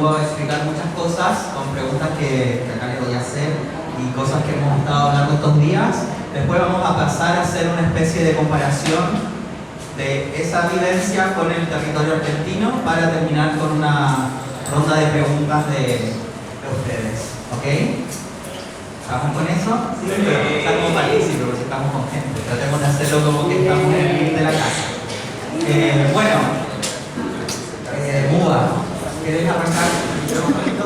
vengo a explicar muchas cosas con preguntas que acá les voy a hacer y cosas que hemos estado hablando estos días. Después vamos a pasar a hacer una especie de comparación de esa vivencia con el territorio argentino para terminar con una ronda de preguntas de ustedes. ¿Ok? ¿Estamos con eso? Sí, pero estamos partícipes porque estamos con gente. Tratemos de hacerlo como que estamos en el link de la casa. Bueno, Muba, ¿querés arrancar un poquito?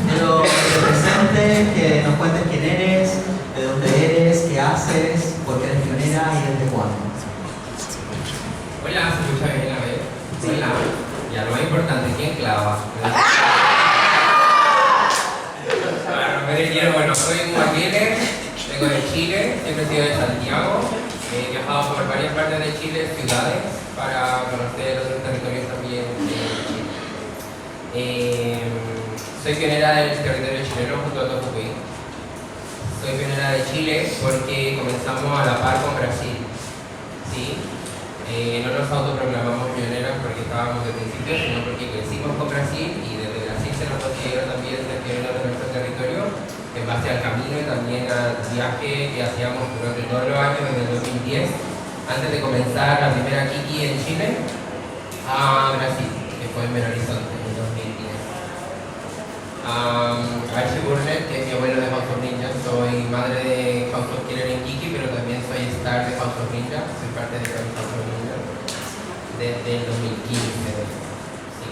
Quiero que te presentes, que nos cuentes quién eres, de dónde eres, qué haces, por qué eres pionera y desde cuándo. Hola, ¿se escucha bien a ver? Hola. Ya, lo más importante, ¿quién clava? Para romper el hielo, bueno, soy Muba Keller, vengo de Chile, siempre he sido de Santiago, he viajado por varias partes de Chile, ciudades, para conocer otros territorios también de Chile. Soy pionera del territorio chileno junto a Tocuy. Soy pionera de Chile porque comenzamos a la par con Brasil. ¿Sí? No nos autoproclamamos pioneras porque estábamos de principio, sino porque crecimos con Brasil y desde Brasil se nos considera también ser pioneros de nuestro territorio en base al camino y también al viaje que hacíamos durante todos los años desde el 2010, antes de comenzar la primera Kiki en Chile, a Brasil, que fue en Belo Horizonte en 2010. Archie Burnett, que es mi abuelo de House of Ninja, soy madre de House of Killer en Kiki, pero también soy star de House of Ninja, soy parte de House of Ninja desde el 2015. Sí.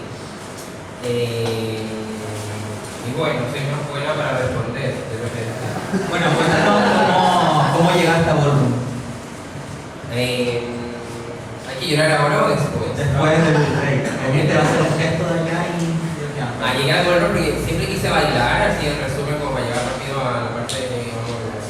Y bueno, soy más buena para responder de repente. Bueno, cuéntanos cómo llegaste a Ballroom. ¿Hay que llorar ahora o después? Después del break. Te va a hacer un gesto de allá y ya. Llegué al Ballroom porque siempre quise bailar, así en resumen, como para llegar rápido a la parte de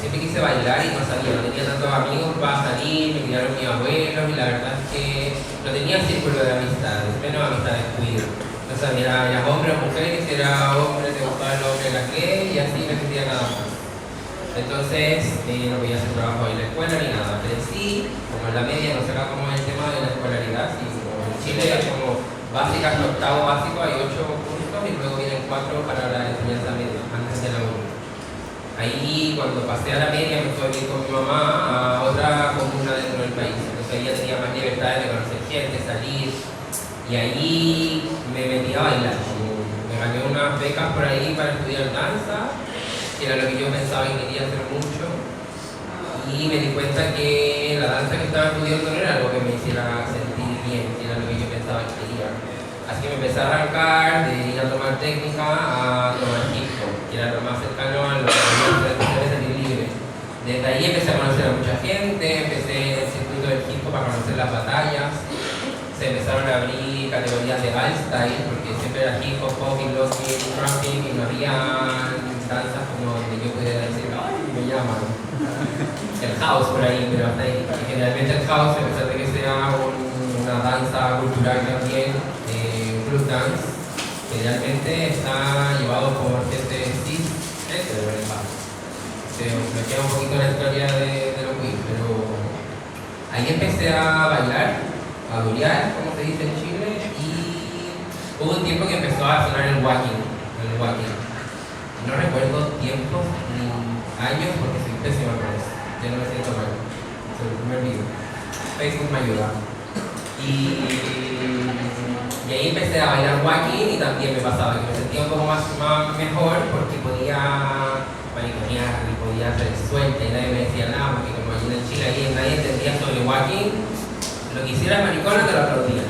siempre quise bailar y no sabía, no tenía tantos amigos para salir, me criaron mis abuelos y la verdad es que no tenía círculo de amistades, menos amistades queer. No sabía, eras hombre o mujer, si era hombre te gustaba el hombre la gay y así me sentía nada más. Entonces no podía hacer trabajo en la escuela ni nada, pero sí, como en la media no se acá como el tema de la escolaridad, sí, como en Chile es como básica hasta octavo básico, hay 8 cursos y luego vienen 4 para la enseñanza media, antes de la 1. Ahí cuando pasé a la media me fui a vivir con mi mamá a otra comuna dentro del país, entonces ahí ya tenía más libertad de conocer gente, salir, y ahí me metí a bailar, me gané unas becas por ahí para estudiar danza, que era lo que yo pensaba y quería hacer mucho, y me di cuenta que la danza que estaba estudiando no era algo que me hiciera sentir bien, que era lo que yo pensaba que quería. Así que me empecé a arrancar de ir a tomar técnica a tomar hip hop, que era lo más cercano a lo que yo sentir libre. Desde ahí empecé a conocer a mucha gente, empecé en el circuito del hip hop a conocer las batallas, se empezaron a abrir categorías de style, porque siempre era hip hop, popping, locking, trapping, y no había danzas como donde yo pudiera decir, ¡ay, me llaman! El house por ahí, pero hasta ahí. Y generalmente el house, a pesar de que sea una danza cultural también, group dance, generalmente está llevado por gente cis, de verdad. Me queda un poquito la historia de lo queer, pero ahí empecé a bailar, a durear, como se dice en Chile, y hubo un tiempo que empezó a sonar el walking. No recuerdo tiempos ni años porque soy pésimo con eso. Ya no me siento mal. Es el primer video. Facebook me ayuda. Y ahí empecé a bailar walking y también me pasaba que me sentía un poco más mejor porque podía mariconear y podía ser suelta y nadie me decía nada porque como allí en Chile ahí nadie entendía sobre walking, lo que hiciera maricona te lo aplaudían.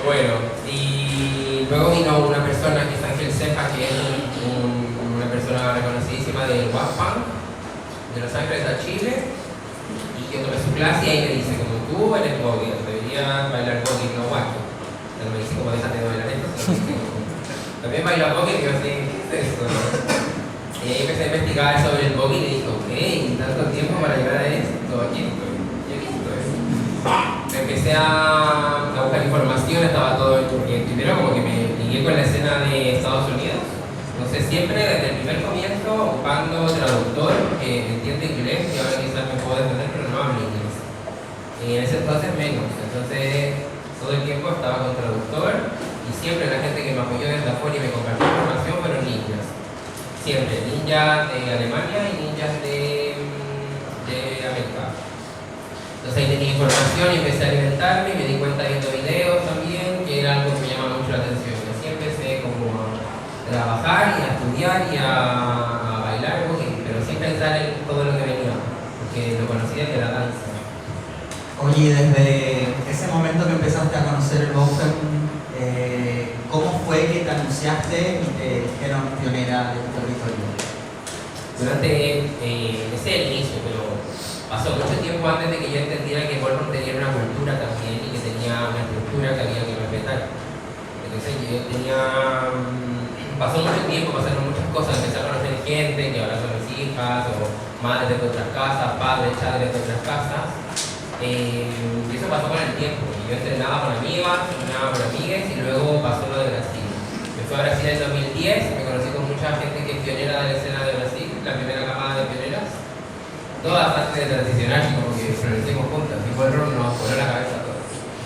Bueno, y luego vino una persona que es Ángel Ceja, que es una persona reconocidísima del WAPAN, de Los Ángeles a Chile, y yo tomé su clase y ahí me dice, como tú eres boogie, deberías bailar boogie, no walking. Pero me dice, como déjate de bailar esto, también baila boogie, y yo así, ¿qué es eso? Y ahí empecé a investigar sobre el boogie y le dije, ok, tanto tiempo para llegar a esto, aquí estoy, empecé a buscar información, estaba todo porque primero como que me ligué con la escena de Estados Unidos, entonces siempre desde el primer comienzo ocupando traductor que entiende inglés y ahora quizás me puedo defender pero no hablo inglés, y en ese entonces menos, entonces todo el tiempo estaba con traductor ninjas de Alemania y ninjas de América. Entonces ahí tenía información y empecé a alimentarme y me di cuenta viendo videos también que era algo que me llamaba mucho la atención. Y así empecé como a trabajar y a estudiar y a bailar un poquito, pero sin pensar en todo lo que venía, porque lo conocía de la danza. Oye, desde ese momento que empezaste a conocer el Open, ¿cómo fue que te anunciaste y te dijeron pionera del territorio? Durante ese el inicio, pero pasó mucho tiempo antes de que yo entendiera que Ballroom tenía una cultura también y que tenía una estructura que había que respetar. Entonces yo tenía... pasó mucho tiempo, pasaron muchas cosas, empecé a conocer gente que ahora son mis hijas, o madres de otras casas, padres, padres de otras casas. Y eso pasó con el tiempo. Yo entrenaba con amigas, entrenaba con amigas y luego pasó lo de Brasil. Me fui a Brasil en 2010, me conocí con mucha gente que es pionera de la escena de Brasil, la primera camada de pioneras. Todas antes de transicionar, como que florecimos juntas. Y Ballroom nos voló la cabeza a todos.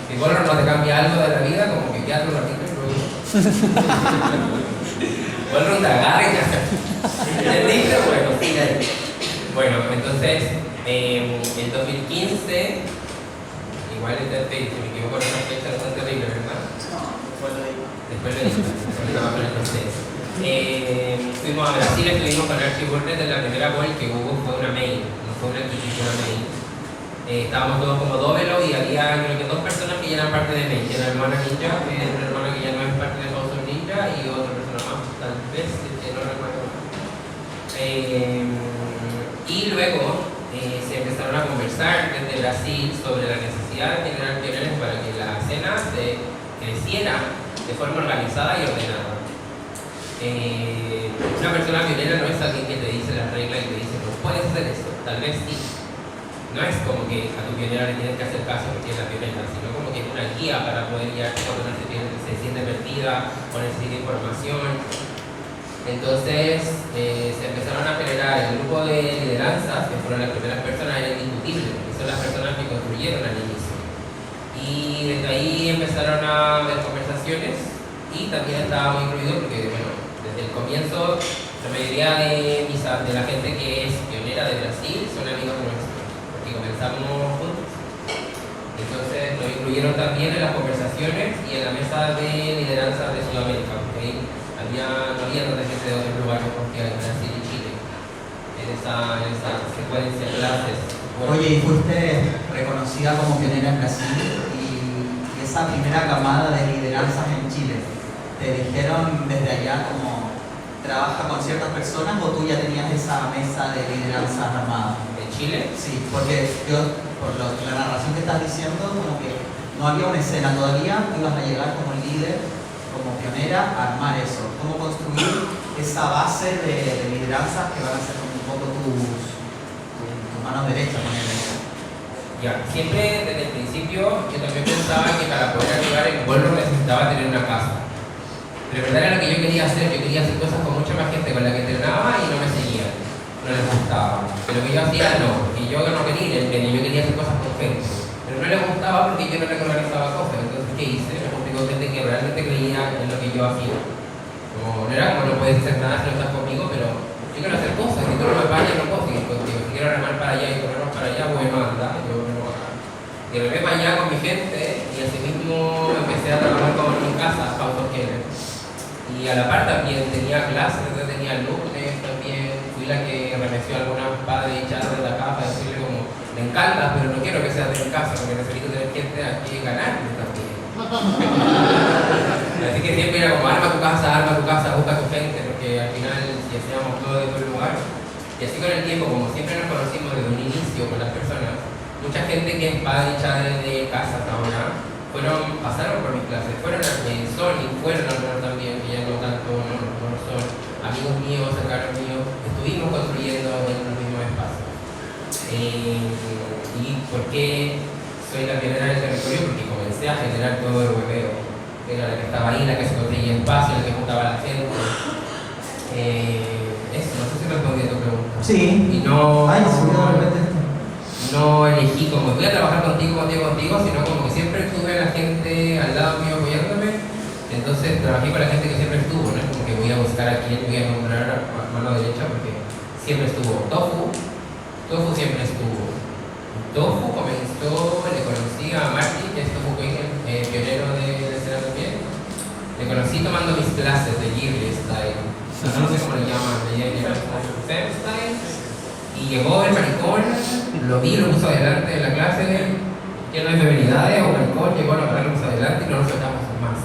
Si Ballroom no te cambia algo de la vida, como que quédate un ratito y luego. Ballroom te agarra y te hace. ¿Entendiste? Bueno, sigue ahí. Bueno, entonces, en 2015, igual si me equivoco en una fecha no tan terrible, ¿verdad? Después lo digo. Después lo digo, fuimos a Brasil, estuvimos con Archie Burnett en la primera ball que hubo, fue una main, no fue una institución, una main. Estábamos todos como dóvelo y había creo que dos personas que ya eran parte de main, que era la hermana Ninja, que es una hermana que ya no es parte de House of Ninja, y otra persona más, tal vez, que no recuerdo más. Y luego se empezaron a conversar desde Brasil sobre la necesidad de generar pioneros para que la escena se creciera de forma organizada y ordenada. Una persona pionera no es alguien que te dice las reglas y te dice no puedes hacer esto, tal vez sí. No es como que a tu pionera le tienes que hacer caso porque es la pionera, sino como que es una guía para poder guiarte cuando uno se siente perdida o necesita información. Entonces se empezaron a generar el grupo de lideranzas, que fueron las primeras personas, eran indiscutibles, que son las personas que construyeron al inicio. Y desde ahí empezaron a haber conversaciones y también estábamos incluidos porque, bueno, desde el comienzo la mayoría de la gente que es pionera de Brasil son amigos nuestros, porque comenzamos juntos. Entonces nos incluyeron también en las conversaciones y en la mesa de lideranza de Sudamérica, porque no había tanta gente de otros lugares porque hay Brasil y Chile en esa secuencia de clases. Bueno. Oye, y fuiste reconocida como pionera en Brasil y esa primera camada de lideranzas en Chile, ¿te dijeron desde allá como trabaja con ciertas personas o tú ya tenías esa mesa de lideranzas armadas? ¿En Chile? Sí, porque yo, por la narración que estás diciendo, como que no había una escena todavía, tú ibas a llegar como líder, como pionera, a armar eso. ¿Cómo construir esa base de lideranzas que van a ser como un poco tus manos derechas? Ya, siempre desde el principio yo también pensaba que para poder ayudar en Ballroom necesitaba tener una casa. Pero verdad era lo que yo quería hacer cosas con mucha más gente con la que entrenaba y no me seguían, no les gustaba. Pero lo que yo hacía no, porque yo no quería ir en medio, yo quería hacer cosas con gente. Pero no les gustaba porque yo no les organizaba cosas, entonces ¿qué hice? Me junté con gente que realmente creía en lo que yo hacía. Como, no era como no puedes hacer nada si no estás conmigo, pero yo quiero hacer cosas, si tú no me vayas no puedo seguir contigo. Si quiero remar para allá y corrernos para allá, bueno, anda, yo me voy acá. Y remé para allá con mi gente y así mismo empecé a trabajar con mi casa, House of Keller. Y a la par también tenía clases, entonces tenía lunes también, fui la que remeció a algunas padres y chatas de acá para decirle como, me encanta, pero no quiero que seas de mi casa, porque necesito tener gente aquí ganarme también. Así que siempre era como, arma tu casa, busca tu gente, porque al final si hacíamos todo de todo el lugar. Y así con el tiempo, como siempre nos conocimos desde un inicio con las personas, mucha gente que es padre y chadre de casa hasta ahora, pasaron por mis clases, fueron a Sony, fueron a hablar también, que ya no tanto, no son amigos míos, cercanos míos, estuvimos construyendo en los mismos espacios. ¿Y por qué soy la pionera del territorio? Porque comencé a generar todo el hueveo. Era la que estaba ahí, la que se conseguía espacio, la que juntaba a la gente. Eso, no sé si respondí a tu pregunta. Sí. Y no... Ay, no elegí como voy a trabajar contigo, sino como que siempre estuve la gente al lado mío apoyándome. Entonces trabajé con la gente que siempre estuvo, no es como que voy a buscar a quién voy a nombrar a mano derecha porque siempre estuvo. Tofu siempre estuvo. Tofu comenzó, le conocí a Martin, que es Tofu Queen, pionero de la escena también. Le conocí tomando mis clases de Ghibli Style. No sé cómo le llaman, Fem Style. Y llegó el maricón, lo vi, lo puso adelante en la clase, lleno de feminidades, o maricón, llegó a lo puso adelante y no nos soltamos más.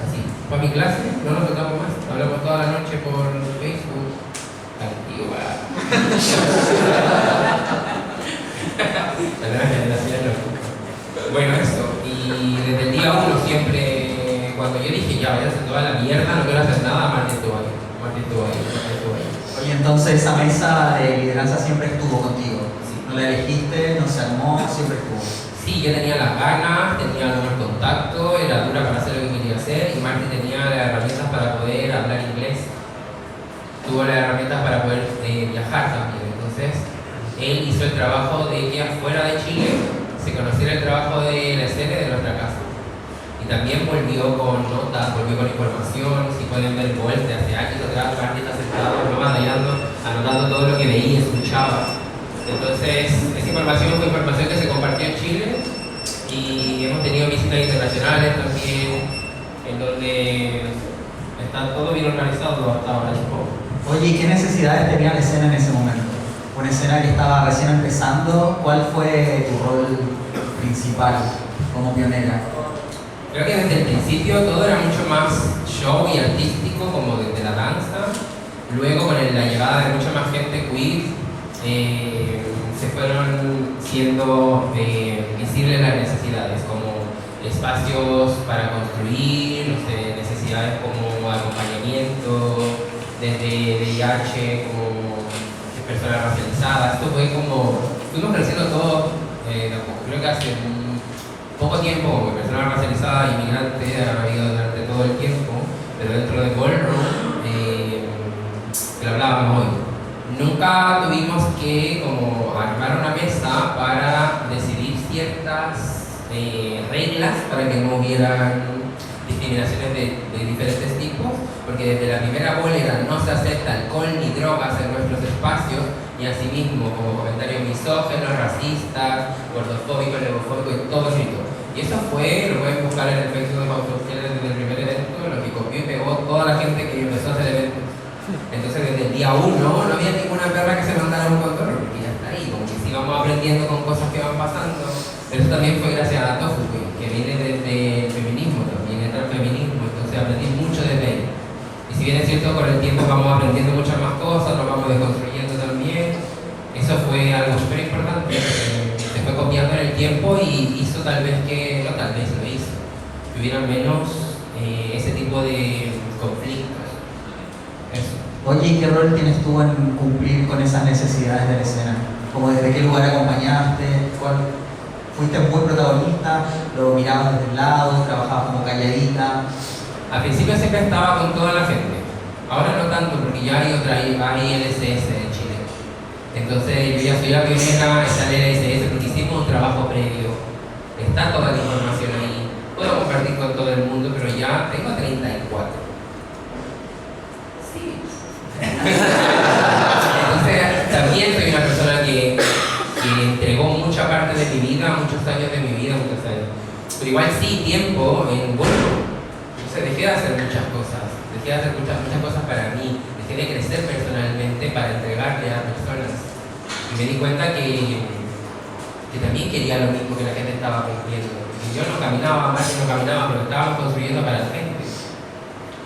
Así, fue a mi clase, no nos soltamos más. Hablamos toda la noche por Facebook. Antigua. Bueno, eso. Y desde el día 1 siempre, cuando yo dije ya voy a hacer toda la mierda, no quiero hacer nada, Martín estuvo ahí. Oye, entonces esa mesa de lideranza siempre estuvo contigo. Sí. No la elegiste, no se armó, siempre estuvo. Sí, yo tenía las ganas, tenía los buenos contactos, era dura para hacer lo que quería hacer y Martín tenía las herramientas para poder hablar inglés. Tuvo las herramientas para poder viajar también. Entonces, él hizo el trabajo de que afuera de Chile se conociera el trabajo de la escena de nuestra casa. Y también volvió con notas, volvió con información. Si pueden ver vuelta hace años atrás, Martín está sentado, anotando todo lo que veía, escuchaba. Entonces, esa información fue información que se compartió en Chile y hemos tenido visitas internacionales también, en donde está todo bien organizado hasta ahora. Oye, ¿y qué necesidades tenía la escena en ese momento? Una escena que estaba recién empezando, ¿cuál fue tu rol principal como pionera? Creo que desde el principio todo era mucho más show y artístico, como desde la danza. Luego, con la llegada de mucha más gente queer, se fueron siendo visibles las necesidades, como espacios para construir, no sé, necesidades como acompañamiento, desde VIH, como personas racializadas. Esto fue como, fuimos creciendo todos, creo que hace poco tiempo, como personas racializadas, inmigrantes, han habido durante todo el tiempo, pero dentro de Ballroom, que lo hablábamos hoy, nunca tuvimos que como armar una mesa para decidir ciertas reglas para que no hubieran discriminaciones de diferentes tipos, porque desde la primera bolera no se acepta alcohol ni drogas en nuestros espacios, y asimismo como comentarios misóginos, racistas, gordofóbicos, legofóbicos y todo escrito. Y eso fue, lo pueden buscar en el Facebook de Pauta desde el primer evento, lo que copió y pegó toda la gente que empezó a hacer eventos. Entonces desde el día 1 no había ninguna perra que se mandara un control, porque ya está ahí, como que si vamos aprendiendo con cosas que van pasando. Pero eso también fue gracias a Tofu, que viene desde el feminismo, también entra el feminismo, entonces aprendí mucho desde él. Y si bien es cierto, con el tiempo vamos aprendiendo muchas más cosas, nos vamos desconstruyendo también. Eso fue algo súper importante, se fue copiando en el tiempo y hizo tal vez que, no tal vez lo hizo, que hubiera menos ese tipo de conflictos. Eso. Oye, ¿y qué rol tienes tú en cumplir con esas necesidades de la escena? ¿Como desde qué lugar acompañaste? ¿Fuiste muy protagonista? ¿Lo mirabas desde el lado? ¿Trabajabas como calladita? Al principio siempre estaba con toda la gente, ahora no tanto porque ya hay LSS en Chile. Entonces yo ya soy la pionera, está el LSS porque hicimos un trabajo previo, está toda la información ahí, puedo compartir con todo el mundo, pero ya tengo 34. Sí. Entonces también soy una persona que entregó mucha parte de mi vida, muchos años de mi vida, pero igual sí tiempo en bueno. Dejé de hacer muchas cosas, muchas cosas para mí, dejé de crecer personalmente para entregarle a personas. Y me di cuenta que también quería lo mismo que la gente estaba cumpliendo. Y yo no caminaba, más que no caminaba, pero estábamos construyendo para la gente.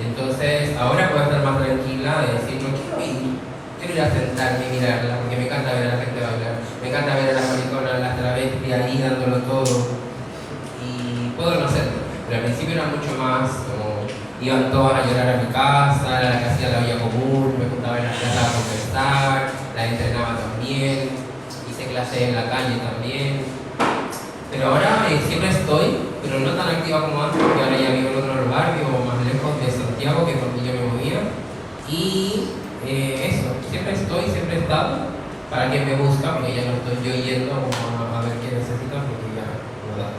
Entonces, ahora puedo estar más tranquila de decir, no quiero ir a sentarme y mirarla, porque me encanta ver a la gente bailar, me encanta ver a las mariconas, las travestis ahí dándolo todo. Y puedo no hacerlo. Pero al principio era mucho más como iban todas a llorar a mi casa, era la que hacía la olla común, me juntaba en la casa a conversar, la entrenaba también, hice clases en la calle también. Pero ahora siempre estoy, pero no tan activa como antes, porque ahora ya vivo en otro barrio más lejos de Santiago, que es donde yo me movía. Y eso, siempre estoy, siempre he estado, para quien me busca, porque ya no estoy yo yendo a ver qué necesitan, porque ya no da.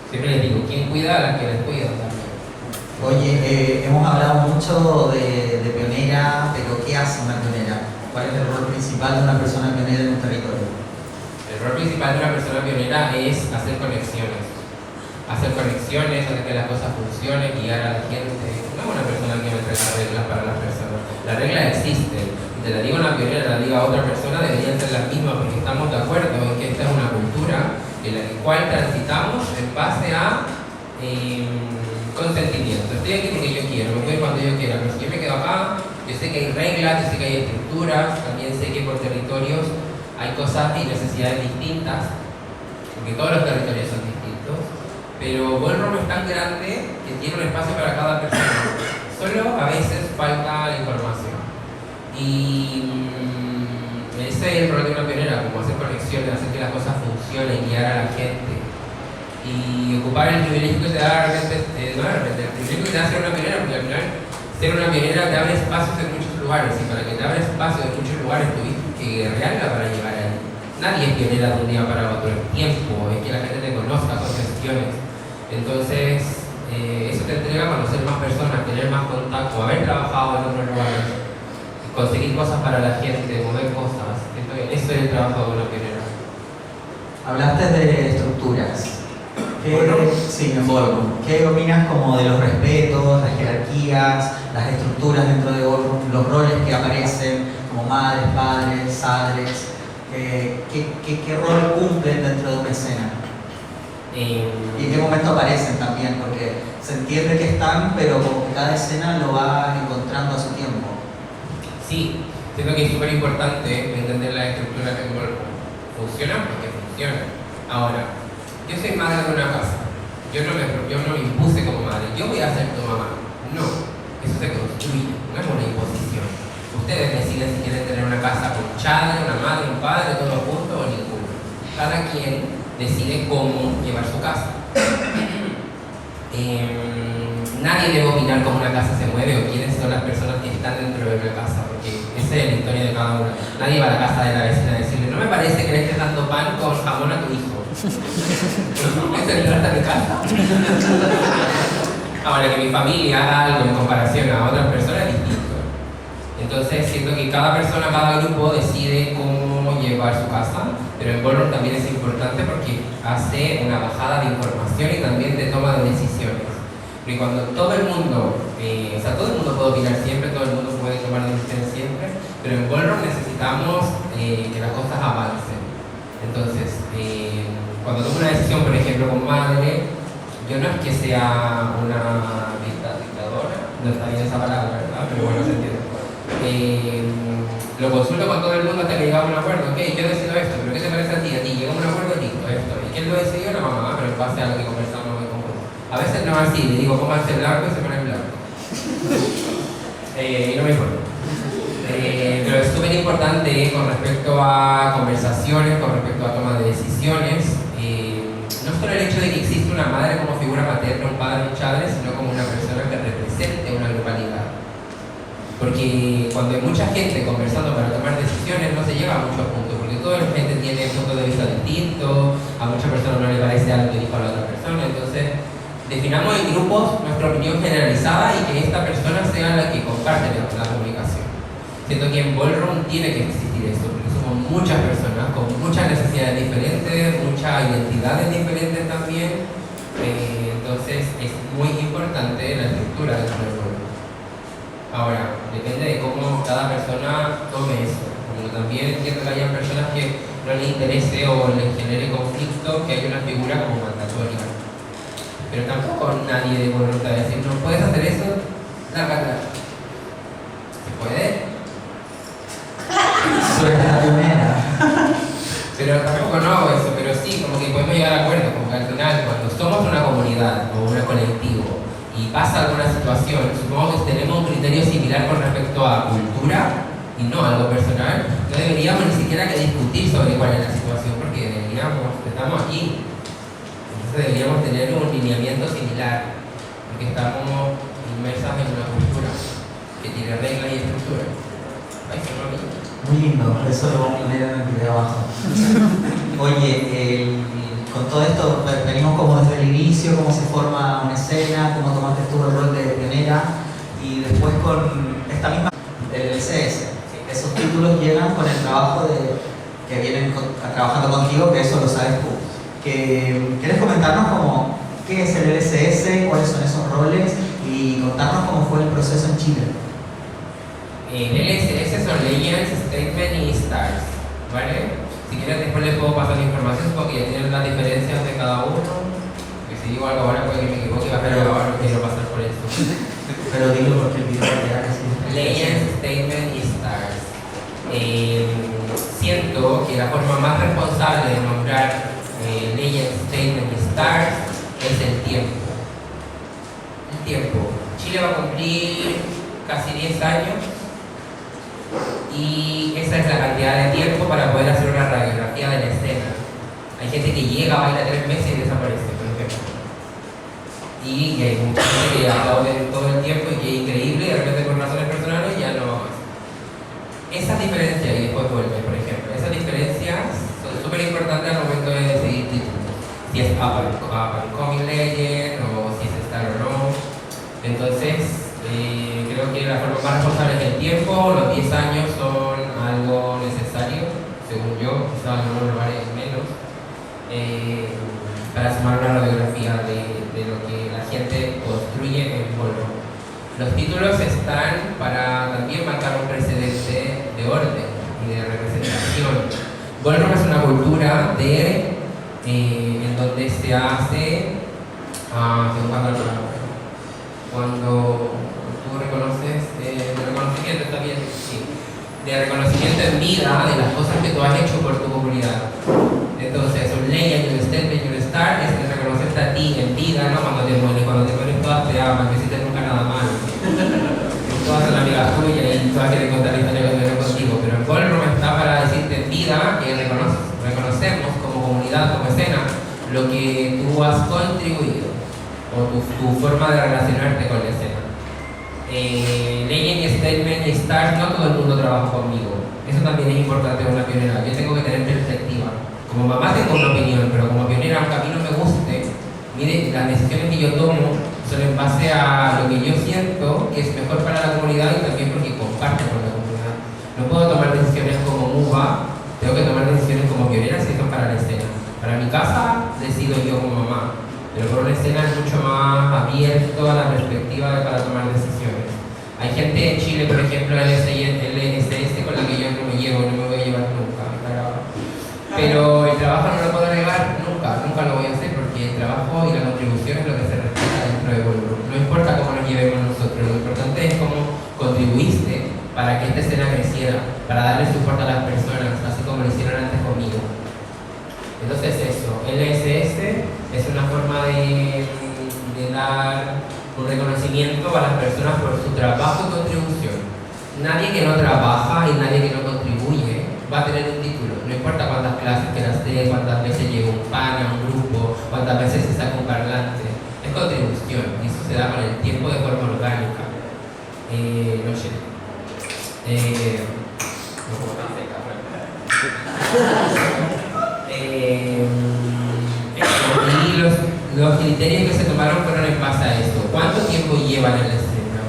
Siempre les digo, ¿quién cuida a las que les cuidan también? Oye, hemos hablado mucho de pionera, pero ¿qué hace una pionera? ¿Cuál es el rol principal de una persona pionera en un territorio? El rol principal de una persona pionera es hacer conexiones. Hacer que las cosas funcionen, guiar a la gente. No es una persona que me entrega reglas para las personas. Las reglas existen. Y te la digo una pionera, la digo a otra persona, deberían ser las mismas porque estamos de acuerdo en que esta es una cultura en la cual transitamos en base a consentimiento. Estoy aquí porque yo quiero, me voy cuando yo quiera, pero si yo me quedo acá, yo sé que hay reglas, yo sé que hay estructuras, también sé que por territorios hay cosas y necesidades distintas, porque todos los territorios son distintos, pero Ballroom es tan grande que tiene un espacio para cada persona. Solo a veces falta la información. Y ese es el rol de una pionera, como hacer conexiones, hacer que las cosas funcionen, guiar a la gente. Y ocupar el privilegio que te da el privilegio que te da ser una pionera, porque al final ser una pionera te abre espacios en muchos lugares, y para que te abra espacios en muchos lugares tuviste que guerrearla para llegar ahí. Nadie es pionera de un día para otro, el tiempo, es que la gente te conozca, son gestiones. Entonces, eso te entrega a conocer más personas, tener más contacto, haber trabajado en otros lugares, conseguir cosas para la gente, mover cosas. Entonces, eso es el trabajo de una pionera. Hablaste de estructuras. Sí, en Ballroom. ¿Qué opinas como de los respetos, las jerarquías, las estructuras dentro de Ballroom, los roles que aparecen como madres, padres, sadres? ¿Qué rol cumplen dentro de una escena? ¿Y en qué momento aparecen también? Porque se entiende que están, pero como que cada escena lo va encontrando a su tiempo. Sí, siento que es súper importante entender la estructura que Ballroom. Funciona porque funciona. Ahora, yo soy madre de una casa. Yo no me impuse como madre. Yo voy a ser tu mamá. No, eso se construye, no es una imposición. Ustedes deciden si quieren tener una casa con chadre, una madre, un padre, todos juntos o ninguno. Cada quien decide cómo llevar su casa. Nadie debe opinar cómo una casa se mueve o quiénes son las personas que están dentro de una casa, porque esa es la historia de cada una. Nadie va a la casa de la vecina a decirle: no me parece que le estés dando pan con jamón a tu hijo. ¿No me trata de casa? Ahora, que mi familia haga algo en comparación a otras personas es distinto. Entonces siento que cada persona, cada grupo decide cómo llevar su casa, pero en Ballroom también es importante porque hace una bajada de información y también de toma de decisiones. Porque cuando todo el mundo, todo el mundo puede opinar siempre, todo el mundo puede tomar decisiones siempre, pero en Ballroom necesitamos que las cosas avancen. Entonces, cuando tomo una decisión, por ejemplo, con madre, yo no es que sea una dictadora, no está bien esa palabra, ¿verdad? Pero bueno, se entiende. Lo consulto con todo el mundo hasta que llegamos a un acuerdo. Ok, yo decido esto, pero ¿qué te parece a ti? Llegamos a un acuerdo, listo, esto. ¿Y quién lo decidió? La mamá, pero en base a lo que conversamos en conjunto. A veces no es así, le digo pónganse blanco y se ponen blanco. Y no me importa. Pero es súper importante con respecto a conversaciones, con respecto a toma de decisiones. No solo el hecho de que existe una madre como figura materna, un padre, un chadre, sino como una persona que represente una grupalidad. Porque cuando hay mucha gente conversando para tomar decisiones no se llega a muchos puntos, porque toda la gente tiene puntos de vista distintos, a muchas personas no le parece algo que dijo a la otra persona. Entonces definamos en grupos nuestra opinión generalizada y que esta persona sea la que comparte la comunicación. Siento que en Ballroom tiene que existir esto, porque somos muchas personas con muchas necesidades diferentes, muchas identidades diferentes también. Entonces es muy importante la estructura del Ballroom. Ahora, depende de cómo cada persona tome eso. Como también entiendo que haya personas que no les interese o les genere conflicto que haya una figura como mandatoria. Pero tampoco nadie de voluntad de decir: no puedes hacer eso, lárgate. ¿Se puede? Suena primera. Pero tampoco no hago eso, pero sí, como que podemos llegar a acuerdos, como que al final, cuando somos una comunidad o un colectivo y pasa alguna situación, supongo que tenemos un criterio similar con respecto a cultura y no algo personal, no deberíamos ni siquiera que discutir sobre cuál es la situación, porque estamos aquí, entonces deberíamos tener un lineamiento similar, porque estamos inmersas en una cultura que tiene reglas y estructuras. Ahí se lo mismo. Muy lindo, eso lo vamos a poner en el video abajo. Oye, con todo esto venimos como desde el inicio, cómo se forma una escena, cómo tomaste tú el rol de pionera, y después con esta misma, el LCS, esos títulos llegan con el trabajo que vienen trabajando contigo, que eso lo sabes tú. ¿Quieres comentarnos como qué es el LSS, cuáles son esos roles y contarnos cómo fue el proceso en Chile? El LSS son Legends, Statement y Stars, ¿vale? Si quieres después les puedo pasar la información porque ya tienen las diferencias de cada uno. Que si digo algo ahora puede que me equivoque y va a grabar, no quiero pasar por esto. Pero dilo porque el video va a quedar así. Legends, Statement y Stars. Siento que la forma más responsable de nombrar Legends, Statement y Stars es el tiempo. El tiempo. Chile va a cumplir casi 10 años y esa es la cantidad de tiempo para poder hacer una radiografía de la escena. Hay gente que llega, baila 3 meses y desaparece, por ejemplo. Y hay mucha gente que aplaude todo el tiempo y que es increíble y de repente por razones personales ya no va más. Esas diferencias, y después vuelve, por ejemplo, esas diferencias son súper importantes al momento de decidir títulos. Si es up and coming legend o si es star o no. Entonces, creo que la forma más responsable es el tiempo. Los 10 años son algo necesario, según yo, quizás en algunos lugares menos, para sumar una radiografía de lo que la gente construye en Ballroom. Los títulos están para también marcar un precedente de orden y de representación. Ballroom es una cultura en donde se hace cuando tú reconoces de reconocimiento, está bien, sí, de reconocimiento en vida de las cosas que tú has hecho por tu comunidad. Entonces, un legend, un statement y un star es el reconocerte a ti en vida, no cuando te mueres todas te aman, no hiciste nunca nada malo. Todas son amigas tuyas y todas quieren contar la historia que tuvieron contigo, pero el Ballroom está para decirte en vida que reconocemos como comunidad, como escena, lo que tú has contribuido o tu forma de relacionarte con la escena. Legend y Statement y Stars, no todo el mundo trabaja conmigo. Eso también es importante en una pionera. Yo tengo que tener perspectiva. Como mamá tengo una opinión, pero como pionera, aunque a mí no me guste, mire, las decisiones que yo tomo son en base a lo que yo siento que es mejor para la comunidad y también porque comparto con la comunidad. No puedo tomar decisiones como MUBA, tengo que tomar decisiones como pionera si son para la escena. Para mi casa decido yo como mamá, pero por una escena es mucho más abierto a la perspectiva para tomar decisiones. Hay gente en Chile, por ejemplo, LSS con la que yo no me llevo, no me voy a llevar nunca, pero el trabajo no lo puedo negar nunca lo voy a hacer porque el trabajo y la contribución es lo que se respeta dentro de Ballroom. No importa cómo nos llevemos nosotros, lo importante es cómo contribuiste para que esta escena creciera, para darle soporte a las personas, así como lo hicieron antes conmigo. Entonces eso, LSS es una forma de dar un reconocimiento a las personas por su trabajo y contribución. Nadie que no trabaja y nadie que no contribuye va a tener un título. No importa cuántas clases quieras hacer, cuántas veces llega un pan a un grupo, cuántas veces se saca un parlante. Es contribución y eso se da con el tiempo de forma orgánica. No sé. No puedo tan seca, y los criterios que se tomaron fueron en base a esto. ¿Cuánto tiempo llevan en la escena?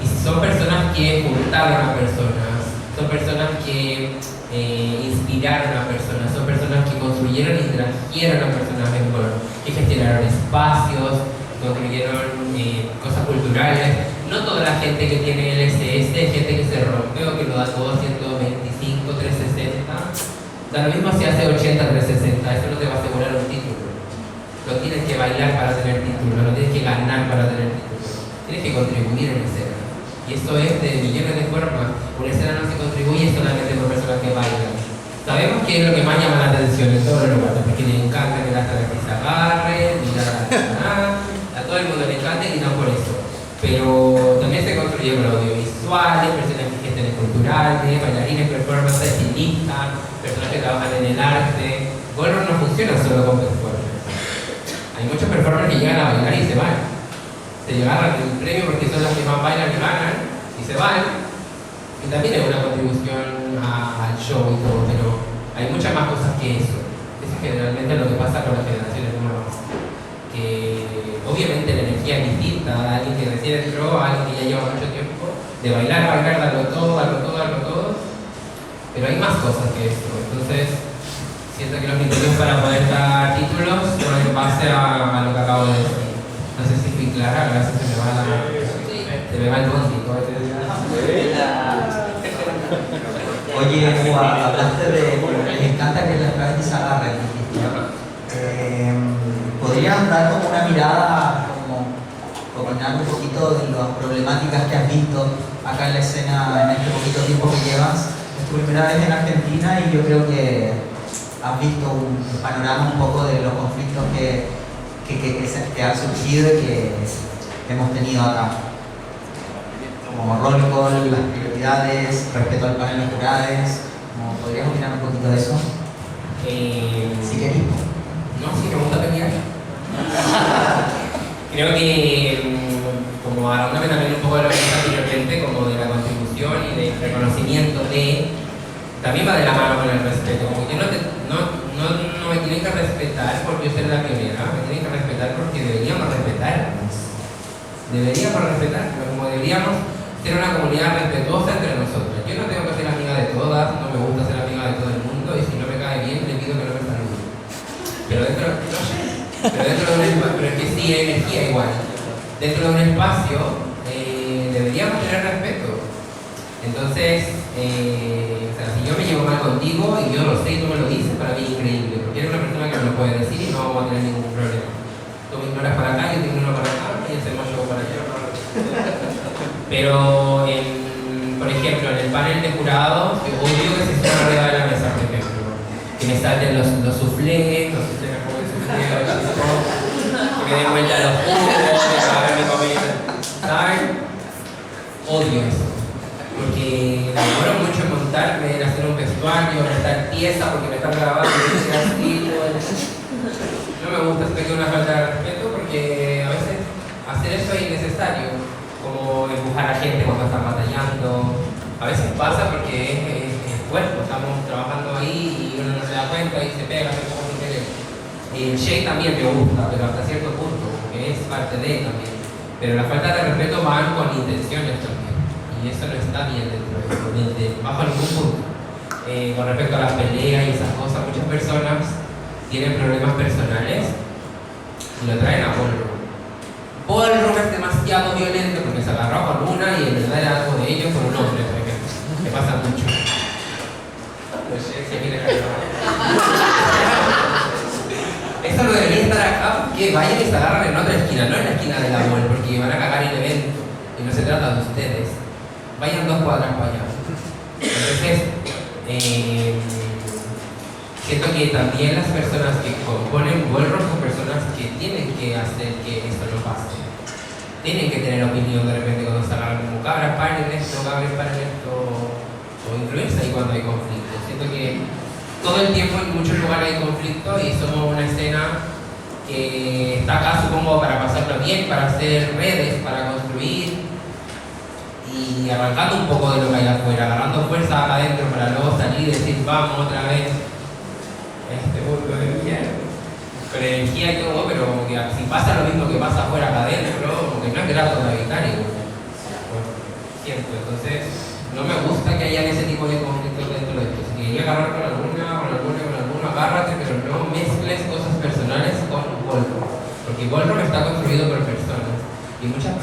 Y si son personas que juntaron a personas, son personas que inspiraron a personas, son personas que construyeron y trajeron a personas en Ballroom, que gestionaron espacios, construyeron cosas culturales. No toda la gente que tiene LSS es gente que se rompe o que lo da todo 125, 360. Da lo mismo si hace 80, 360, eso no te va a asegurar un título. No tienes que bailar para tener título, no tienes que ganar para tener título. Tienes que contribuir en escena. Y eso es de millones de formas. Una escena no se contribuye solamente por personas que bailan. Sabemos que es lo que más llama la atención en todos los lugares, porque le encanta que la gente se agarre, a todo el mundo le encanta y no por eso. Pero también se construye con audiovisuales, personas que gestionen culturales, bailarines, performances, estilistas, personas que trabajan en el arte. Ballroom no funciona solo con performance. Hay muchos performers que llegan a bailar y se van. Se llevan el premio porque son las que más bailan y ganan y se van. Y también es una contribución al show y todo, pero hay muchas más cosas que eso. Eso es generalmente lo que pasa con las generaciones nuevas. Que obviamente la energía es distinta a alguien que recién entró, a alguien que ya lleva mucho tiempo, de bailar, darlo todo, pero hay más cosas que esto. Entonces, siento que los criterios para poder dar títulos son en base a lo que acabo de decir. No sé si fui clara, gracias, se me va el contigo. Oye, Juan, hablaste de les encanta que las clases se agarren. ¿Podrías dar como una mirada, como opinar un poquito de las problemáticas que has visto acá en la escena en este poquito tiempo que llevas? Es tu primera vez en Argentina y yo creo que has visto un panorama un poco de los conflictos que han surgido y que hemos tenido acá. Como roll call, las prioridades, respeto al panel de jurados. ¿Podrías opinar un poquito de eso? Si querés. No, sí me gusta pelear. Creo que, como hablándome también un poco de lo que dije anteriormente, como de la contribución y del reconocimiento también va de la mano con el respeto. Como que no me tienen que respetar porque yo soy la pionera, me tienen que respetar porque deberíamos respetarnos. Deberíamos respetarnos, como deberíamos ser una comunidad respetuosa entre nosotros. Yo no tengo que ser amiga de todas, no me gusta ser amiga de todo el mundo y si no me cae bien le pido que no me salude. Pero dentro de un espacio, pero es que sí hay energía igual. Dentro de un espacio deberíamos tener respeto. Entonces, o sea, si yo me llevo mal contigo y yo lo sé y tú me lo dices, para mí es increíble, porque eres una persona que me lo puede decir y no vamos a tener ningún problema. Tú me ignoras para acá, yo te ignoro para acá y hacemos yo para allá. Pero, por ejemplo, en el panel de jurados, yo odio que se suene arriba de la mesa, por ejemplo. Que me salten los soufflés, no sé si me pongo el soufflé o el chispo, que me den vuelta los jugos, que me hagan mi comida. ¿Saben? Odio eso. Porque me demoro mucho en montarme, en hacer un vestuario, en estar tiesa porque me están grabando, no me gusta, esto que es una falta de respeto porque a veces hacer eso es innecesario, como empujar a la gente cuando están batallando. A veces pasa porque es cuerpo, estamos trabajando ahí y uno no se da cuenta y se pega, se como sin querer. El shade también me gusta, pero hasta cierto punto, porque es parte de él también. Pero la falta de respeto van con intenciones también. Y eso no está bien dentro de bajo ningún punto. Con respecto a las peleas y esas cosas, muchas personas tienen problemas personales y lo traen a ballroom. Ballroom es demasiado violento porque se agarró con una y en verdad era algo de ellos con un hombre, por ejemplo. Me pasa mucho. Esto lo debería estar acá, que vayan y se agarran en otra esquina, no en la esquina de la ball, porque van a cagar el evento y no se trata de ustedes. Vayan 2 cuadras para allá. Entonces, siento que también las personas que componen ballroom son personas que tienen que hacer que esto no pase. Tienen que tener opinión de repente cuando se agarran como cabras, paren esto, o incluirse ahí cuando hay conflicto. Siento que todo el tiempo en muchos lugares hay conflicto y somos una escena que está acá supongo para pasarlo bien, para hacer redes, para construir y arrancando un poco de lo que hay afuera, agarrando fuerza acá adentro para luego salir y decir vamos otra vez este mundo de mierda con energía y todo, pero como que si pasa lo mismo que pasa afuera acá adentro, como que no es grato de habitar y bueno, siento, entonces no me gusta que haya ese tipo de conflictos dentro de esto. Si quería agarrar con alguno, agárrate, pero no mezcles cosas personales con ballroom, porque ballroom está construido por personas. Y muchas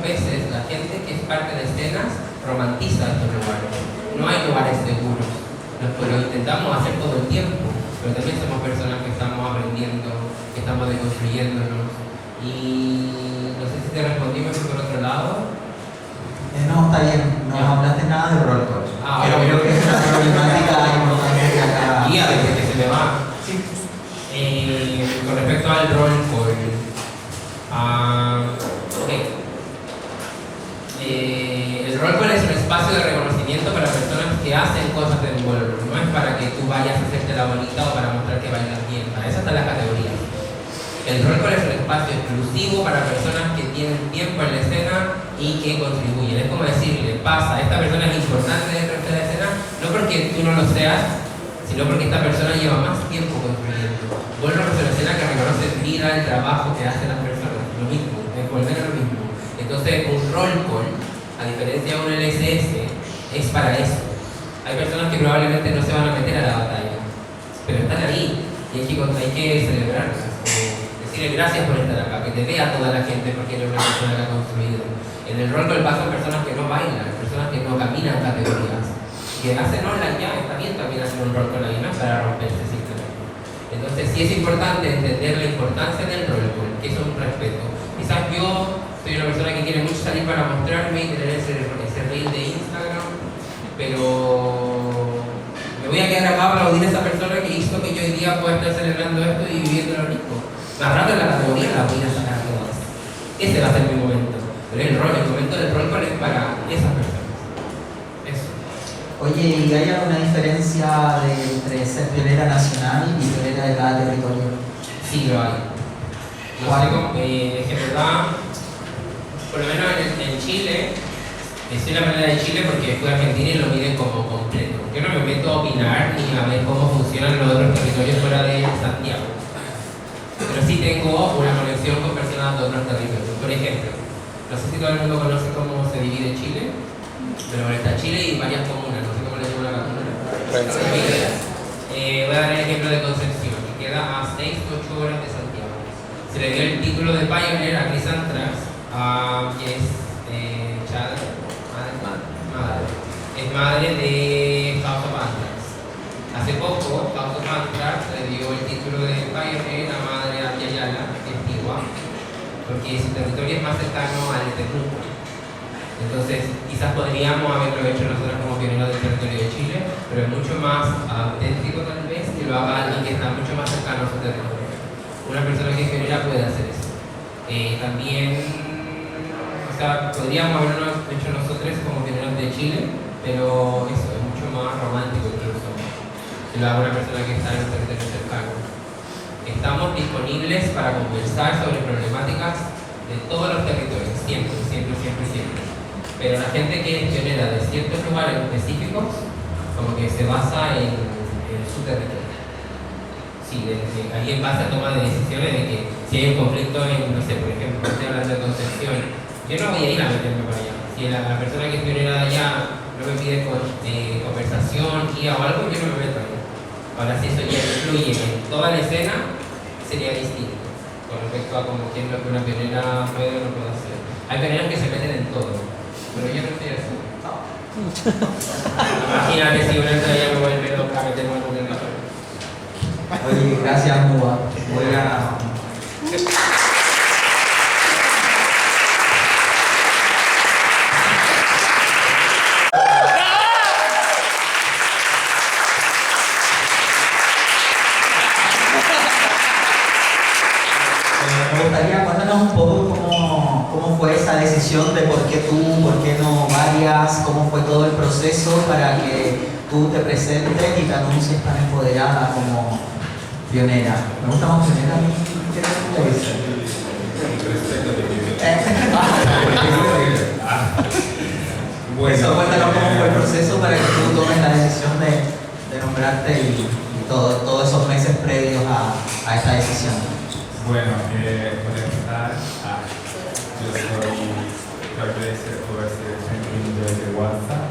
veces la gente que es parte de escenas romantiza estos lugares. No hay lugares seguros. Lo intentamos hacer todo el tiempo, pero también somos personas que estamos aprendiendo, que estamos deconstruyéndonos. Y no sé si te respondí mejor por otro lado. No, está bien. No hablaste nada de roll call. Pero bueno. creo que es una problemática importante que acá... Y a veces que se me va. Sí. Con respecto al roll call, el roll call es un espacio de reconocimiento para personas que hacen cosas del ballroom. No es para que tú vayas a hacerte la bonita o para mostrar que bailas bien. Para eso están las categorías. El roll call es un espacio exclusivo para personas que tienen tiempo en la escena y que contribuyen. Es como decirle, esta persona es importante dentro de la escena, no porque tú no lo seas, sino porque esta persona lleva más tiempo construyendo. Ballroom es una escena que reconoce mira el trabajo que hacen las personas, lo mismo, es volver a lo mismo. Entonces un roll call, a diferencia de un LSS, es para eso. Hay personas que probablemente no se van a meter a la batalla, pero están ahí y hay que celebrarlas, decirle gracias por estar acá, que te vea toda la gente porque eres una persona que ha construido. En el rol del paso personas que no bailan, personas que no caminan categorías, que hacen online ya, está bien también hacer un rol con alguien más para romperse simplemente. Entonces sí es importante entender la importancia del rol, porque es un respeto. Quizás yo soy una persona que quiere mucho salir para mostrarme y tener ese reel de Instagram, pero me voy a quedar acá para aplaudir a esa persona que hizo que yo hoy día pueda estar celebrando esto y viviendo lo rico. Más rato en la categoría la voy a sacar a todas. Ese va a ser mi momento. Pero el momento del rol es para esas personas. Eso. Oye, ¿y hay alguna diferencia entre ser pionera nacional y pionera de cada territorio? Sí, lo hay. No sé cómo, es que verdad, por lo menos en Chile, soy la manera de Chile porque fui a Argentina y lo miden como completo. Yo no me meto a opinar ni a ver cómo funcionan los otros territorios fuera de Santiago. Pero sí tengo una conexión con personas de otros territorios. Por ejemplo, no sé si todo el mundo conoce cómo se divide Chile, pero está Chile y varias comunas, no sé cómo le llaman a la comuna. Voy a dar el ejemplo de Concepción, que queda a 6 u 8 horas de Santiago. Se le dio el título de Pioneer a Chris Antrax, que es es madre de House of Antrax. Hace poco, House of Antrax le dio el título de Pioneer a madre de Yayala, que es Tigua, porque su territorio es más cercano al de Temuco. Entonces, quizás podríamos haberlo hecho nosotros como pioneros del territorio de Chile, pero es mucho más auténtico tal vez que lo haga alguien que está mucho más cercano a su territorio. Una persona que es pionera puede hacer eso. También, o sea, podríamos haberlo hecho nosotros como pioneros de Chile, pero eso es mucho más romántico incluso. Si lo haga una persona que está en un territorio cercano. Estamos disponibles para conversar sobre problemáticas de todos los territorios, siempre. Pero la gente que es pionera de ciertos lugares específicos, como que se basa en su territorio. Sí, ahí en base a toma de decisiones de que si hay un conflicto en, no sé, por ejemplo, estoy hablando de Concepción, yo no voy a ir a meterme para allá. Si la persona que es pionera de allá no me pide conversación, guía o algo, yo no me meto allá. Ahora, si eso ya influye en toda la escena, sería distinto con respecto a como quién lo que una pionera puede o no puede hacer. Hay pioneras que se meten en todo, pero yo no estoy así. Imagínate si una estrella me vuelve loca a meterme en un territorio. Oye, gracias, Muba. Voy a... Me gustaría cuéntanos un poco cómo fue esa decisión de por qué tú, por qué no varias, cómo fue todo el proceso para que tú te presentes y te anuncies tan empoderada como pionera. Me gusta más pionera, ¿qué le dice? Bueno, eso, cuéntanos cómo fue el proceso para que tú tomes la decisión de nombrarte y todos esos meses previos a esta decisión. Bueno, para empezar, yo soy Trailblazer de WhatsApp.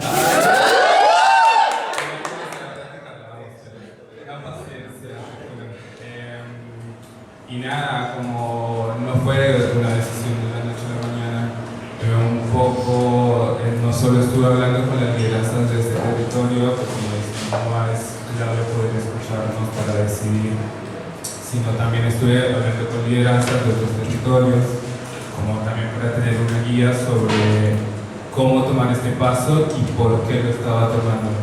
Y nada, como no fue una decisión de la noche a la mañana, un poco, no solo estuve hablando con las liderazas de este territorio, porque como dice Noah, es clave poder escucharnos para decidir, sino también estuve hablando con liderazas de otros territorios, como también para tener una guía sobre cómo tomar este paso y por qué lo estaba tomando.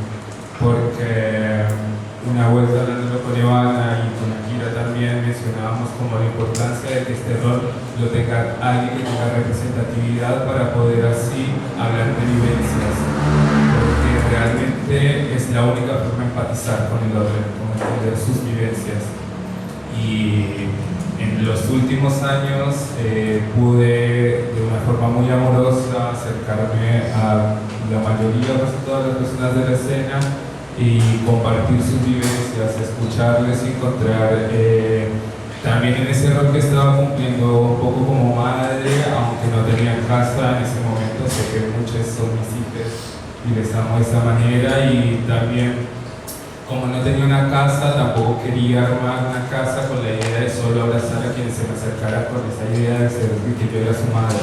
Porque una vuelta hablando con Ivana y con Akira también mencionábamos como la importancia de que este rol lo tenga alguien que tenga representatividad para poder así hablar de vivencias, porque realmente es la única forma de empatizar con el otro, como entender sus vivencias. Y en los últimos años pude de una forma muy amorosa acercarme a la mayoría, casi todas las personas de la escena y compartir sus vivencias, escucharles y encontrar también en ese rol que estaba cumpliendo un poco como madre, aunque no tenía casa en ese momento, sé que muchas son mis hijas, y les amo de esta manera. Y también, como no tenía una casa, tampoco quería armar una casa con la idea de solo abrazar a quienes se me acercaran con esa idea de que yo era su madre,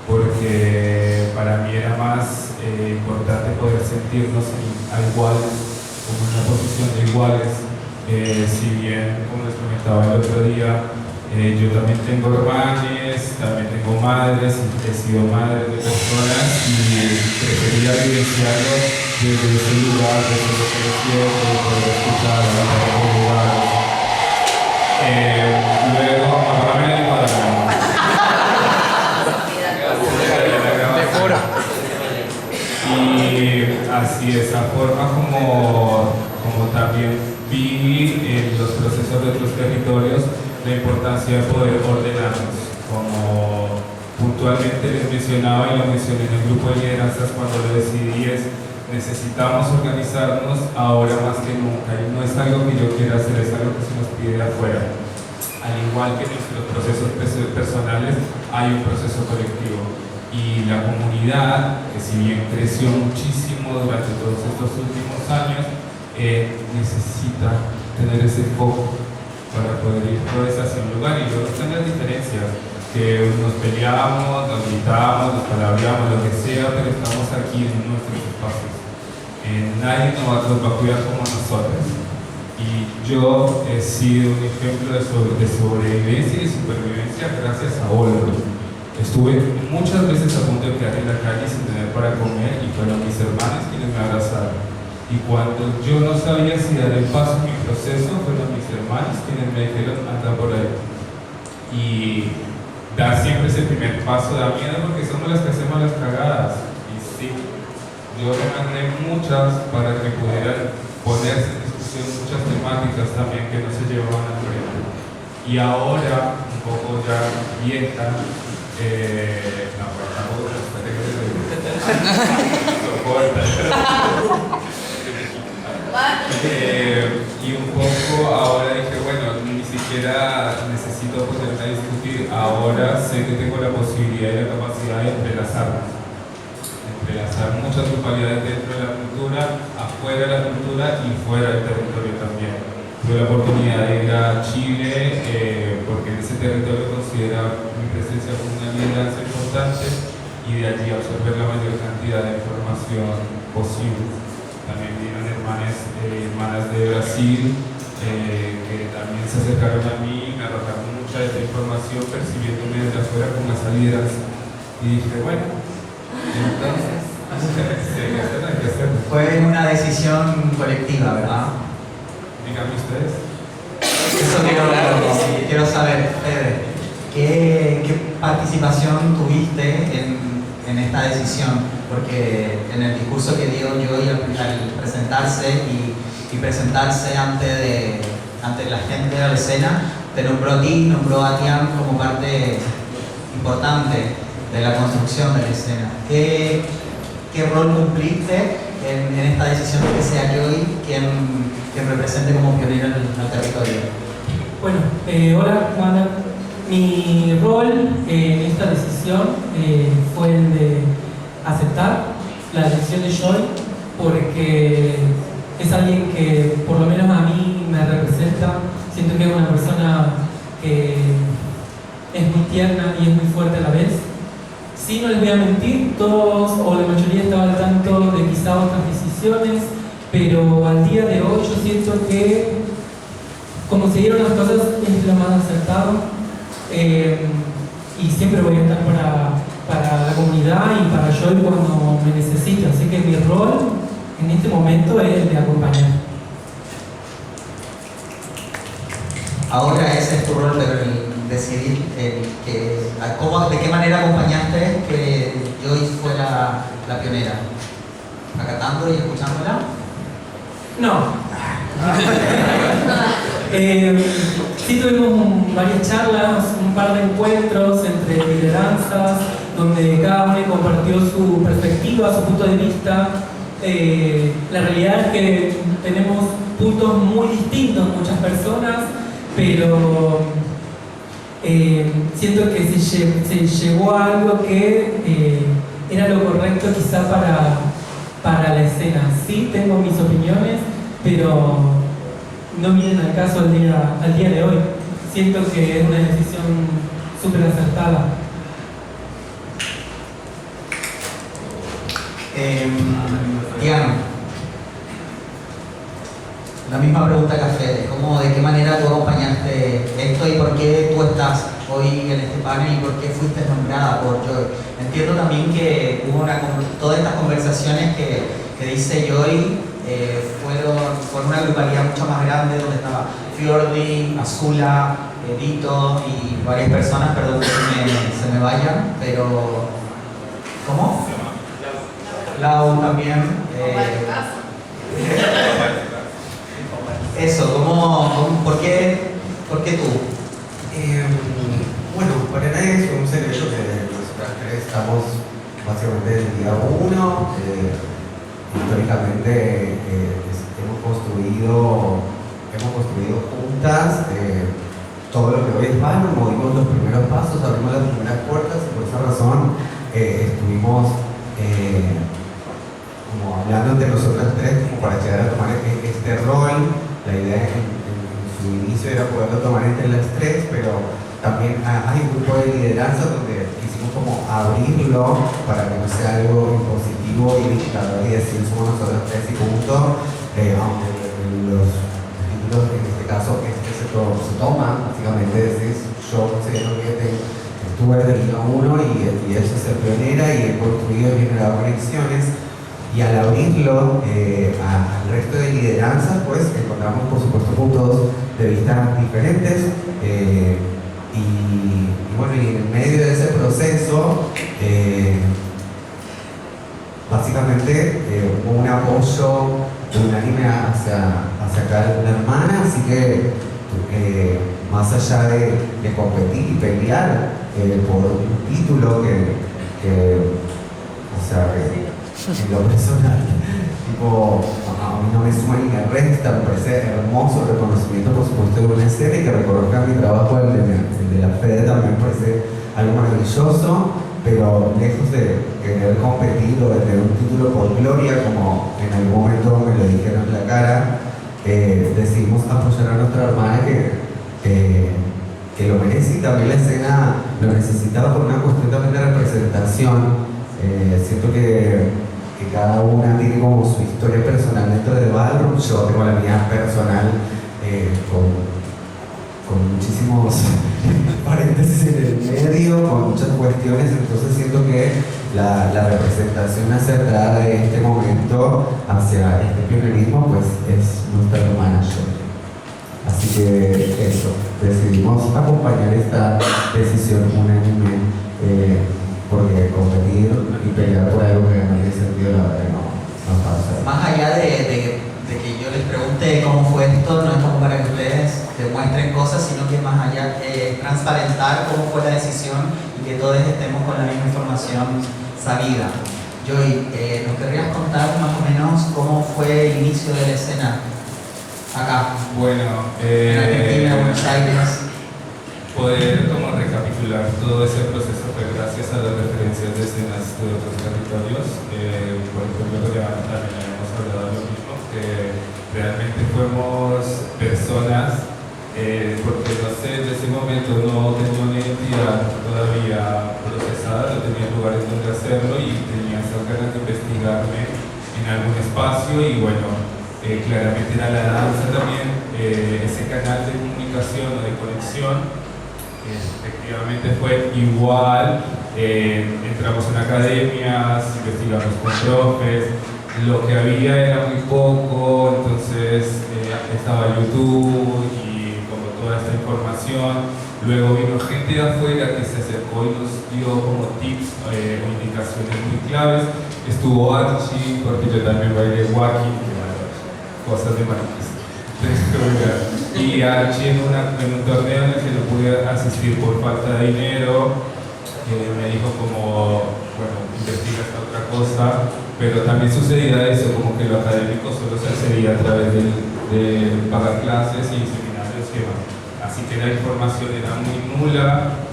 porque para mí era más importante poder sentirnos iguales, como en una posición de iguales. Si bien, como les comentaba el otro día, yo también tengo hermanes, también tengo madres, he sido madre de personas y prefería vivenciarlo desde ese lugar, desde lo que yo quiero, poder escuchar a los lugares. Luego, apagame la licuadora. Y así, de esa forma como también vi en los procesos de otros territorios la importancia de poder ordenarnos, como puntualmente les mencionaba y lo mencioné en el grupo de lideranzas cuando lo decidí, necesitamos organizarnos ahora más que nunca, y no es algo que yo quiera hacer, es algo que se nos pide de afuera. Al igual que en nuestros procesos personales, hay un proceso colectivo. Y la comunidad, que si bien creció muchísimo durante todos estos últimos años, necesita tener ese foco para poder ir todos hacia un lugar. Y luego están las diferencias, que nos peleamos, nos gritamos, nos palabreamos, lo que sea, pero estamos aquí en nuestros espacios. Nadie nos va a cuidar como nosotros. Y yo he sido un ejemplo de sobrevivencia y supervivencia gracias a Olro. Estuve muchas veces a punto de quedar en la calle sin tener para comer y fueron mis hermanos quienes me abrazaron. Y cuando yo no sabía si dar el paso en mi proceso, fueron mis hermanos quienes me dijeron anda por ahí. Y dar siempre ese primer paso da miedo porque somos las que hacemos las cagadas. Y sí, yo demandé muchas para que pudieran ponerse en discusión muchas temáticas también que no se llevaban al frente. Y ahora, un poco ya vieja, no, pero tampoco y un poco ahora dije, bueno, ni siquiera necesito ponerme a discutir, ahora sé que tengo la posibilidad y la capacidad de entrelazar muchas grupalidades dentro de la cultura, afuera de la cultura y fuera del territorio también. Tuve la oportunidad de ir a Chile porque en ese territorio considera mi presencia como una lideranza importante y de allí absorber la mayor cantidad de información posible. También vinieron hermanas de Brasil que también se acercaron a mí y me arrojaron mucha de esta información percibiéndome desde afuera como esa lideranza. Y dije, bueno, entonces, hay que hacerlo. Fue una decisión colectiva, ¿verdad? Díganme ustedes. Eso quiero saber, Fede, ¿qué participación tuviste en esta decisión? Porque en el discurso que dio Joy al presentarse y presentarse ante la gente de la escena, te nombró a ti, nombró a Tian como parte importante de la construcción de la escena. ¿Qué rol cumpliste en esta decisión de que sea Joy quien represente como pionero en el territorio? Bueno, hola Juana. Mi rol en esta decisión fue el de aceptar la decisión de Joy, porque es alguien que por lo menos a mí me representa. Siento que es una persona que es muy tierna y es muy fuerte a la vez. Sí, no les voy a mentir, todos o la mayoría estaba al tanto de quizá otras decisiones, pero al día de hoy yo siento que como se dieron las cosas es lo más acertado, y siempre voy a estar para la comunidad y para Joy cuando me necesite. Así que mi rol en este momento es el de acompañar. Ahora ese es tu rol de decidir de qué manera acompañaste que Joy fuera la pionera. ¿Acatando y escuchándola? No. Sí tuvimos varias charlas, un par de encuentros entre lideranzas, donde cada uno compartió su perspectiva, su punto de vista. La realidad es que tenemos puntos muy distintos muchas personas, pero siento que se llegó a algo que era lo correcto quizá para la escena. Sí tengo mis opiniones, pero no vienen al caso al día de hoy. Siento que es una decisión súper acertada. Diana, la misma pregunta que a Fede, ¿de qué manera tú acompañaste esto y por qué tú estás hoy en este panel y por qué fuiste nombrada por Joy? Entiendo también que hubo todas estas conversaciones que dice Joy fueron una grupalidad mucho más grande donde estaba Fiordi, Azula, Edito y varias personas, perdón que se me vayan, pero ¿cómo? Lau también. Eso, ¿por qué tú? Bueno, para nadie es un secreto que nosotras tres estamos básicamente desde el día 1. Históricamente hemos construido juntas todo lo que hoy es Vano, movimos los primeros pasos, abrimos las primeras puertas y por esa razón estuvimos como hablando entre nosotras tres como para llegar a tomar este rol. La idea en su inicio era poderlo tomar entre las tres, pero también hay un grupo de lideranza donde quisimos como abrirlo para que no sea algo impositivo y dictador y decir somos nosotros tres y punto, aunque los títulos en este caso se toman básicamente decís yo estuve desde el día 1 y eso es ser pionera y he construido y generado conexiones. Y al abrirlo al resto de lideranzas, pues encontramos por supuesto puntos de vista diferentes y bueno, y en el medio de ese proceso básicamente hubo un apoyo unánime hacia cada hermana, así que más allá de competir y pelear por un título en lo personal, a mí no me suma ni me resta, me parece hermoso el reconocimiento, por supuesto, de una escena y que reconozca mi trabajo, el de la Fede también parece algo maravilloso, pero lejos de querer competir o de tener un título por gloria, como en algún momento me lo dijeron en la cara, decidimos apoyar a nuestra hermana que lo merece y también la escena lo necesitaba por una cuestión también de representación. Siento que cada una tiene como su historia personal dentro de Ballroom. Yo tengo la mía personal con muchísimos paréntesis en el medio, con muchas cuestiones, entonces siento que la representación acertada de este momento hacia este pionerismo pues es nuestra hermana Joy. Así que eso, decidimos acompañar esta decisión unánime porque competir y pelear por algo que no tiene sentido, la verdad no pasa. Más allá de que yo les pregunte cómo fue esto, no es como para que ustedes demuestren cosas, sino que más allá transparentar cómo fue la decisión y que todos estemos con la misma información sabida. Joy, ¿nos querrías contar más o menos cómo fue el inicio de la escena acá? Bueno, en Argentina, Buenos Aires. Poder como recapitular todo ese proceso fue gracias a las referencias de escenas de otros territorios. Por ejemplo, también habíamos hablado de lo mismo, que realmente fuimos personas, porque no sé, en ese momento no tenía una identidad todavía procesada, no tenía lugares donde hacerlo y tenía esas ganas de investigarme en algún espacio y bueno, claramente era la danza también, ese canal de comunicación o de conexión. Efectivamente fue igual, entramos en academias, investigamos con profes, lo que había era muy poco, entonces estaba YouTube y como toda esta información. Luego vino gente de afuera que se acercó y nos dio como tips o indicaciones muy claves. Estuvo Archie, porque yo también bailé walking, cosas de maricas. Y Archie en un torneo en el que no pude asistir por falta de dinero, me dijo como, bueno, investiga esta otra cosa, pero también sucedía eso, como que lo académico solo se accedía a través de pagar clases y seminarios y demás. Así que la información era muy nula,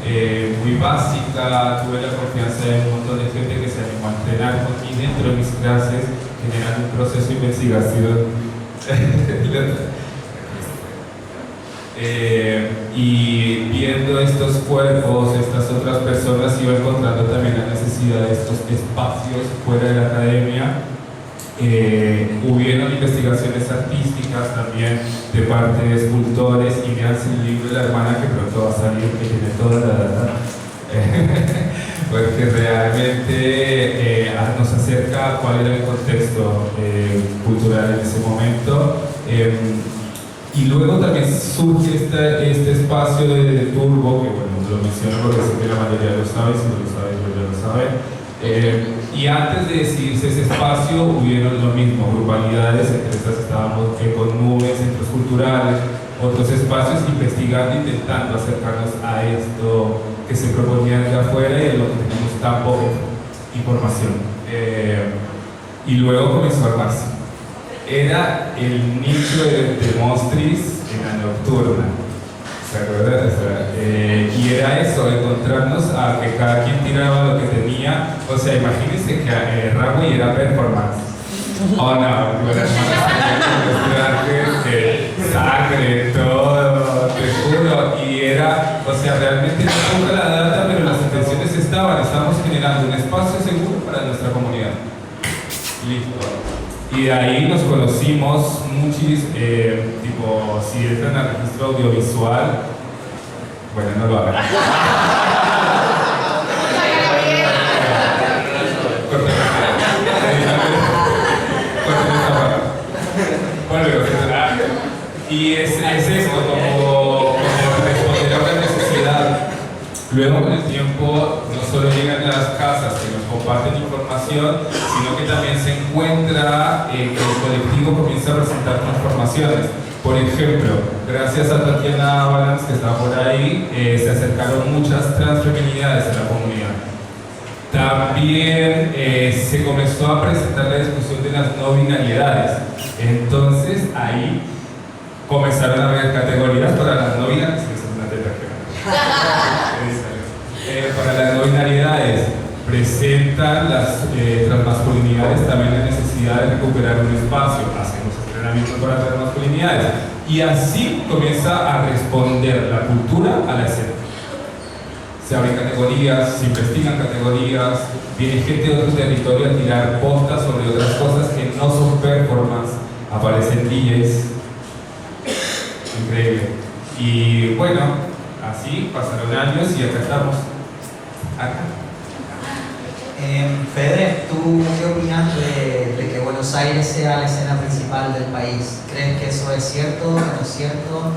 muy básica. Tuve la confianza de un montón de gente que se animó a entrenar conmigo dentro de mis clases, generando un proceso de investigación. Y viendo estos cuerpos, estas otras personas, iba encontrando también la necesidad de estos espacios fuera de la academia. Hubieron investigaciones artísticas también de parte de escultores, y me hace el libro de la hermana que pronto va a salir, que tiene toda la data, porque realmente nos acerca a cuál era el contexto cultural en ese momento. Y luego también surge este espacio de Turbo, que bueno, lo menciono porque sé que la mayoría lo sabe, si no lo sabe, yo ya lo sabe. Y antes de decidirse ese espacio, hubieron lo mismo, grupalidades, entre estas estábamos con nubes, centros culturales, otros espacios, investigando, intentando acercarnos a esto que se proponía de afuera y de lo que tenemos tan poca información. Y luego comenzó a armarse. Era el nicho de Mostris en la nocturna, ¿se acuerdan? Y era eso, encontrarnos a que cada quien tiraba lo que tenía. O sea, imagínense que Ragui era performance. Oh no, las manos tenían que sangre, todo, te juro. Y era, o sea, realmente no poca la data, pero las intenciones estaban. Estábamos generando un espacio seguro para nuestra comunidad. Listo. Y de ahí nos conocimos muchos, tipo, si entran al registro audiovisual, bueno, no lo hagan. Y es eso, como responder a una necesidad. Luego, con el tiempo, no solo llegan a las casas que nos comparten información, sino que también se encuentra que el colectivo comienza a presentar transformaciones. Por ejemplo, gracias a Tatiana Balance, que está por ahí, se acercaron muchas transfeminidades a la comunidad. También se comenzó a presentar la discusión de las no binariedades. Entonces, ahí comenzaron a haber categorías para las no binariedades. Para las no binariedades, presentan las transmasculinidades también la necesidad de recuperar un espacio, hacemos entrenamientos para transmasculinidades, y así comienza a responder la cultura a la escena. Se abren categorías, se investigan categorías, viene gente de otro territorio a tirar postas sobre otras cosas que no son performance, aparecen DJs, increíble. Y bueno, así pasaron años y acá estamos. Acá. Fede, ¿tú qué opinas de que Buenos Aires sea la escena principal del país? ¿Crees que eso es cierto o no es cierto?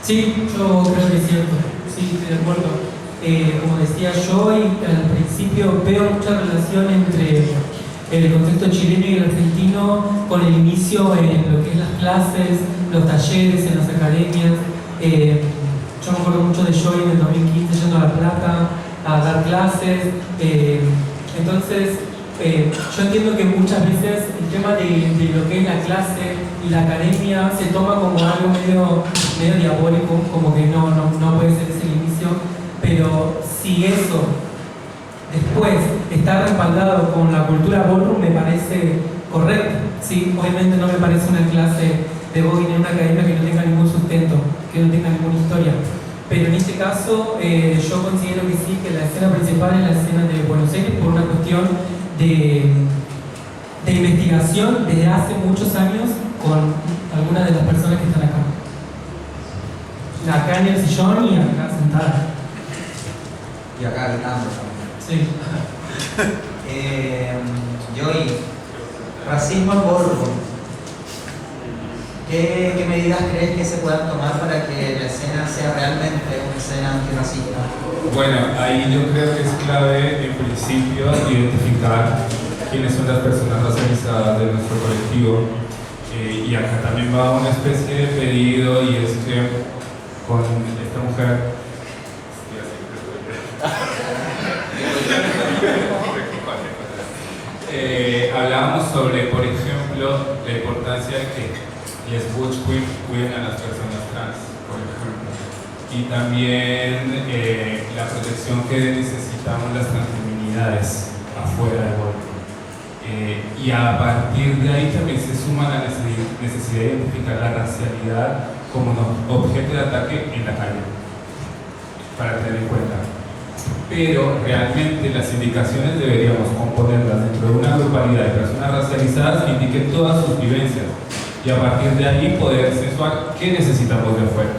Sí, yo creo que es cierto, sí, estoy de acuerdo. Como decía yo, al principio veo mucha relación entre el contexto chileno y el argentino con el inicio en lo que es las clases, los talleres, en las academias. Yo me acuerdo mucho de Joy en el 2015 yendo a La Plata a dar clases. Entonces, yo entiendo que muchas veces el tema de lo que es la clase y la academia se toma como algo medio diabólico, como que no puede ser ese el inicio, pero si eso después está respaldado con la cultura ballroom, me parece correcto. Sí, obviamente no me parece una clase de voguing en una academia que no tenga ningún sustento, que no tenga ninguna historia. Pero en este caso, yo considero que sí, que la escena principal es la escena de Buenos Aires por una cuestión de investigación desde hace muchos años con algunas de las personas que están acá. Acá en el sillón y acá sentada. Y acá gritando también. Sí. Joy, racismo en ballroom. ¿Qué medidas crees que se puedan tomar para que la escena sea realmente una escena antirracista? Bueno, ahí yo creo que es clave en principio identificar quiénes son las personas racializadas de nuestro colectivo. Y acá también va una especie de pedido, y es que con esta mujer hablábamos sobre, por ejemplo, la importancia de que les butch queen cuiden a las personas trans, por ejemplo. y también la protección que necesitamos las transfeminidades afuera del ballroom. Y a partir de ahí también se suma la necesidad de identificar la racialidad como un objeto de ataque en la calle, para tener en cuenta. Pero realmente las indicaciones deberíamos componerlas dentro de una grupalidad de personas racializadas que indiquen todas sus vivencias y a partir de ahí poder censurar qué necesitamos de afuera.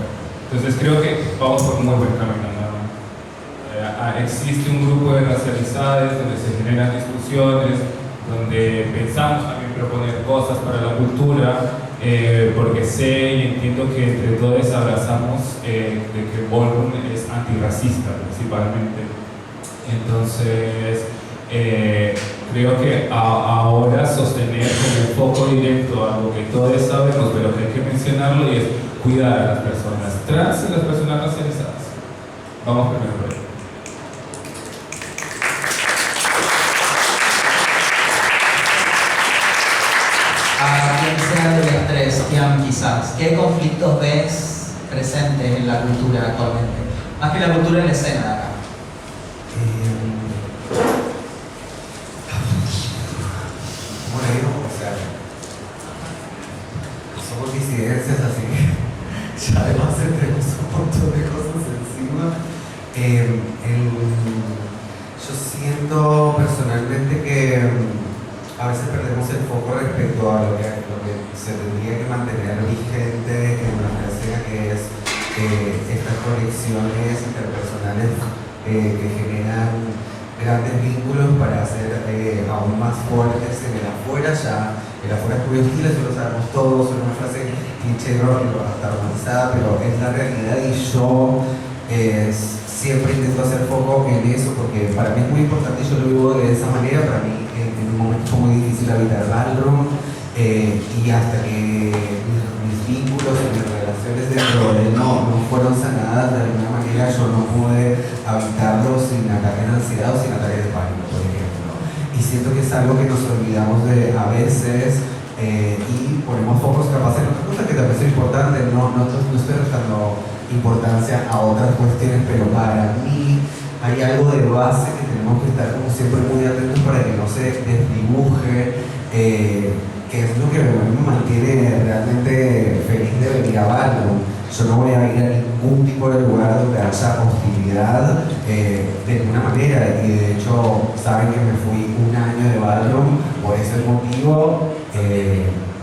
Entonces creo que vamos por un muy buen camino, ¿no? Existe un grupo de racializadas donde se generan discusiones, donde pensamos también proponer cosas para la cultura, porque sé y entiendo que entre todos abrazamos de que Ballroom es antirracista principalmente. Entonces, creo que ahora sostener como un foco directo algo que todos sabemos, pero que hay que mencionarlo, y es cuidar a las personas trans y las personas racializadas. Vamos primero por ahí. A quien sea de las tres, Tiam, quizás, ¿qué conflictos ves presentes en la cultura actualmente? Más que la cultura en la escena de acá. ¿Cómo le digo? O sea, somos disidencias, así que ya además tenemos un montón de cosas encima. Yo siento personalmente que a veces perdemos el foco respecto a lo que se tendría que mantener vigente en nuestra escena, que es estas conexiones interpersonales que generan grandes vínculos para hacer aún más fuertes en el afuera. Ya el afuera es muy hostil, eso lo sabemos todos, es una frase cliché, hasta romantizada, pero es la realidad, y yo siempre intento hacer foco en eso porque para mí es muy importante y yo lo vivo de esa manera. Para mí en un momento fue muy difícil habitar Ballroom, y hasta que mis vínculos y mis relaciones dentro de él no fueron sanadas de alguna manera, yo no pude habitarlo sin ataques de ansiedad o sin ataques de pánico, por ejemplo. Y siento que es algo que nos olvidamos de a veces, y ponemos focos capaz en otras cosas que también son importantes. No estoy restando importancia a otras cuestiones, pero para mí hay algo de base que tenemos que estar como siempre muy atentos para que no se desdibuje, que es lo que me mantiene realmente feliz de venir a Ballroom. Yo no voy a ir a ningún tipo de lugar donde haya hostilidad de ninguna manera, y de hecho saben que me fui un año de Ballroom por ese motivo,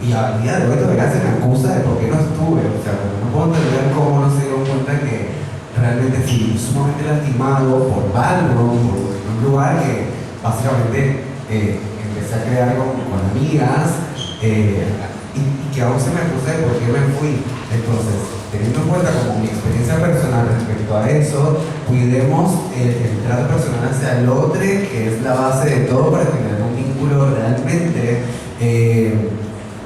y al día de hoy todavía se me acusa de por qué no estuve. O sea, no puedo entender cómo no se dieron cuenta que realmente fui sumamente lastimado por Ballroom, por un lugar que básicamente empecé a crear con amigas, y que aún se me acusa de por qué me fui. Entonces, teniendo en cuenta como mi experiencia personal respecto a eso, cuidemos el trato personal hacia el otro, que es la base de todo para tener un vínculo realmente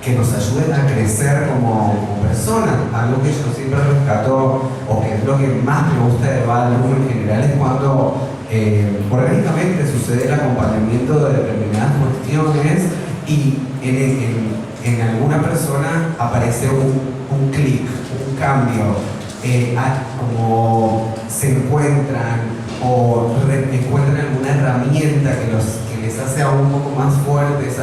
que nos ayuden a crecer como personas. Algo que yo siempre rescato, o que es lo que más me gusta de Ballroom en general, es cuando orgánicamente sucede el acompañamiento de determinadas cuestiones y en alguna persona aparece un clic, un cambio, como se encuentran o encuentran alguna herramienta que les hace aún un poco más fuertes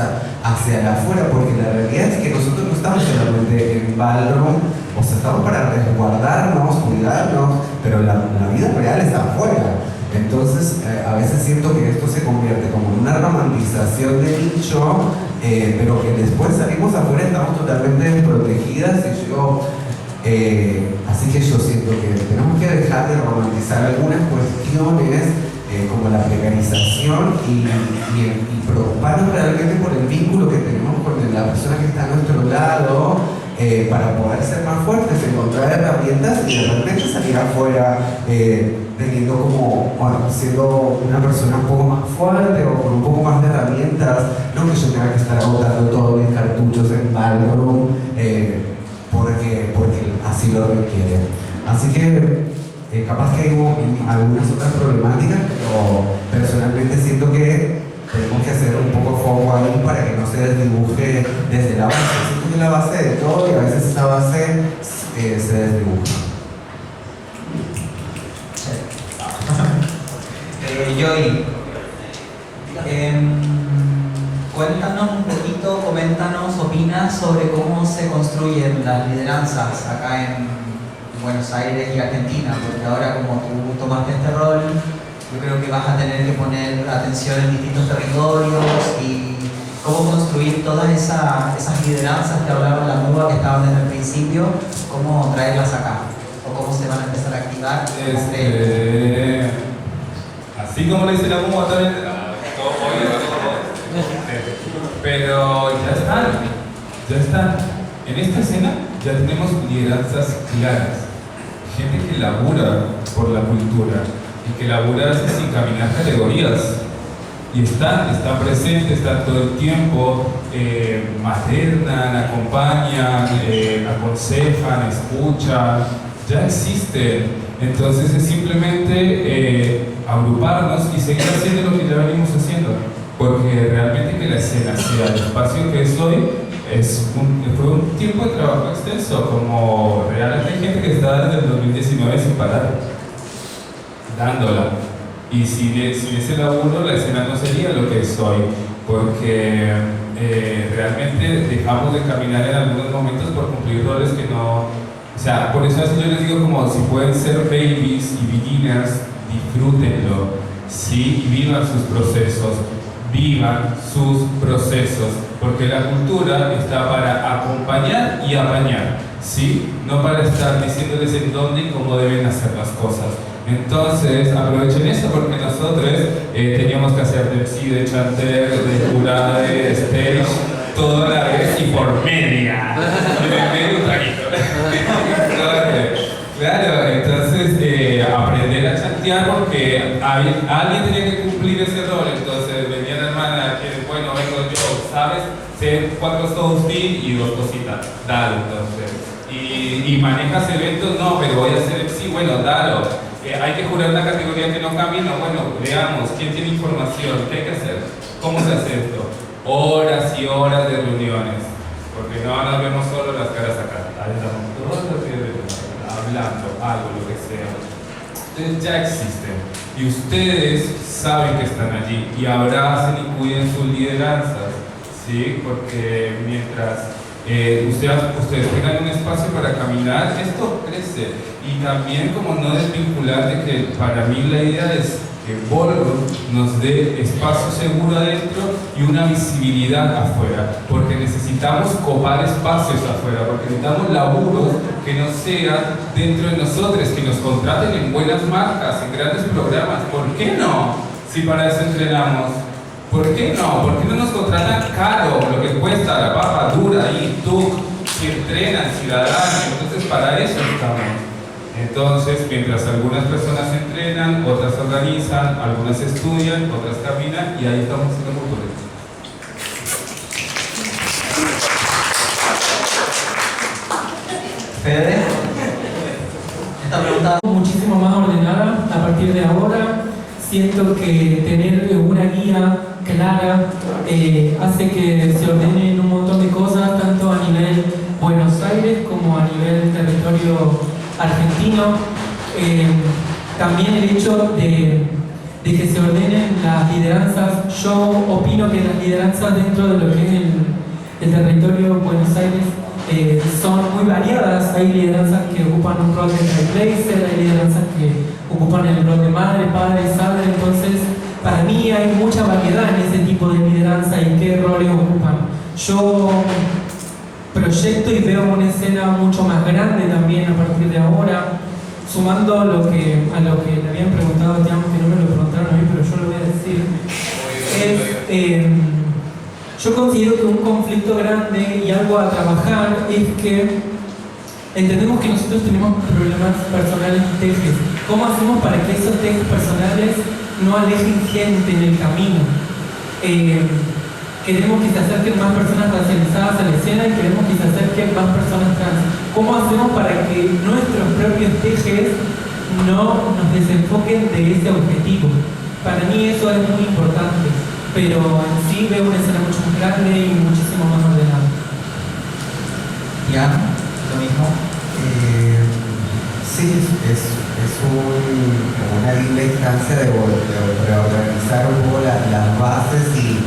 hacia el afuera, porque la realidad es que nosotros no estamos solamente en Ballroom, o sea, estamos para resguardarnos, cuidarnos, pero la vida real está afuera. Entonces, a veces siento que esto se convierte como en una romantización de nicho, pero que después salimos afuera y estamos totalmente desprotegidas, así que yo siento que tenemos que dejar de romantizar algunas cuestiones, como la precarización, y preocuparnos realmente por el vínculo que tenemos con la persona que está a nuestro lado, para poder ser más fuertes, encontrar herramientas y de repente salir afuera teniendo como, bueno, siendo una persona un poco más fuerte o con un poco más de herramientas. No que yo tenga que estar agotando todos mis cartuchos en Ballroom, porque así lo requiere. Así que capaz que hay algunas otras problemáticas, pero personalmente siento que tenemos que hacer un poco foco ahí para que no se desdibuje desde la base. Siento que es la base de todo, y a veces esa base se desdibuja. Joy, cuéntanos un poquito, coméntanos, opinas sobre cómo se construyen las lideranzas acá en Buenos Aires y Argentina, porque ahora como tú tomaste este rol, yo creo que vas a tener que poner atención en distintos territorios y cómo construir todas esas lideranzas que hablaban la MUBA que estaban desde el principio, cómo traerlas acá, o cómo se van a empezar a activar. Así como le dice la MUBA también, pero ya están. En esta escena ya tenemos lideranzas claras, gente que labura por la cultura y que labura sin caminar categorías. Y están presentes, están todo el tiempo, maternan, acompañan, aconsejan, escuchan, ya existen. Entonces es simplemente agruparnos y seguir haciendo lo que ya venimos haciendo. Porque realmente que la escena sea el espacio que es hoy, fue un tiempo de trabajo extenso, como realmente hay gente que está desde el 2019 sin parar, dándola. Y sin ese laburo la escena no sería lo que es hoy, porque realmente dejamos de caminar en algunos momentos por cumplir roles que no... O sea, por eso yo les digo como si pueden ser babies y beginners, disfrútenlo, ¿sí? Y vivan sus procesos, porque la cultura está para acompañar y apañar, ¿sí? No para estar diciéndoles en dónde y cómo deben hacer las cosas. Entonces, aprovechen eso porque nosotros teníamos que hacer de MC, de chanter, de jurada, de stage, todo a la vez y por media. Y de medio un traguito. Claro, entonces aprender a chantear porque alguien tenía que cumplir ese rol. Entonces venía la hermana que, bueno, vengo yo, ¿sabes? Sé 4 toasting y 2 cositas. Dale, entonces. Y manejas eventos, no, pero voy a hacer MC, bueno, dalo. Hay que jurar una categoría que no cambie, no, bueno, veamos, ¿quién tiene información? ¿Qué hay que hacer? ¿Cómo se hace esto? Horas y horas de reuniones, porque no nos vemos solo las caras acá, ahí estamos todos los días hablando, algo, lo que sea. Ustedes ya existen, y ustedes saben que están allí, y abracen y cuiden sus lideranzas, ¿sí? Porque mientras ustedes tengan un espacio para caminar, esto crece. Y también como no desvincular de que para mí la idea es que Ballroom nos dé espacio seguro adentro y una visibilidad afuera, porque necesitamos copar espacios afuera, porque necesitamos laburos que no sean dentro de nosotros, que nos contraten en buenas marcas, en grandes programas. ¿Por qué no? Si para eso entrenamos. ¿Por qué no? ¿Por qué no nos contratan caro, lo que cuesta, la papa dura ahí, tú, si entrenan, ciudadanos? Entonces para eso estamos. Entonces, mientras algunas personas entrenan, otras organizan, algunas estudian, otras caminan, y ahí estamos haciendo cultura. Fede, esta pregunta... Muchísimo más ordenada a partir de ahora. Siento que tener una guía clara hace que se ordenen un montón de cosas, tanto a nivel Buenos Aires como a nivel territorio argentino. También el hecho de que se ordenen las lideranzas. Yo opino que las lideranzas dentro de lo que es el territorio Buenos Aires son muy variadas. Hay lideranzas que ocupan un rol de trailblazer, hay lideranzas que ocupan el rol de madre, padre, sadre. Entonces, para mí hay mucha variedad en ese tipo de lideranza y qué roles ocupan. Yo proyecto y veo una escena mucho más grande también a partir de ahora, sumando a lo que le habían preguntado a Tiago, que no me lo preguntaron a mí, pero yo lo voy a decir. Yo considero que un conflicto grande y algo a trabajar es que entendemos que nosotros tenemos problemas personales y tejes. ¿Cómo hacemos para que esos tejes personales no alejen gente en el camino? Queremos que se acerquen más personas racializadas a la escena y queremos que se acerquen más personas trans. ¿Cómo hacemos para que nuestros propios tejes no nos desenfoquen de ese objetivo? Para mí eso es muy importante, pero en sí veo una escena mucho más grande y muchísimo más ordenada. Ya, lo mismo. Sí, es como una linda instancia de revisar un poco las bases y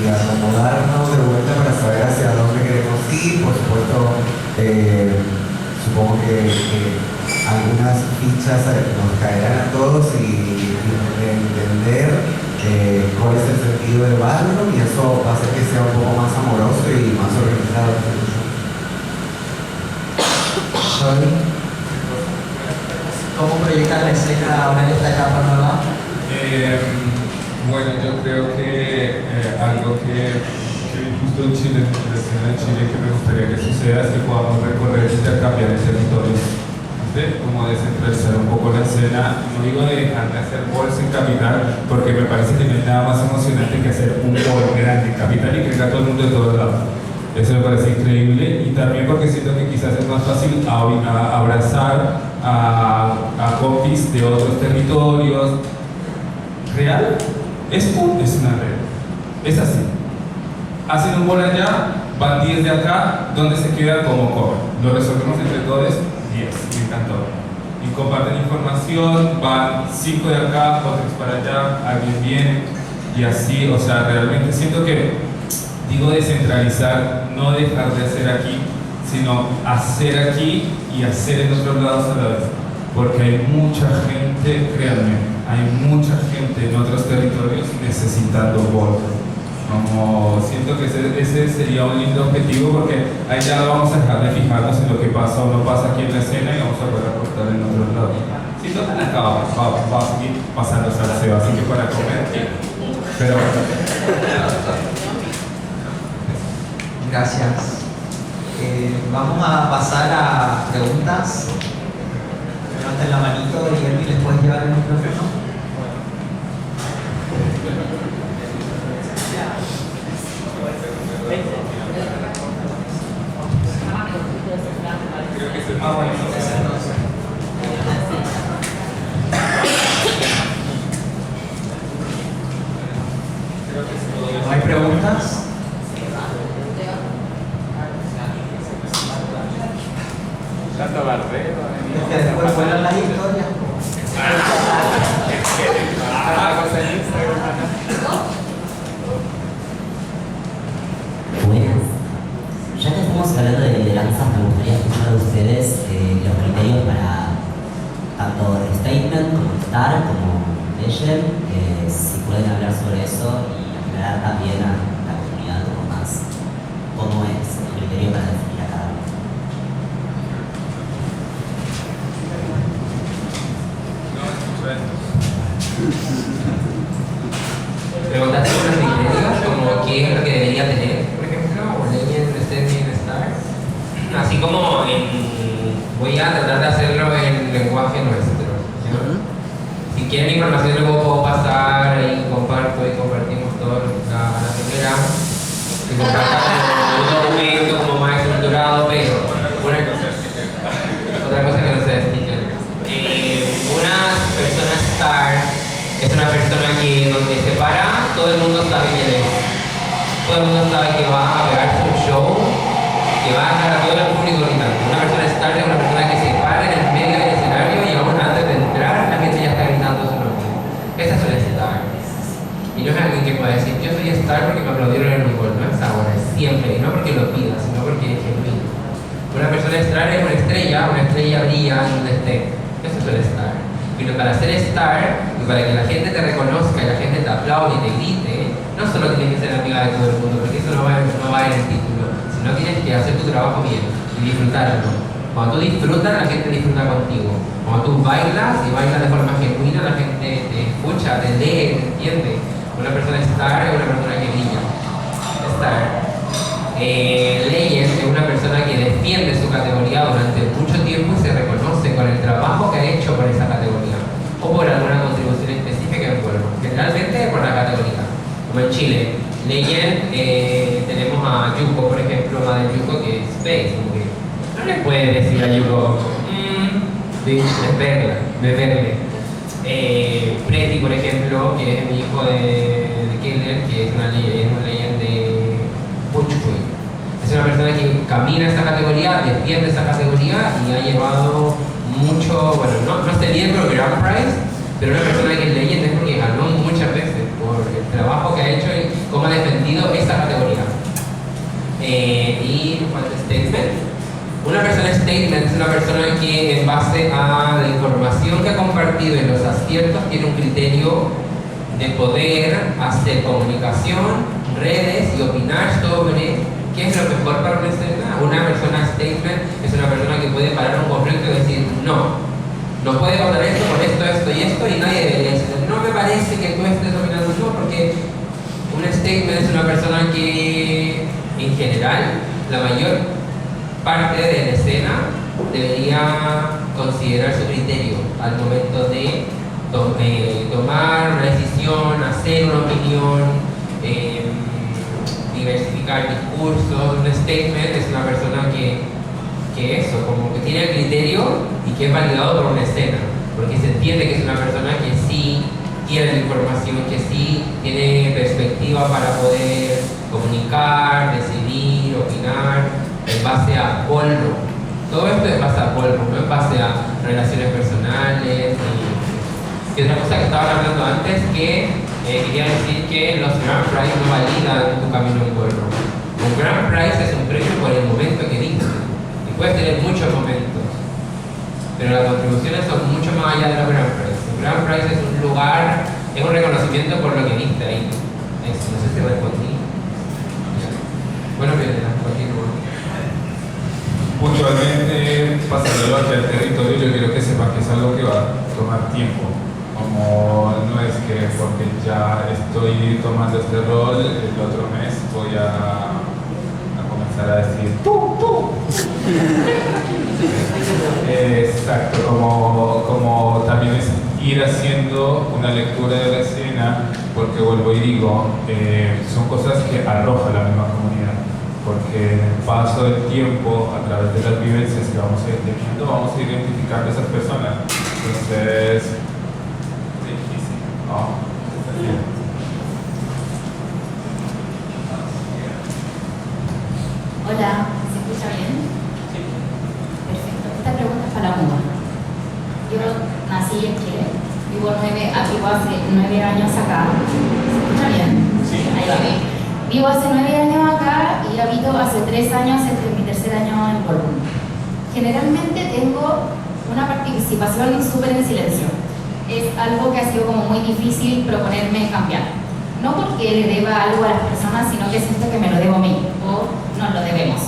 acomodarnos de vuelta para saber hacia dónde queremos ir. Por supuesto, supongo que algunas fichas nos caerán a todos y entender cuál es el sentido del ballroom, y eso va a hacer que sea un poco más amoroso y más organizado. ¿Cómo proyectar la escena ahora en esta etapa nueva? Bueno, yo creo que algo que justo en Chile, en la escena de Chile, que me gustaría que suceda es que podamos recorrer y intercambiar el territorio, ¿sí? Como descentralizar un poco la escena. No digo de dejar de hacer balls en Capital, porque me parece que no hay nada más emocionante que hacer un ball grande en Capital y que venga todo el mundo de todos lados. Eso me parece increíble, y también porque siento que quizás es más fácil abrazar a compis de otros territorios. Real, esto es una red, es así. Hacen un bol allá, van 10 de acá, ¿dónde se queda como cover? Lo resolvemos entre todos, 10, me encantó. Y comparten información, van 5 de acá, otros para allá, alguien viene, y así, o sea, realmente siento que, digo descentralizar, no dejar de hacer aquí, sino hacer aquí y hacer en otros lados a la vez. Porque hay mucha gente, créanme, hay mucha gente en otros territorios necesitando bol. Como siento que ese sería un lindo objetivo, porque ahí ya vamos a dejar de fijarnos en lo que pasa o no pasa aquí en la escena y vamos a poder aportar en otros lados. Si no, acá va a seguir pasando salseo, así que para comer, pero Gracias. Vamos a pasar a preguntas. Levanten la manito y les puedes llevar el micrófono. creo que es el Bueno, ¿no hay preguntas? Tanto bardeo. Es que después vuelan las historias. Buenas. Ya que estamos hablando de lideranzas, me gustaría escuchar de ustedes los criterios para tanto statement como star como legend, si pueden hablar sobre eso y aclarar también a la comunidad un poco más cómo es el criterio para definir a cada uno. Preguntaste por los criterios, como qué es lo que debería tener, por ejemplo, o Legend, Standing, Star. Así como voy a tratar de hacerlo en lenguaje nuestro, ¿no? Si quieren información luego puedo pasar y compartimos todo la primera, que comparta como un documento como más estructurado, pero otra cosa que no sé explicar. Una persona Star es una persona que donde se para, todo el mundo sabe quién es. Todo el mundo sabe que va a pegarse un show, que va a dejar a todo el público gritando. Una persona Star es una persona que se para en el medio del escenario y aún antes de entrar la gente ya está gritando su nombre. Esa es una Star. Y no es alguien que pueda decir, yo soy Star porque me aplaudieron en un gol. No es ahora, es siempre. Y no porque lo pida, sino porque es genuino. Una persona Star es una estrella brilla en donde esté. Eso es una Star. Pero para ser Star, y para que la gente te reconozca y la gente te aplaude y te grite, no solo tienes que ser amiga de todo el mundo, porque eso no va en el título, sino tienes que hacer tu trabajo bien y disfrutarlo. Cuando tú disfrutas, la gente disfruta contigo. Cuando tú bailas y bailas de forma genuina, la gente te escucha, te lee, te entiende. Una persona Star es una persona que brilla. Star. Legend es una persona que defiende su categoría durante mucho tiempo y se reconoce con el trabajo que ha hecho por esa categoría o por alguna contribución específica en el cuerpo, generalmente por la categoría. Como en Chile, Legend tenemos a Yuko, por ejemplo, madre Yuko, que es Space, como que no le puede decir a Yuko, bitch, beberle. Preti, por ejemplo, que es mi hijo de Keller, que es una Legend de Puchpui. Es una persona que camina esa categoría, defiende esa categoría y ha llevado mucho, bueno, no sé bien por el Grand Prize, pero una persona que es leyenda es porque ganó muchas veces. cuál es statement. Una persona statement es una persona que en base a la información que ha compartido y los aciertos tiene un criterio de poder hacer comunicación, redes y opinar sobre qué es lo mejor para una escena. Una persona statement es una persona que puede parar un conflicto y decir no puede pasar esto por esto, esto y esto, y nadie debería decir, no me parece que tú estés opinando, no, porque un statement es una persona que en general la mayor parte de la escena debería considerar su criterio al momento de tomar una decisión, hacer una opinión, diversificar discursos. Un statement es una persona que eso, como que tiene el criterio y que es validado por una escena, porque se entiende que es una persona que sí tiene la información, que sí tiene perspectiva para poder comunicar, decidir, opinar en base a polvo. Todo esto es en base a polvo, no en base a relaciones personales. Y otra cosa que estaban hablando antes, que quería decir que los Grand Prize no validan tu camino en polvo. Un Grand Prize es un premio por el momento que diste. Puedes tener muchos momentos, pero las contribuciones son mucho más allá de la Grand Prize. El Grand Prize es un lugar, es un reconocimiento por lo que viste ahí. Eso, no sé si respondí. Bueno, bien, continúo. Puntualmente, pasándolo hacia el territorio, yo quiero que sepas que es algo que va a tomar tiempo. Como no es que porque ya estoy tomando este rol, el otro mes voy a comenzar a decir tú. Exacto, como también es ir haciendo una lectura de la escena, porque vuelvo y digo, son cosas que arroja la misma comunidad, porque en el paso del tiempo, a través de las vivencias que vamos a ir teniendo, vamos a identificar a esas personas. Entonces, difícil, ¿no? Hola, ¿se escucha bien? Sí. Perfecto. Esta pregunta es para la MUA. Yo nací en Chile, vivo hace 9 años acá. ¿Se escucha bien? Sí. Ahí va. Vivo hace 9 años acá y habito hace 3 años entre mi tercer año en Colbún. Generalmente tengo una participación súper en silencio. Es algo que ha sido como muy difícil proponerme cambiar. No porque le deba algo a las personas, sino que siento que me lo debo a mí, o nos lo debemos.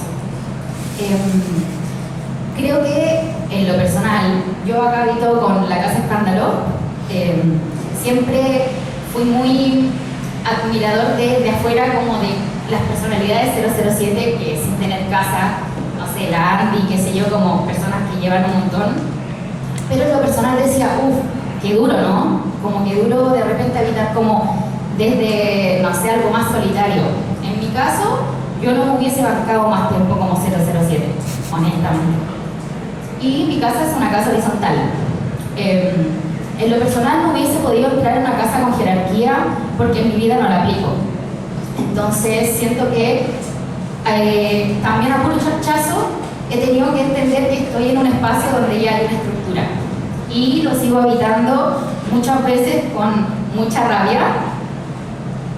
Creo que en lo personal, yo acá habito con la Casa Escándalo, siempre fui muy admirador de afuera como de las personalidades 007 que sin tener casa, no sé, la Andy, qué sé yo, como personas que llevan un montón. Pero en lo personal decía, qué duro, ¿no? Como que duro de repente habitar como desde, no sé, algo más solitario. En mi caso, yo no me hubiese bancado más tiempo como 007, honestamente. Y mi casa es una casa horizontal. En lo personal no hubiese podido entrar en una casa con jerarquía porque en mi vida no la aplico. Entonces siento que también a puro chachazo he tenido que entender que estoy en un espacio donde ya hay una estructura. Y lo sigo habitando muchas veces con mucha rabia,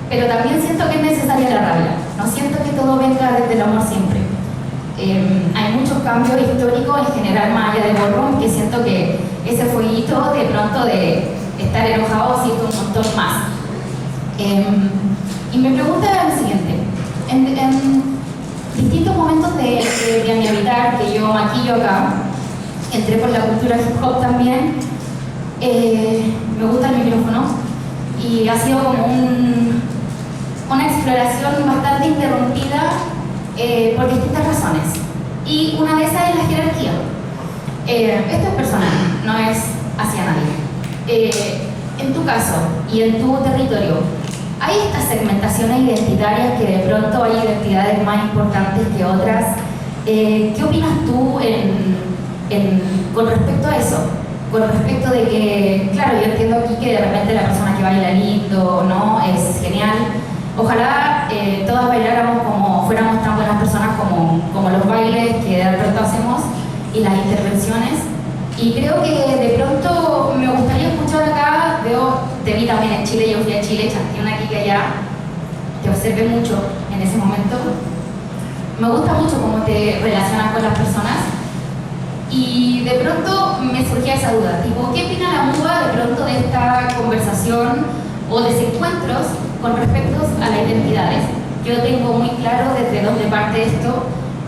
pero también siento que es necesaria la rabia. No siento que todo venga desde el amor siempre. Hay muchos cambios históricos en general más allá de Ballroom, que siento que ese fueguito de pronto de estar enojado siento un montón más. Y mi pregunta era la siguiente. En distintos momentos de mi habitar, que yo maquillo acá, entré por la cultura hip hop también, me gusta el micrófono y ha sido como una exploración bastante interrumpida por distintas razones. Y una de esas es la jerarquía. Esto es personal, no es hacia nadie. En tu caso y en tu territorio, ¿hay estas segmentaciones identitarias que de pronto hay identidades más importantes que otras? ¿Qué opinas tú con respecto a eso? Con respecto de que, claro, yo entiendo aquí que de repente la persona que baila lindo, ¿no? Es genial. Ojalá todas bailáramos como fuéramos tan buenas personas como los bailes que de pronto hacemos y las intervenciones. Y creo que de pronto me gustaría escuchar acá, te vi también en Chile, yo fui a Chile, chanté una aquí que allá, te observé mucho en ese momento. me gusta mucho cómo te relacionas con las personas. Y de pronto me surgía esa duda, tipo, ¿qué opina la MUBA de pronto de esta conversación o desencuentros con respecto a las identidades? Yo tengo muy claro desde dónde parte esto,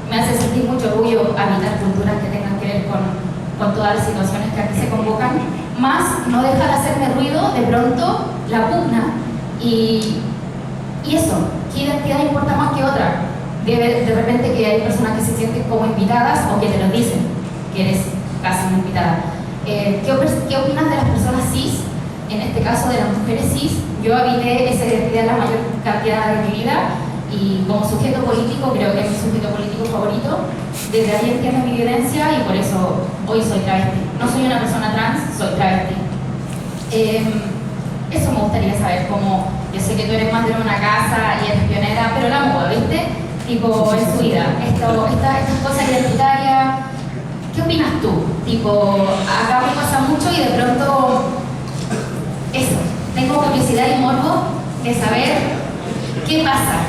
me hace sentir mucho orgullo habitar culturas que tengan que ver con todas las situaciones que aquí se convocan, más no deja de hacerme ruido de pronto la pugna y eso, ¿qué identidad importa más que otra? De repente que hay personas que se sienten como invitadas o que te lo dicen, que eres casi una invitada. ¿Qué opinas de las personas cis? En este caso de las mujeres cis, yo habité esa identidad la mayor cantidad de mi vida y como sujeto político, creo que es mi sujeto político favorito. Desde ahí entiendo mi violencia y por eso hoy soy travesti. No soy una persona trans, soy travesti. Eso me gustaría saber, como yo sé que tú eres más de una casa y eres pionera, pero la MUBA, ¿viste? Tipo, en su vida, estas cosas identitarias, ¿qué opinas tú? Tipo, acá me pasa mucho y de pronto, eso, tengo curiosidad y morbo de saber qué pasa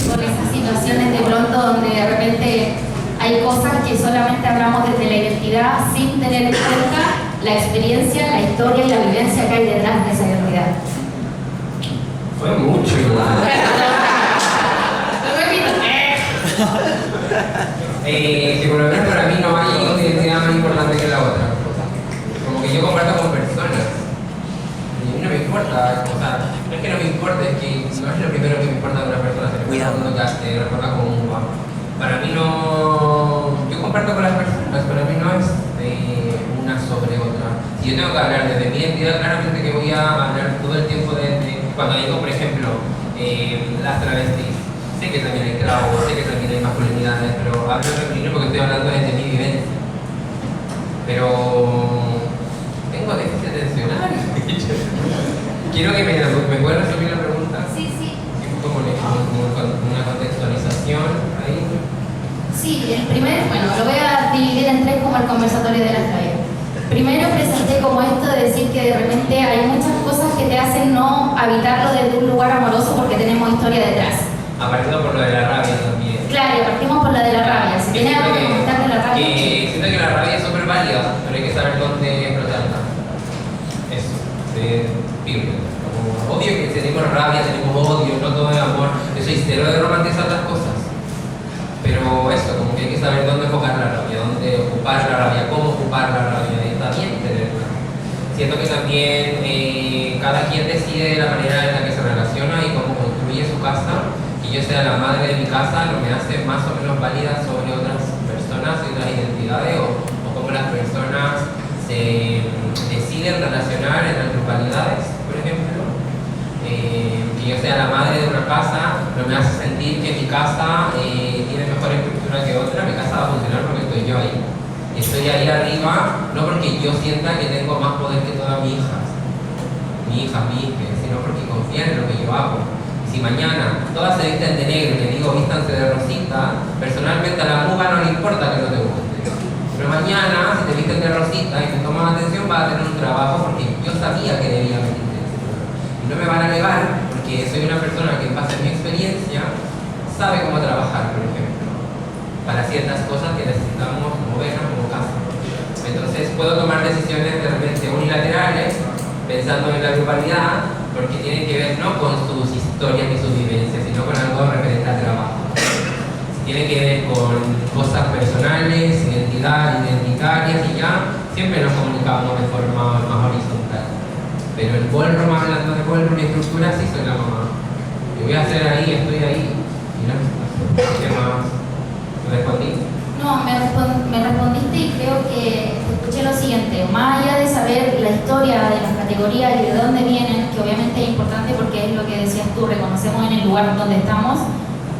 con esas situaciones de pronto donde de repente hay cosas que solamente hablamos desde la identidad sin tener en cuenta la experiencia, la historia y la vivencia que hay detrás de esa identidad. Fue mucho igual. Que por lo menos para mí no hay una identidad más importante que la otra. Como que yo comparto con personas. Y a mí no me importa, o sea, no es que no me importe, es que no es lo primero que me importa de una persona, se le que recuerda como un guapo. Para mí no. Yo comparto con las personas, para mí no es una sobre otra. Si yo tengo que hablar desde mi identidad, claramente que voy a hablar todo el tiempo de cuando digo, por ejemplo, las travestis. Sé que también hay trabos, sé que también hay masculinidades, pero hablo femenino porque estoy hablando desde mi vivencia. Pero tengo déficit atencional. Quiero que me puedas resumir la pregunta. Sí, sí. Como una contextualización ahí. Sí, el primer, bueno, lo voy a dividir en tres como el conversatorio de las redes. Primero presenté como esto de decir que de repente hay muchas cosas que te hacen no habitarlo desde un lugar amoroso porque tenemos historia detrás. Partiendo por lo de la rabia también. Claro, partimos por la de la rabia. Si tienes algo que comentar de la rabia. Siento que la rabia es súper válida, pero hay que saber dónde explotarla. Eso, Biblia. Obvio que tenemos rabia, tenemos odio, no todo es amor. Yo soy cero de romantizar las cosas. Pero eso, como que hay que saber dónde enfocar la rabia, dónde ocupar la rabia, cómo ocupar la rabia. Y está bien tenerla. Siento que también cada quien decide la manera en la que se relaciona y cómo construye su casa. Que yo sea la madre de mi casa no me hace más o menos válida sobre otras personas y otras identidades o cómo las personas se deciden relacionar en las grupalidades, por ejemplo. Que yo sea la madre de una casa no me hace sentir que mi casa tiene mejor estructura que otra. Mi casa va a funcionar porque estoy yo ahí. Y estoy ahí arriba no porque yo sienta que tengo más poder que todas mis hijas, sino porque confían en lo que yo hago. Si mañana todas se visten de negro y le digo vístanse de rosita, personalmente a la MUBA no le importa que no te guste. Pero mañana, si te visten de rosita y te toman atención, vas a tener un trabajo porque yo sabía que debía venir de ese lugar. Y no me van a negar porque soy una persona que en base a mi experiencia sabe cómo trabajar, por ejemplo, para ciertas cosas que necesitamos movernos como casa. Entonces puedo tomar decisiones de repente unilaterales, pensando en la grupalidad, porque tienen que ver no con sus historias ni sus vivencias, sino con algo referente al trabajo. Tiene que ver con cosas personales, identitarias y ya, siempre nos comunicamos de forma más horizontal. Pero el ballroom, hablando de ballroom y estructura, sí soy la mamá. Yo voy a hacer ahí, estoy ahí. Y no, ¿qué más? ¿Me respondí? No, me respondiste y creo que escuché lo siguiente. Más allá de saber la historia de las categorías y de dónde vienen, que obviamente es importante porque es lo que decías tú, reconocemos en el lugar donde estamos,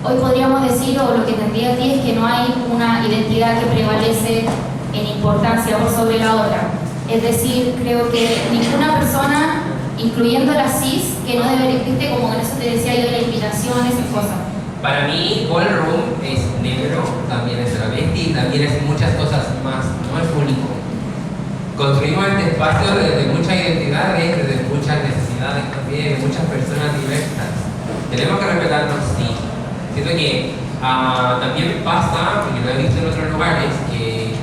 hoy podríamos decir, o lo que tendría a ti es que no hay una identidad que prevalece en importancia por sobre la otra. Es decir, creo que ninguna persona, incluyendo la cis, que no debería, viste, como en eso te decía yo, la invitación, esas cosas. Para mí, ballroom es negro, también es travesti, también es muchas cosas más, no es único. Construimos este espacio desde muchas identidades, desde muchas necesidades también, de muchas personas diversas. Tenemos que respetarnos, sí. Siento que También pasa, porque lo he visto en otros lugares, que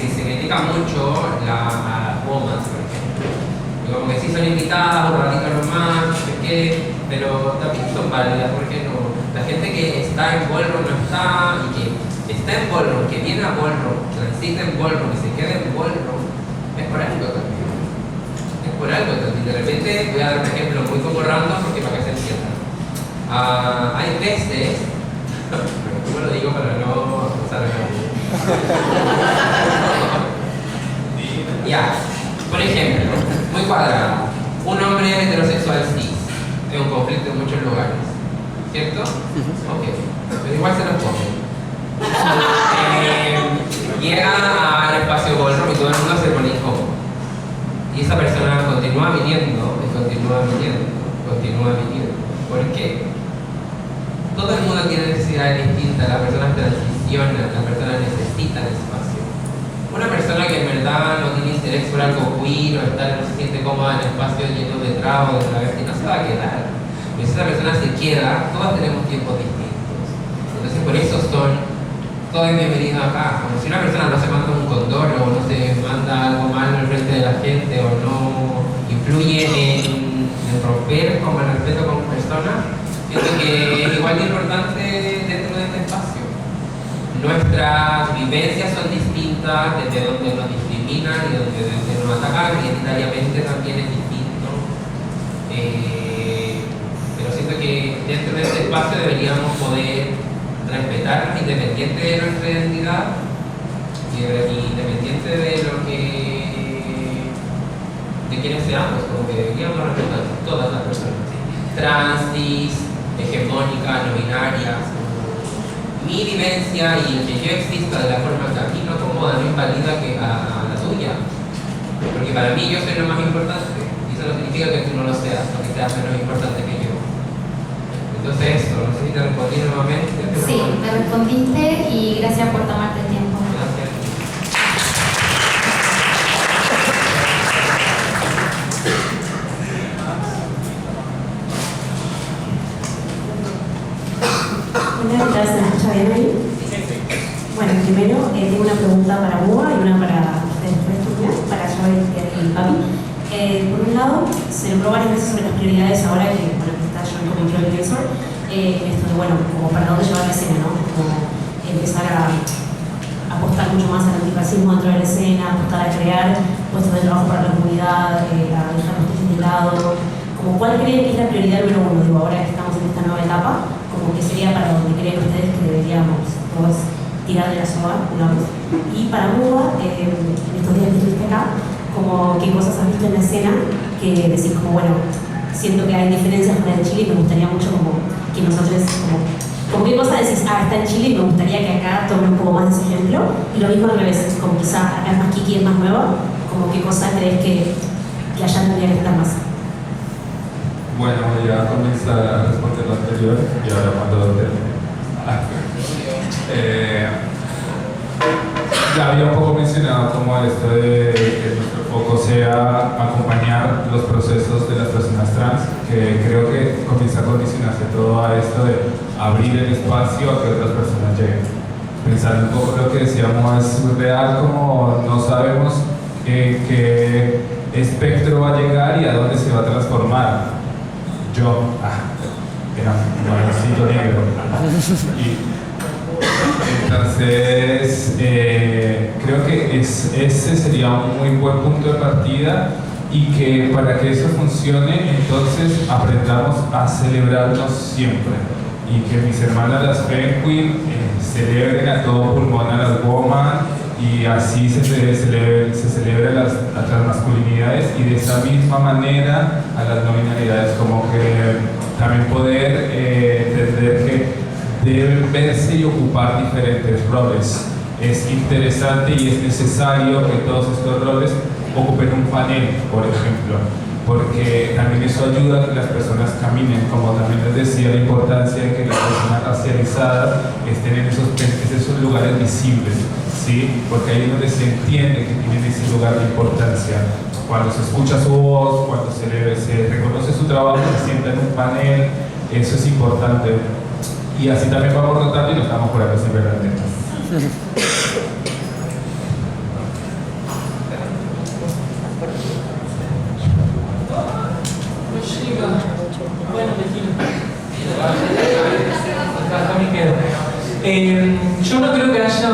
se critica mucho a las womas, por ejemplo. Y como que sí son invitadas, un ratito nomás, no sé qué, pero también son válidas, porque no. La gente que está en ballroom no está, y que está en ballroom, que viene a ballroom, transita en ballroom y se queda en ballroom, es por algo también. Es por algo también. De repente, voy a dar un ejemplo muy como random, porque para que se entienda. Hay veces, ¿cómo lo digo para no usar el ya, por ejemplo, muy cuadrado, un hombre heterosexual cis es un conflicto en muchos lugares, ¿cierto? Ok, pero igual se los pone. Llega al espacio ballroom y todo el mundo se pone incómodo. Y esa persona continúa viniendo, y continúa viniendo, continúa viniendo. ¿Por qué? Todo el mundo tiene necesidades distintas, las personas transicionan, las personas necesitan espacio. Una persona que en verdad no tiene interés por algo queer o no se siente cómoda en espacios llenos de trabas, de travesti, no se va a quedar. Pero si esa persona se queda, todas tenemos tiempos distintos. Entonces por eso son todos bienvenidos acá. Como si una persona no se manda un condón o no se manda algo malo en frente de la gente o no influye en romper como el respeto como persona, siento que es igual de importante dentro de este espacio. Nuestras vivencias son distintas, desde donde nos discriminan y donde nos atacan, identitariamente también es distinto. Pero siento que dentro de este espacio deberíamos poder respetarnos independiente de nuestra identidad y independiente de lo que de quienes seamos, como que deberíamos respetar a todas las personas, ¿sí? Trans, cis, hegemónicas, no binarias. Mi vivencia y el que yo exista de la forma que a mí no acomoda no invalida que a la tuya, porque para mí yo soy lo más importante y eso no significa que tú no lo seas o que seas menos importante que yo. Entonces eso, no sé si te respondí nuevamente. Pero Sí, me respondiste y gracias por tomarte el tiempo. Gracias. Hola, ¿se me escucha bien ahí? Bueno, primero tengo una pregunta para Buba y una para ustedes tres, para Joy y Papi. Por un lado, se nombró varias veces sobre las prioridades ahora que, bueno, que está Joy como influencer, esto de, bueno, como para dónde llevar la escena, ¿no? Como empezar a apostar mucho más al antifascismo dentro de la escena, apostar a crear puestos de trabajo para la comunidad, a dejar los tesis de lado. Como, ¿cuál creen que es la prioridad número uno? Digo, ahora que estamos en esta nueva etapa, como que sería para donde creen ustedes que deberíamos todos tirar de la soga, digamos. Y para Buba, en estos días que estuviste acá, como qué cosas has visto en la escena que decís como, bueno, siento que hay diferencias con la de Chile y me gustaría mucho como que nosotros, como qué cosa decís, está en Chile y me gustaría que acá tome un poco más de ese ejemplo. Y lo mismo al revés, como quizá acá es más Kiki, es más nueva, como qué cosa crees que allá tendría que estar más. Bueno, voy a comenzar a responder lo anterior y ahora cuando termine. Ya había un poco mencionado como esto de que nuestro foco sea acompañar los procesos de las personas trans, que creo que comienza a condicionarse todo a esto de abrir el espacio a que otras personas lleguen. Pensar un poco lo que decíamos, es surreal, como no sabemos qué espectro va a llegar y a dónde se va a transformar. Yo, era un marroncito negro. Entonces, creo que ese sería un muy buen punto de partida y que para que eso funcione, entonces aprendamos a celebrarnos siempre y que mis hermanas las Femme Queen celebren a todo pulmón a las woman y así se celebran las transmasculinidades y de esa misma manera a las no binariedades, como que también poder entender que deben verse y ocupar diferentes roles. Es interesante y es necesario que todos estos roles ocupen un panel, por ejemplo, porque también eso ayuda a que las personas caminen, como también les decía, la importancia de que las personas racializadas estén en esos lugares visibles, ¿sí? Porque ahí es donde se entiende que tienen ese lugar de importancia. Cuando se escucha su voz, cuando se reconoce su trabajo, se sienta en un panel, eso es importante. Y así también vamos rotando y nos estamos curando siempre las metas. Bueno, acá me quedo. Yo no creo que haya,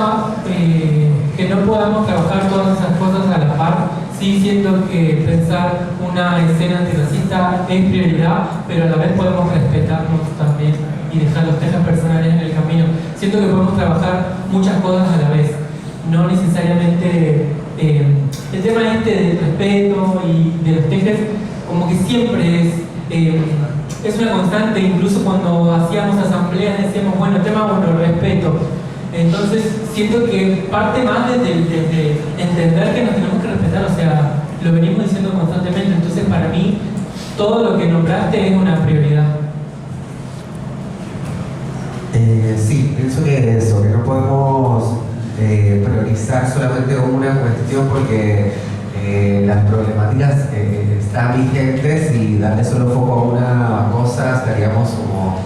que no podamos trabajar todas esas cosas a la par. Sí siento que pensar una escena antirracista es prioridad, pero a la vez podemos respetarnos también y dejar los temas personales en el camino. Siento que podemos trabajar muchas cosas a la vez, no necesariamente el tema del respeto y de los tejes, como que siempre es una constante. Incluso cuando hacíamos asambleas decíamos, bueno, tema bueno, respeto. Entonces siento que parte más desde entender que nos tenemos que respetar, o sea, lo venimos diciendo constantemente. Entonces para mí todo lo que nombraste es una prioridad. Sí, pienso que eso, que no podemos priorizar solamente una cuestión porque las problemáticas están vigentes y darle solo foco a una cosa estaríamos como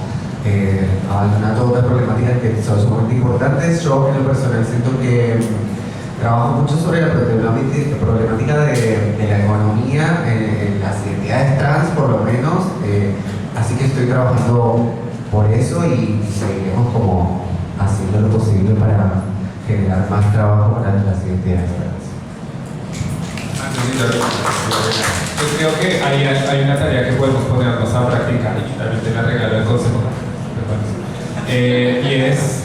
abandonando otras problemáticas que son sumamente importantes. Yo en lo personal siento que trabajo mucho sobre la problemática de la economía en las identidades trans, por lo menos, así que estoy trabajando por eso y seguiremos como haciendo lo posible para generar más trabajo para las identidades trans. Yo creo que hay una tarea que podemos ponernos a practicar y también te la regalo el consejo. Y es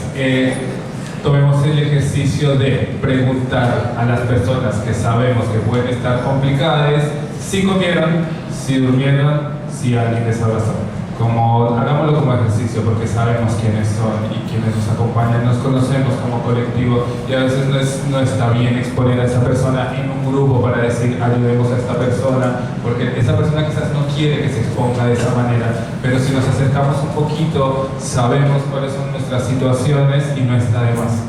tomemos el ejercicio de preguntar a las personas que sabemos que pueden estar complicadas si comieron, si durmieron, si alguien les abrazó. Hagámoslo como ejercicio porque sabemos quiénes son y quiénes nos acompañan, nos conocemos como colectivo y a veces no está bien exponer a esa persona en un grupo para decir ayudemos a esta persona, porque esa persona quizás no quiere que se exponga de esa manera, pero si nos acercamos un poquito sabemos cuáles son nuestras situaciones y no está de más.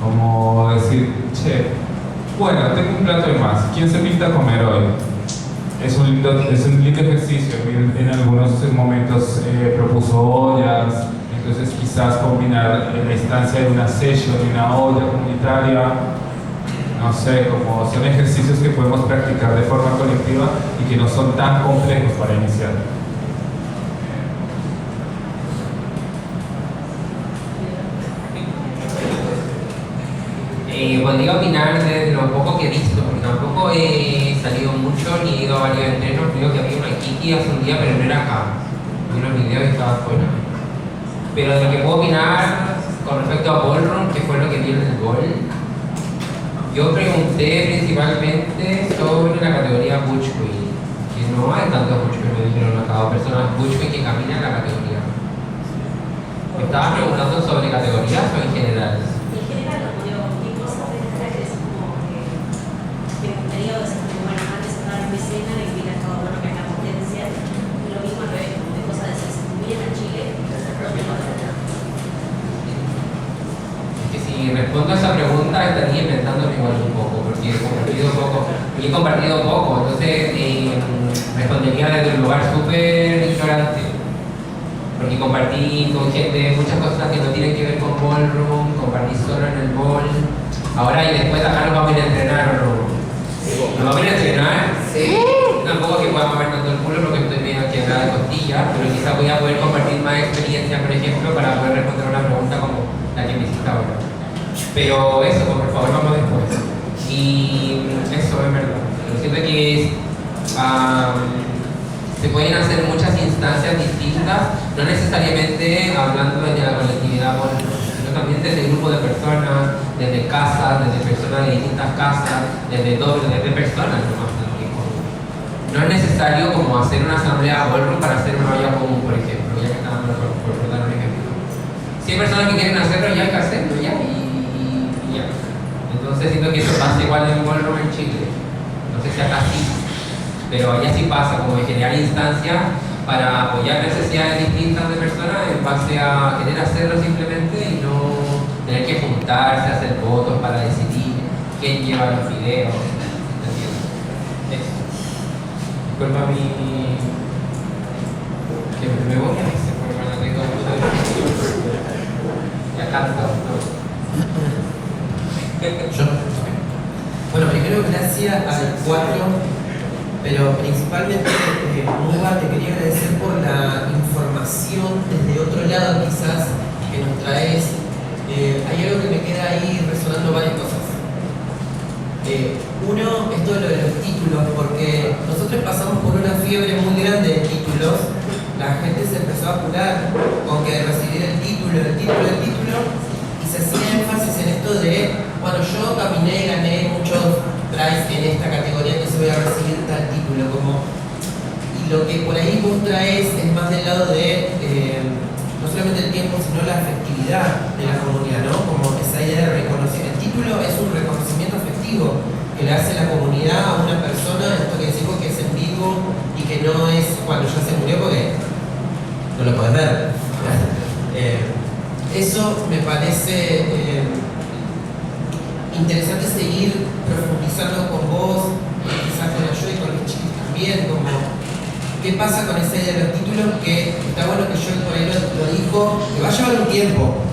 Como decir, che, bueno, tengo un plato de más, ¿quién se pinta a comer hoy? Es un lindo ejercicio. En algunos momentos propuso ollas, entonces quizás combinar la instancia de una session y una olla comunitaria, no sé, como son ejercicios que podemos practicar de forma colectiva y que no son tan complejos para iniciar. Podría opinar de lo poco que he visto, porque tampoco he salido mucho ni he ido a varios entrenos. Creo que había una Kiki hace un día, pero no era acá. Vi unos videos y estaba afuera. Pero de lo que puedo opinar con respecto a Ballroom, que fue lo que vi en el Ball, yo pregunté principalmente sobre la categoría Butch Queen, que no hay tantos Butch Queen, me dijeron acá, personas Butch Queen que caminan en la categoría. ¿Me estabas preguntando sobre categorías o en general? Si respondo a esa pregunta estaría inventándome igual un poco, porque he compartido poco, entonces respondería desde un lugar súper ignorante, porque compartí con gente muchas cosas que no tienen que ver con Ballroom, compartí solo en el Ball, ahora y después acá nos vamos a ir a entrenar o no. ¿Nos vamos a ir a entrenar? Sí. Tampoco que pueda mover tanto el culo porque estoy medio quebrada de costillas, pero quizás voy a poder compartir más experiencia, por ejemplo, para poder responder una pregunta como la que me hiciste ahora. Pero eso, por favor, vamos después. Y eso es verdad. Siento que se pueden hacer muchas instancias distintas, no necesariamente hablando desde la colectividad, sino también desde grupo de personas, desde casas, desde personas de distintas casas, desde personas nomás. No es necesario como hacer una asamblea Ballroom para hacer una olla común, por ejemplo, ya que estamos por dar un ejemplo. Si hay personas que quieren hacerlo, ya hay que hacerlo, ya, y ya. Entonces siento que eso pasa igual en Ballroom en Chile. No sé si acá sí, pero allá sí pasa, como de generar instancias para apoyar necesidades distintas de personas en base a querer hacerlo simplemente y no tener que juntarse, hacer votos para decidir quién lleva los videos. Disculpa que me voy a hacer porque no tengo mucho de Tanto. Yo. Bueno, primero gracias al 4, pero principalmente, Muga, te quería agradecer por la información desde otro lado quizás que nos traes. Hay algo que me queda ahí resonando varias cosas. Uno, esto de lo de los títulos, porque nosotros pasamos por una fiebre muy grande de títulos. La gente se empezó a apurar con que recibir el título, y se hacía énfasis en esto de, bueno, yo caminé y gané muchos prize en esta categoría, entonces voy a recibir tal título. Y lo que por ahí vos traes es más del lado de no solamente el tiempo, sino la afectividad de la comunidad, ¿no? Como esa idea de reconocer. El título es un reconocimiento afectivo que le hace la comunidad a una persona, esto que decimos que es en vivo y que no es cuando ya se murió porque no lo puedes ver. Eso me parece interesante seguir profundizando con vos, quizás con yo y con los chicos también, como qué pasa con esa idea de los títulos, que está bueno que yo por ahí lo dijo, que va a llevar un tiempo,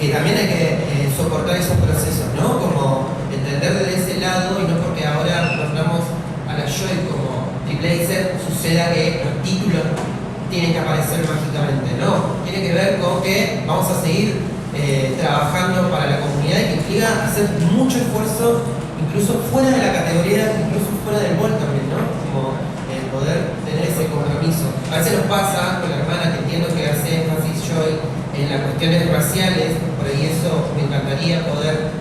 que también hay que soportar esos procesos, ¿no? Como entender desde ese lado y no porque ahora nombramos a la Joy como Tripleiser suceda que los títulos tienen que aparecer mágicamente, ¿no? Tiene que ver con que vamos a seguir trabajando para la comunidad y que implica hacer mucho esfuerzo, incluso fuera de la categoría, incluso fuera del bol también, ¿no? Como poder tener ese compromiso. A veces nos pasa con la hermana, que entiendo que hace énfasis Joy en las cuestiones raciales, por ahí eso me encantaría poder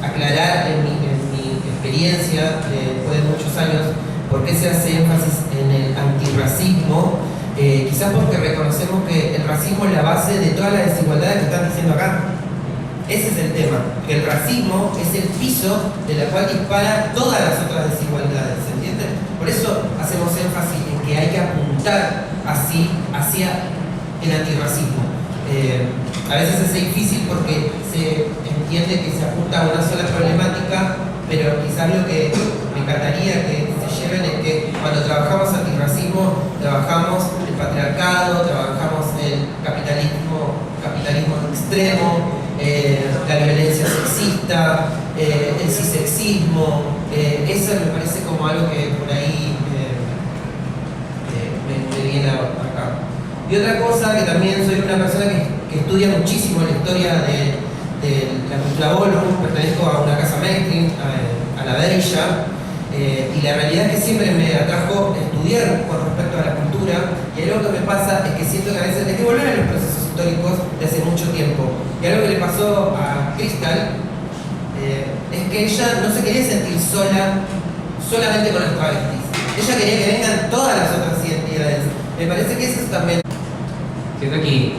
aclarar en mi experiencia después de muchos años por qué se hace énfasis en el antirracismo. Quizás porque reconocemos que el racismo es la base de todas las desigualdades que están diciendo acá. Ese es el tema, que el racismo es el piso de la cual dispara todas las otras desigualdades, ¿se entiende? Por eso hacemos énfasis en que hay que apuntar así hacia el antirracismo. A veces es difícil porque se entiende que se apunta a una sola problemática, pero quizás lo que me encantaría que se lleven es que cuando trabajamos antirracismo, trabajamos el patriarcado, trabajamos el capitalismo extremo, la violencia sexista, el cisexismo. Eso me parece como algo que por ahí me viene acá. Y otra cosa, que también soy una persona que estudia muchísimo la historia de la cultura ballroom, pertenezco a una casa mainstream, a la Bella, y la realidad es que siempre me atrajo estudiar con respecto a la cultura, y algo que me pasa es que siento que a veces hay que volver a los procesos históricos de hace mucho tiempo. Y algo que le pasó a Crystal es que ella no se quería sentir solamente con las travestis. Ella quería que vengan todas las otras identidades. Me parece que eso es también. Siento que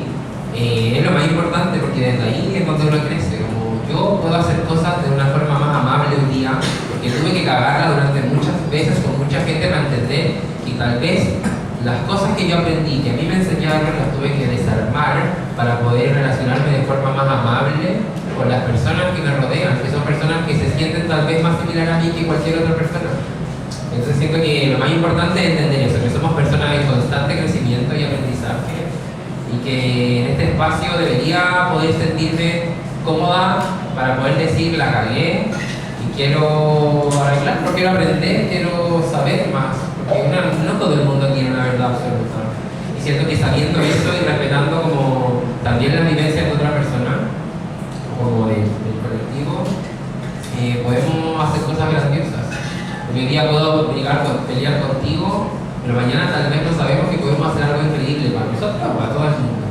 es lo más importante porque desde ahí es cuando uno crece. Como yo puedo hacer cosas de una forma más amable hoy día porque tuve que cagarla durante muchas veces con mucha gente para entender que tal vez las cosas que yo aprendí, que a mí me enseñaron, las tuve que desarmar para poder relacionarme de forma más amable con las personas que me rodean, que son personas que se sienten tal vez más similar a mí que cualquier otra persona. Entonces siento que lo más importante es entender eso, que somos personas en constante crecimiento y aprendizaje y que en este espacio debería poder sentirme cómoda para poder decir la cagué y quiero arreglar, porque quiero aprender, quiero saber más, porque no todo el mundo tiene una verdad absoluta. Y siento que sabiendo eso y respetando como también las vivencias de otra persona, como del colectivo, podemos hacer cosas grandiosas. Porque hoy día puedo pelear contigo, pero mañana tal vez no sabemos que podemos hacer algo increíble para nosotros o para todo el mundo.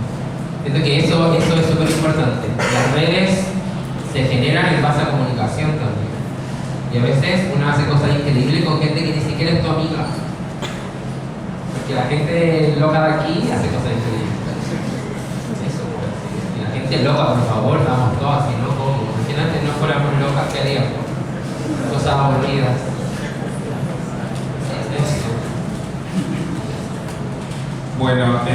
Siento que eso es súper importante. Las redes se generan en base a comunicación también. Y a veces uno hace cosas increíbles con gente que ni siquiera es tu amiga. Porque la gente loca de aquí hace cosas increíbles. Eso, pues. Y la gente loca, por favor, damos todo así, ¿no? Como si antes no fuéramos locas, ¿qué haríamos? Cosas aburridas. Bueno,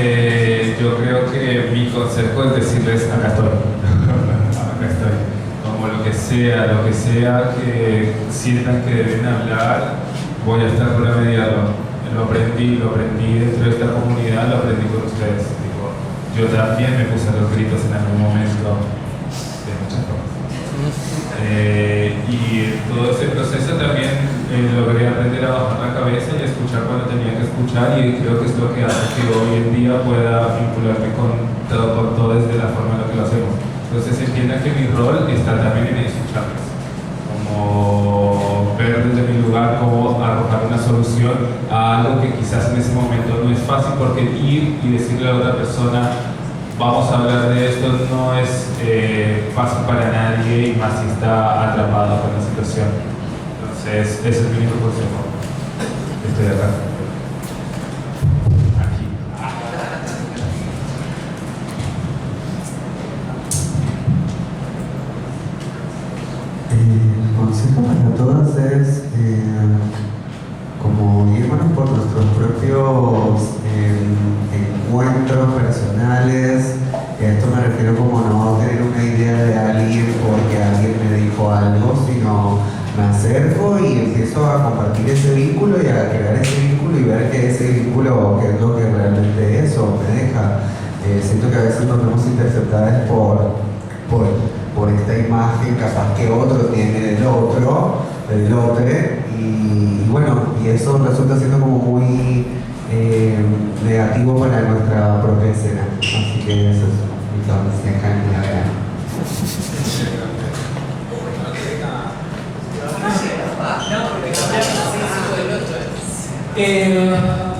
yo creo que mi consejo es decirles, acá estoy, acá estoy. Como lo que sea que sientan que deben hablar, voy a estar para mediarlo. Lo aprendí dentro de esta comunidad, lo aprendí con ustedes. Digo, yo también me puse a los gritos en algún momento de muchas cosas. Y todo ese proceso también logré aprender a bajar la cabeza y a escuchar cuando tenía que escuchar, y creo que es lo que hace que hoy en día pueda vincularme con todo desde la forma en la que lo hacemos. Entonces entienda que mi rol está también en escucharles, como ver desde mi lugar cómo arrojar una solución a algo que quizás en ese momento no es fácil, porque ir y decirle a otra persona vamos a hablar de esto no es fácil para nadie, y más si está atrapado con la situación. Entonces ese es mi único consejo. Estoy acá. Aquí. El consejo para todas es como irnos por nuestros propios encuentros personales. A esto me refiero como no tener una idea de alguien porque alguien me dijo algo, sino me acerco y empiezo a compartir ese vínculo y a crear ese vínculo y ver que ese vínculo, que es lo que realmente es o me deja. Siento que a veces nos vemos interceptadas por esta imagen capaz que otro tiene del otro, y bueno, y eso resulta siendo como muy negativo para nuestra propia escena. Así que eso es mi consejo en la verdad.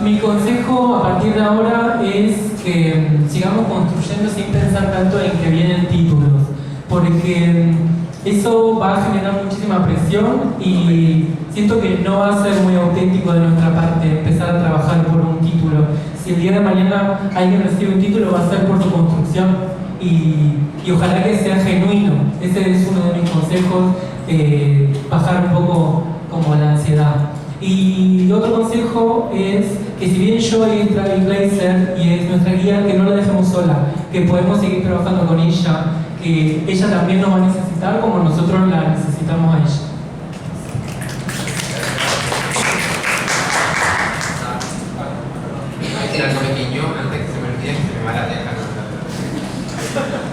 Mi consejo a partir de ahora es que sigamos construyendo sin pensar tanto en que vienen títulos, porque eso va a generar muchísima presión y siento que no va a ser muy auténtico de nuestra parte empezar a trabajar por un título. Si el día de mañana alguien recibe un título, va a ser por su construcción y ojalá que sea genuino. Ese es uno de mis consejos, bajar un poco como la ansiedad. Y otro consejo es que si bien Joy es Trailblazer y es nuestra guía, que no la dejemos sola, que podemos seguir trabajando con ella, que ella también nos va a necesitar como nosotros la necesitamos a ella. Voy a decir algo pequeño antes que se me olvide, que se me va la teja.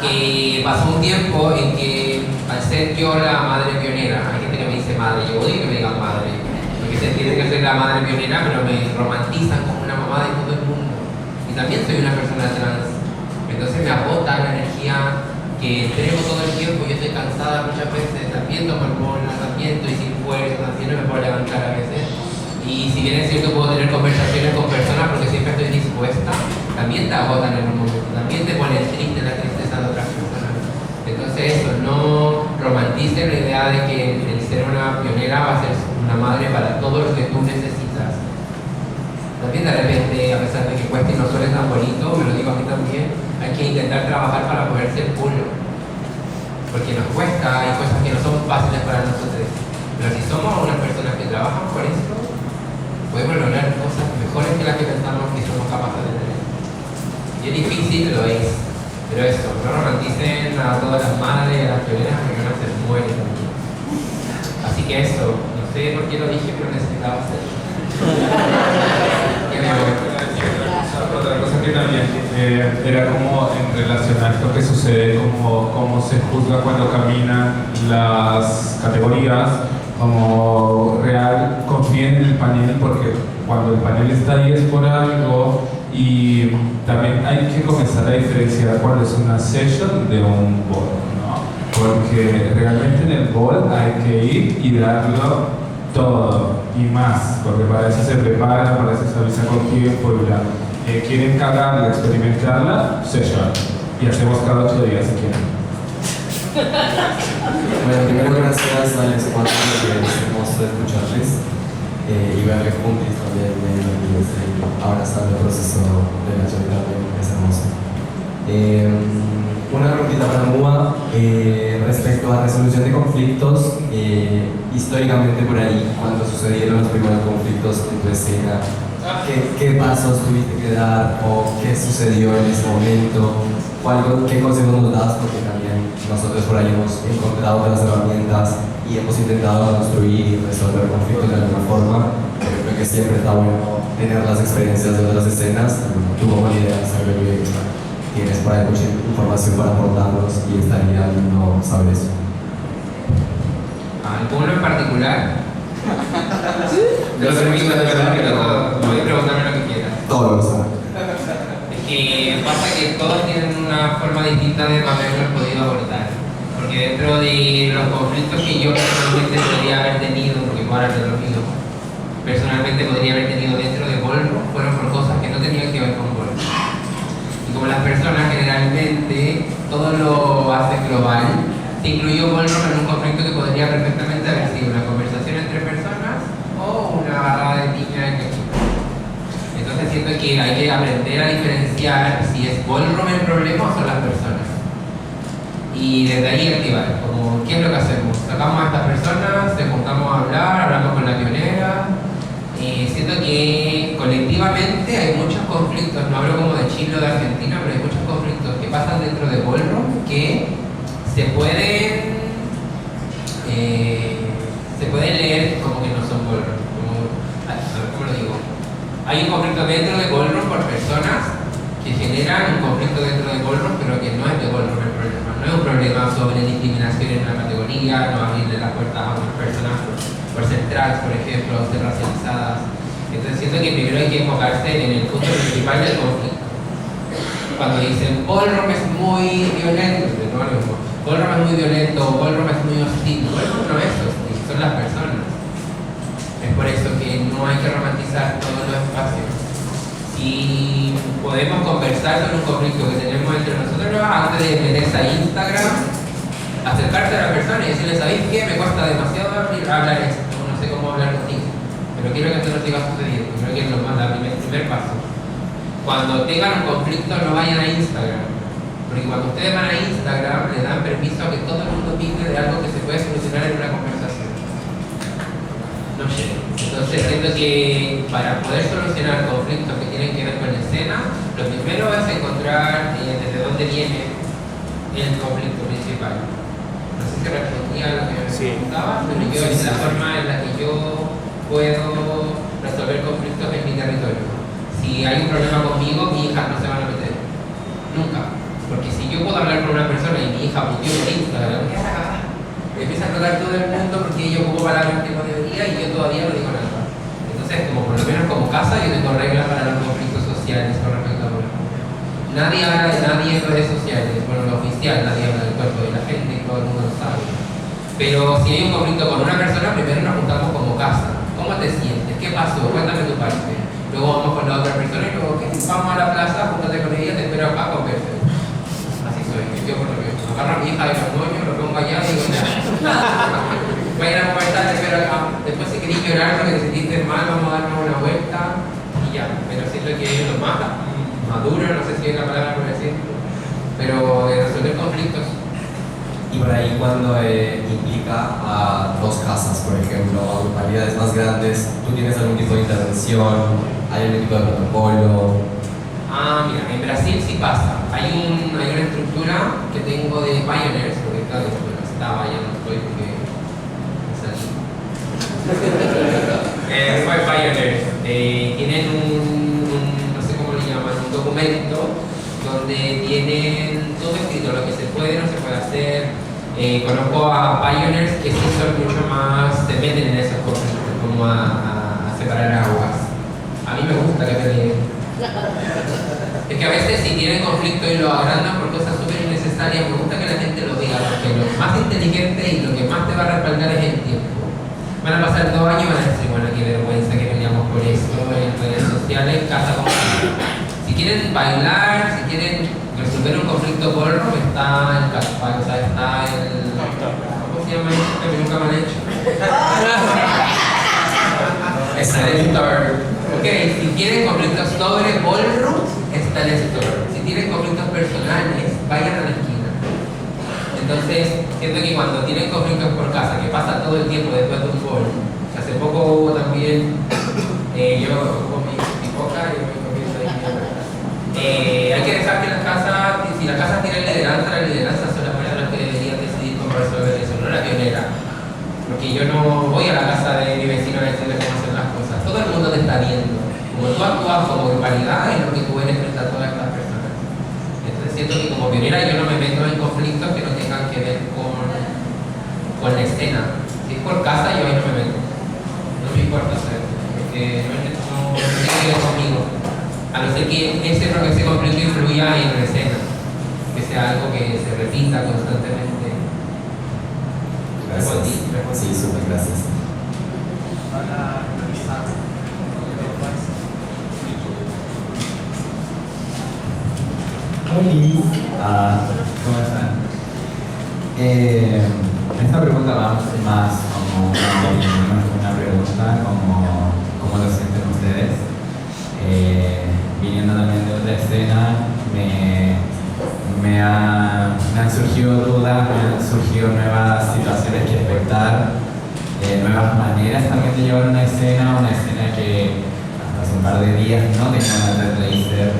Que pasó un tiempo en que, al ser yo la madre pionera, hay gente que me dice madre, yo odio que me digan madre, porque se entiende que soy la madre pionera, pero me romantizan como una mamá de todo el mundo. Y también soy una persona trans, entonces me agota la energía que entrego todo el tiempo. Yo estoy cansada muchas veces, también tomo hormonas, también estoy sin fuerza, también no me puedo levantar a veces. Y si bien es cierto puedo tener conversaciones con personas porque siempre estoy dispuesta, también te agotan en un momento, también te pones triste la tristeza de otras personas. Entonces eso, no romanticen la idea de que el ser una pionera va a ser una madre para todo lo que tú necesitas. También de repente, a pesar de que cueste y no suene tan bonito, me lo digo a mí también, hay que intentar trabajar para poder ser uno. Porque nos cuesta, hay cosas que no son fáciles para nosotros. Pero si somos unas personas que trabajan por eso, podemos lograr cosas mejores que las que pensamos que somos capaces de tener. Y es difícil, lo es. Pero eso, no romanticen a todas las madres y a las pioneras porque no se mueren también. Así que eso, no sé por qué lo dije, pero necesitaba hacerlo. Otra cosa que también era como en relación a esto que sucede, como se juzga cuando caminan las categorías, como real, confíen en el panel porque cuando el panel está ahí es por algo, y también hay que comenzar a diferenciar cuando es una session de un ball, ¿no? Porque realmente en el ball hay que ir y darlo todo y más, porque para eso se preparan, para eso se avisa con tiempo y bla. Quieren cagarla, experimentarla, session. Y hacemos cada 8 días si quieren. Bueno, primero gracias a los cuatro que es hermoso escucharles y verles juntos también abrazar el proceso de la charla, es hermoso. Una preguntita para Mua respecto a resolución de conflictos. Históricamente por ahí, cuando sucedieron los primeros conflictos en tu escena, ¿qué pasos tuviste que dar o qué sucedió en ese momento? ¿Qué consejos nos das? Porque también nosotros por ahí hemos encontrado otras herramientas y hemos intentado construir y resolver conflictos de alguna forma, pero creo que siempre está bueno tener las experiencias de otras escenas. ¿Tú cómo lideras el review? tienes por ahí mucha información para aportarnos y estaría lindo saber eso. ¿Alguno en particular? Yo permito de verdad que voy a preguntarme lo que quieras. Todo lo saben. Es que pasa que todos tienen una forma distinta de haberlos podido abordar. Porque dentro de los conflictos que yo personalmente podría haber tenido, porque puedo hablar de lo mío, personalmente podría haber tenido dentro de Ballroom, fueron por cosas que no tenían que ver con Ballroom. Y como las personas generalmente todo lo hacen global, se incluyó Ballroom en un conflicto que podría perfectamente haber sido una conversación entre personas o una barra de piña en equipo. Entonces siento que hay que aprender a diferenciar si es Ballroom el problema o son las personas. Y desde ahí activar, como ¿qué es lo que hacemos? Sacamos a estas personas, nos juntamos a hablar, hablamos con la pionera. Siento que colectivamente hay muchos conflictos, no hablo como de Chile o de Argentina, pero hay muchos conflictos que pasan dentro de Ballroom que se pueden leer como que no son Ballroom. ¿Cómo lo digo? Hay un conflicto dentro de Ballroom por personas que generan un conflicto dentro de Ballroom, pero que no es de Ballroom el problema. No es un problema sobre discriminación en una categoría, no abrirle las puertas a unas personas por ser trans, por ejemplo, ser racializadas. Entonces siento que primero hay que enfocarse en el punto principal del conflicto. Cuando dicen Ballroom es muy violento, no lo mismo. Ballroom es muy violento, Ballroom es muy hostil. Ballroom no es hostil, son las personas. Es por eso que no hay que romantizar todos los espacios. Si podemos conversar sobre un conflicto que tenemos entre nosotros, antes de meterse a Instagram, acercarse a la persona y decirle, ¿sabéis qué? Me cuesta demasiado hablar esto, no sé cómo hablar contigo, pero quiero que esto no siga sucediendo. Creo que es lo más, el primer paso. Cuando tengan un conflicto, no vayan a Instagram, porque cuando ustedes van a Instagram, le dan permiso a que todo el mundo opine de algo que se puede solucionar en una conversación. No sé. Entonces siento que para poder solucionar conflictos que tienen que ver con la escena, lo primero es encontrar desde dónde viene el conflicto principal. No sé si respondía a lo que me preguntaba, pero yo es la forma en la que yo puedo resolver conflictos en mi territorio. Si hay un problema conmigo, mis hijas no se van a meter. Nunca. Porque si yo puedo hablar con una persona y mi hija puteó por Instagram, empieza a tratar todo el mundo porque ella ocupó palabras que no debería y yo todavía no digo nada. Entonces, como por lo menos como casa, yo tengo reglas para los conflictos sociales con respecto a Ballroom. Nadie habla de nadie en redes sociales, bueno, lo oficial, nadie habla del cuerpo de la gente y todo el mundo lo sabe. Pero si hay un conflicto con una persona, primero nos juntamos como casa. ¿Cómo te sientes? ¿Qué pasó? Cuéntame tu parte. Luego vamos con la otra persona y luego, ¿qué? Vamos a la plaza, júntate con ella, te espero acá, converse. Así soy, yo por lo menos. Agarro a mi hija de los moños, lo pongo allá y digo, ya. Vayan a conversar, te espero acá. Después si querés llorar porque te sentiste mal, vamos a darnos una vuelta y ya. Pero siento que ellos los mata. Maduro, no sé si hay una palabra por decir. Pero resolver conflictos. Y por ahí cuando implica a dos casas, por ejemplo, a localidades más grandes, ¿tú tienes algún tipo de intervención? ¿Hay algún tipo de protocolo? Mira, en Brasil sí pasa. Hay una estructura que tengo de Pioneers, porque claro, estaba, ya no estoy porque salí. Fue Pioneers. Tienen no sé cómo le llaman, un documento donde tienen todo escrito, lo que se puede, no se puede hacer. Conozco a Pioneers que sí son mucho más, se meten en esas cosas, como a separar aguas. A mí me gusta que me leen. Es que a veces si tienen conflicto y lo agrandan por cosas súper innecesarias, me gusta que la gente lo diga, porque lo más inteligente y lo que más te va a respaldar es el tiempo. Van a pasar 2 años y van a decir, bueno, qué vergüenza que peleamos por esto en redes sociales, casa con casa. Si quieren bailar, si quieren resolver un conflicto Ballroom, está el Caspar, o sea, está el... ¿Cómo se llama eso? Que nunca me han hecho. Está el Store. Ok, si tienen conflictos sobre Ballroom, está el Store. Si tienen conflictos personales, vayan a la esquina. Entonces, siento que cuando tienen conflictos por casa, que pasa todo el tiempo después de un Ballroom, hace poco hubo también, yo con mi boca y me comienzo ahí. Hay que dejar que las casas, si las casas tienen lideranza, la lideranza son las personas que deberían decidir cómo resolver eso, no la pionera. Porque yo no voy a la casa de mi vecino a decirle cómo hacer las cosas. Todo el mundo te está viendo. Como tú actúas como rivalidad es lo que tú eres frente a todas estas personas. Entonces con la escena. Si es por casa, yo ahí no me meto. No me importa hacer, porque no tiene que ver conmigo. A no ser que ese conflicto influya en la escena, que sea algo que se repita constantemente. Gracias. Sí, súper gracias. Para revisar. Hola, ¿cómo están? Esta pregunta va más como una pregunta, como lo sienten ustedes. Viniendo también de otra escena, me han surgido dudas, me han surgido nuevas situaciones que expectar, nuevas maneras también de llevar una escena que hasta hace un par de días no tenía una trailer.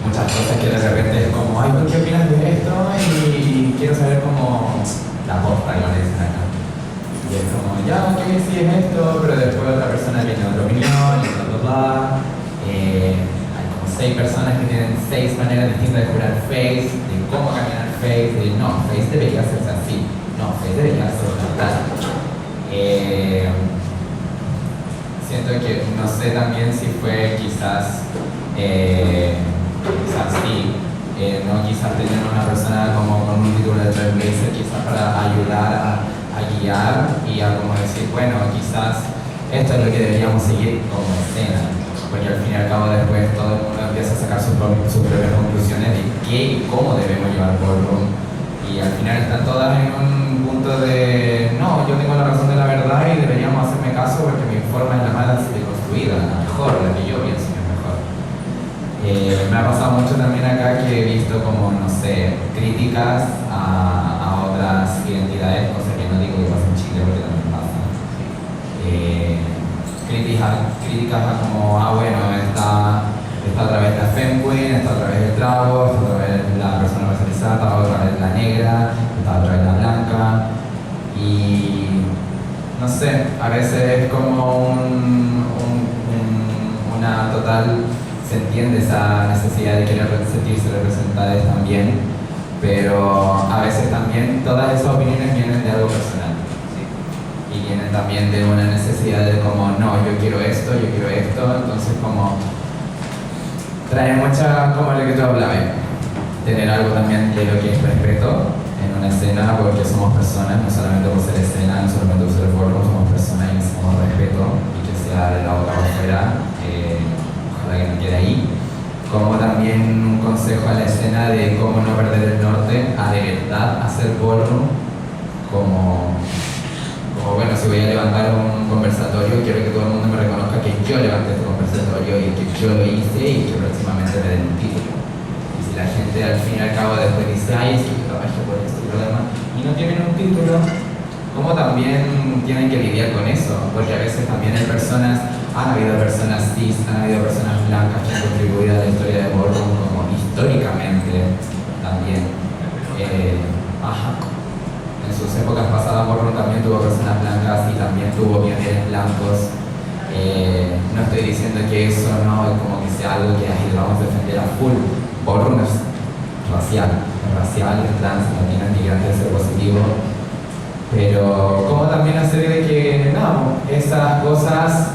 Muchas cosas que de repente es como, ay, ¿por qué opinas de esto? Y quiero saber cómo la posta, como le dicen acá. Y es como, ya, ok, sí es esto, pero después otra persona tiene otra opinión, y bla, bla, bla. Hay como 6 personas que tienen 6 maneras distintas de jurar face, de cómo caminar face, de no, face debería hacerse así, no, face debería hacerse tal. Siento que no sé también si fue quizás sí, no quizás tener una persona como con un título de trailblazer quizás para ayudar a guiar y a como decir, bueno, quizás esto es lo que deberíamos seguir como escena, porque al fin y al cabo después todo el mundo empieza a sacar sus propias conclusiones de qué y cómo debemos llevar ballroom, y al final están todas en un punto de no, yo tengo la razón de la verdad y deberíamos hacerme caso porque mi forma es la más deconstruida, la mejor, la que yo pienso. Me ha pasado mucho también acá que he visto como, no sé, críticas a otras identidades, cosa que no digo que pasa en Chile porque también pasa. Críticas a como, bueno, está a través de la femqueen, está a través del trago, está a través de la persona racializada, está a través de la negra, está a través de la blanca. Y no sé, a veces es como una total... Se entiende esa necesidad de querer sentirse representadas también, pero a veces también todas esas opiniones vienen de algo personal, ¿sí? Y vienen también de una necesidad de como, no, yo quiero esto, entonces como trae mucha, como lo que tú hablabas, tener algo también de lo que es respeto en una escena, porque somos personas, no solamente por ser escena, no solamente por ser foro, somos personas y necesitamos respeto y que sea de la boca afuera. Que no quede ahí, como también un consejo a la escena de cómo no perder el norte, a de verdad hacer ballroom, como bueno, si voy a levantar un conversatorio, quiero que todo el mundo me reconozca que yo levanté este conversatorio y que yo lo hice y que próximamente me den un título. Y si la gente al fin y al cabo después dice, ay, es que yo trabajé por esto y lo demás, y no tienen un título, como también tienen que lidiar con eso, porque a veces también hay personas, han habido personas cis, han habido personas blancas que han contribuido a la historia de ballroom como históricamente también. En sus épocas pasadas ballroom también tuvo personas blancas y también tuvo pioneros blancos. No estoy diciendo que eso no es como que sea algo que ahí vamos a defender a full. Ballroom es racial, es trans, latino, inmigrante, es ser positivo. Pero como también hacer de que, no, esas cosas,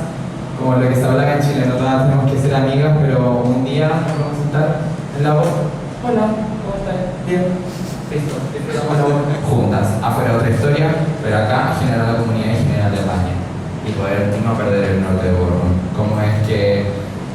como lo que se habla acá en Chile, no todas tenemos que ser amigas, pero un día nos vamos a sentar en la voz. Hola, ¿cómo estás? Bien. Listo, disfrutamos la voz juntas. Afuera otra historia, pero acá generar la comunidad y generar el baño. Y poder no perder el norte de ballroom. Como es que,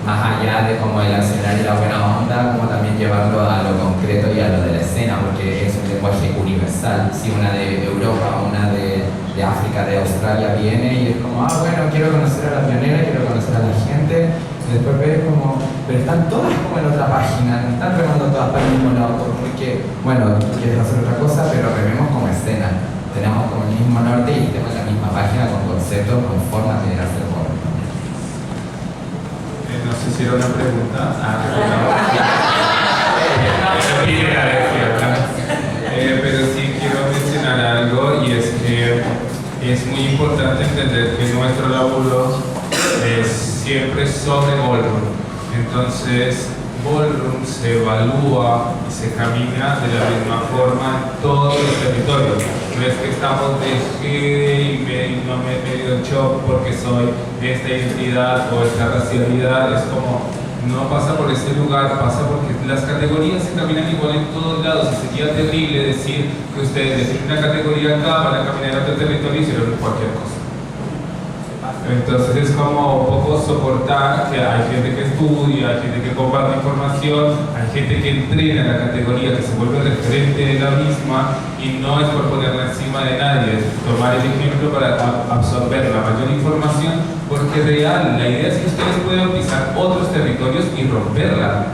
más allá de como el escenario y la buena onda, como también llevarlo a lo concreto y a lo de la escena, porque es un lenguaje universal. Si una de Europa, una de África, de Australia viene y es como, bueno, quiero conocer a la pionera, quiero conocer a la gente, y después ves como, pero están todas como en otra página, no están remando todas para el mismo lado, porque, bueno, tú quieres hacer otra cosa, pero rememos como escena. Tenemos como el mismo norte y tenemos la misma página con conceptos, con formas de hacer ballroom. No sé si era una pregunta. Pero sí quiero mencionar algo, y es que es muy importante entender que nuestro laburo es siempre sobre ballroom. Entonces, ballroom se evalúa y se camina de la misma forma en todos los territorios. No es que estamos de y no me he pedido el shock porque soy esta identidad o esta racialidad. Es como, no pasa por este lugar, pasa porque las categorías se caminan igual en todos lados. Y sería terrible decir que ustedes definen una categoría acá, van a caminar a otro territorio y hicieron cualquier cosa. Entonces es como un poco soportar que hay gente que estudia, hay gente que comparte información, hay gente que entrena la categoría, que se vuelve referente de la misma, y no es por ponerla encima de nadie, es tomar el ejemplo para absorber la mayor información, porque real, la idea es que ustedes puedan pisar otros territorios y romperla.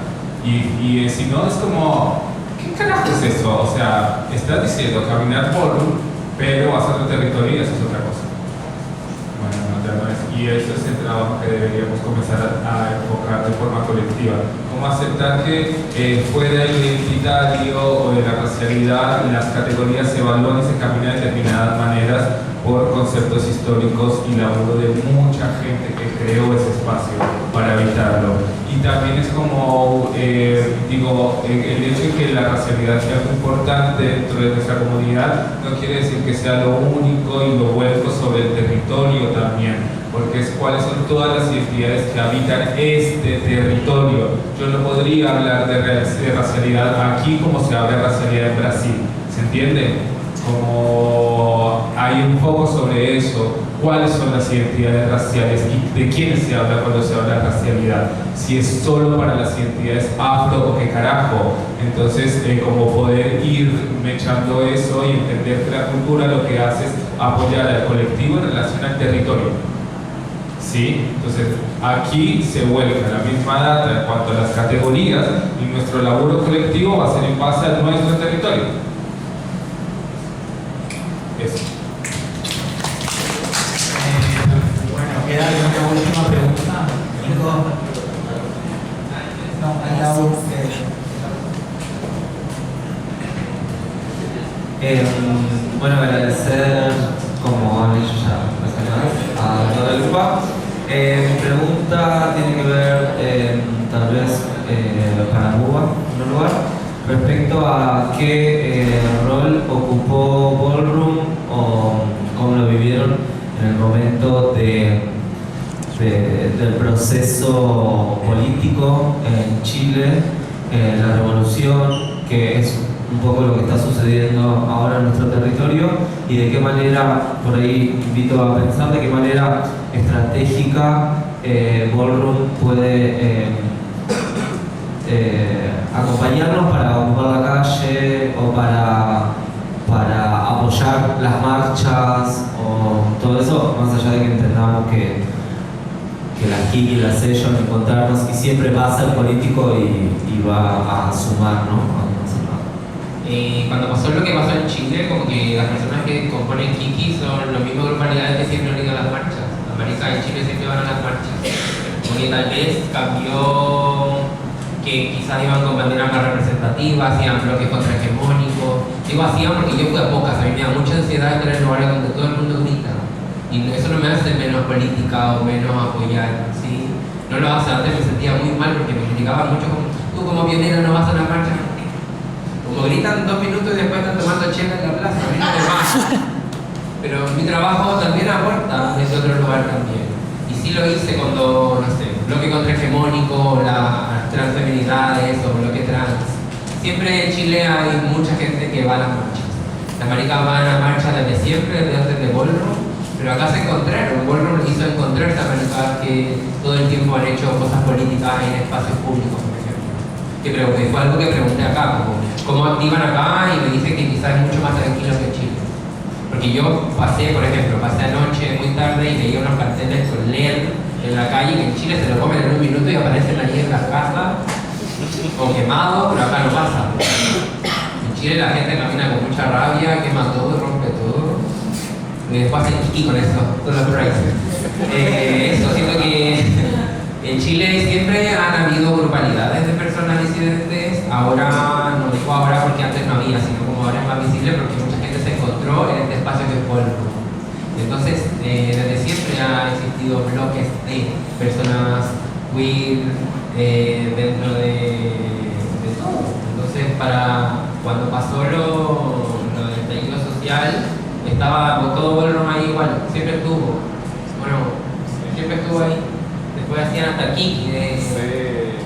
Y si no, es como, ¿qué carajo es eso? O sea, estás diciendo caminar por pero vas a otro territorio y eso es otra cosa. Y eso es el trabajo que deberíamos comenzar a enfocar de forma colectiva. Cómo aceptar que fuera del identitario o de la racialidad las categorías se evalúan y se caminan de determinadas maneras por conceptos históricos y laburo de mucha gente que creó ese espacio para evitarlo. Y también es como, digo, el hecho de que la racialidad sea algo importante dentro de nuestra comunidad no quiere decir que sea lo único y lo vuelco sobre el territorio también, porque es cuáles son todas las identidades que habitan este territorio. Yo no podría hablar de racialidad aquí como se habla de racialidad en Brasil, ¿se entiende? Como hay un poco sobre eso, cuáles son las identidades raciales y de quiénes se habla cuando se habla de racialidad, si es solo para las identidades afro o qué carajo. Entonces como poder ir mechando eso y entender que la cultura lo que hace es apoyar al colectivo en relación al territorio. ¿Sí? Entonces aquí se vuelca la misma data en cuanto a las categorías y nuestro laburo colectivo va a ser en base a nuestro territorio. Eso. Bueno, queda una última pregunta. Bueno, agradecer, como han dicho ya a toda el grupo. Mi pregunta tiene que ver, tal vez, para Cuba, en un lugar, respecto a qué rol ocupó Ballroom o cómo lo vivieron en el momento del proceso político en Chile, la revolución, que es un poco lo que está sucediendo ahora en nuestro territorio, y de qué manera, por ahí invito a pensar, de qué manera estratégica Ballroom puede acompañarnos para ocupar la calle o para apoyar las marchas o todo eso, más allá de que entendamos que las KIC y las sellos encontrarnos y siempre va a ser político y va a sumar, ¿no? Cuando pasó lo que pasó en Chile, como que las personas que componen Kiki son los mismos grupalidades que siempre han ido a las marchas. Las maricas en Chile siempre van a las marchas. Porque tal vez cambió que quizás iban con banderas más representativas, hacían bloques contrahegemónicos. Digo hacían porque yo fui a pocas, a mí me da mucha ansiedad estar en lugares donde todo el mundo grita. Y eso no me hace menos política o menos apoyar, ¿sí? No lo hace, antes me sentía muy mal porque me criticaban mucho como, tú como pionera no vas a la marcha. Como gritan 2 minutos y después están tomando chela en la plaza, a mí no me pasa. Pero mi trabajo también aporta desde otro lugar también. Y sí lo hice cuando, no sé, bloque contrahegemónico, las transfeminidades o bloque trans. Siempre en Chile hay mucha gente que va a las marchas. Las maricas van a marchas desde siempre, desde antes de Ballroom, pero acá se encontraron. Ballroom hizo encontrar a maricas que todo el tiempo han hecho cosas políticas en espacios públicos, por ejemplo. Que fue algo que pregunté acá, cómo activan acá, y me dicen que quizás es mucho más tranquilo que en Chile. Porque yo pasé, por ejemplo, anoche muy tarde y veía unos carteles con LED en la calle que en Chile se lo comen en 1 minuto y aparecen allí en las casas o quemados, pero acá no pasa. En Chile la gente camina con mucha rabia, quema todo, rompe todo y después hacen kiki con eso, todos los prices. Eso, siento que en Chile siempre han habido grupalidades de personas disidentes. Ahora, no digo ahora porque antes no había, sino como ahora es más visible porque mucha gente se encontró en este espacio que es Ballroom. Entonces, desde siempre ha existido bloques de personas queer dentro de todo. Entonces, para cuando pasó lo del estallido social, social, estaba con todo ballroom ahí igual, siempre estuvo. Bueno, siempre estuvo ahí. Después hacían hasta Kiki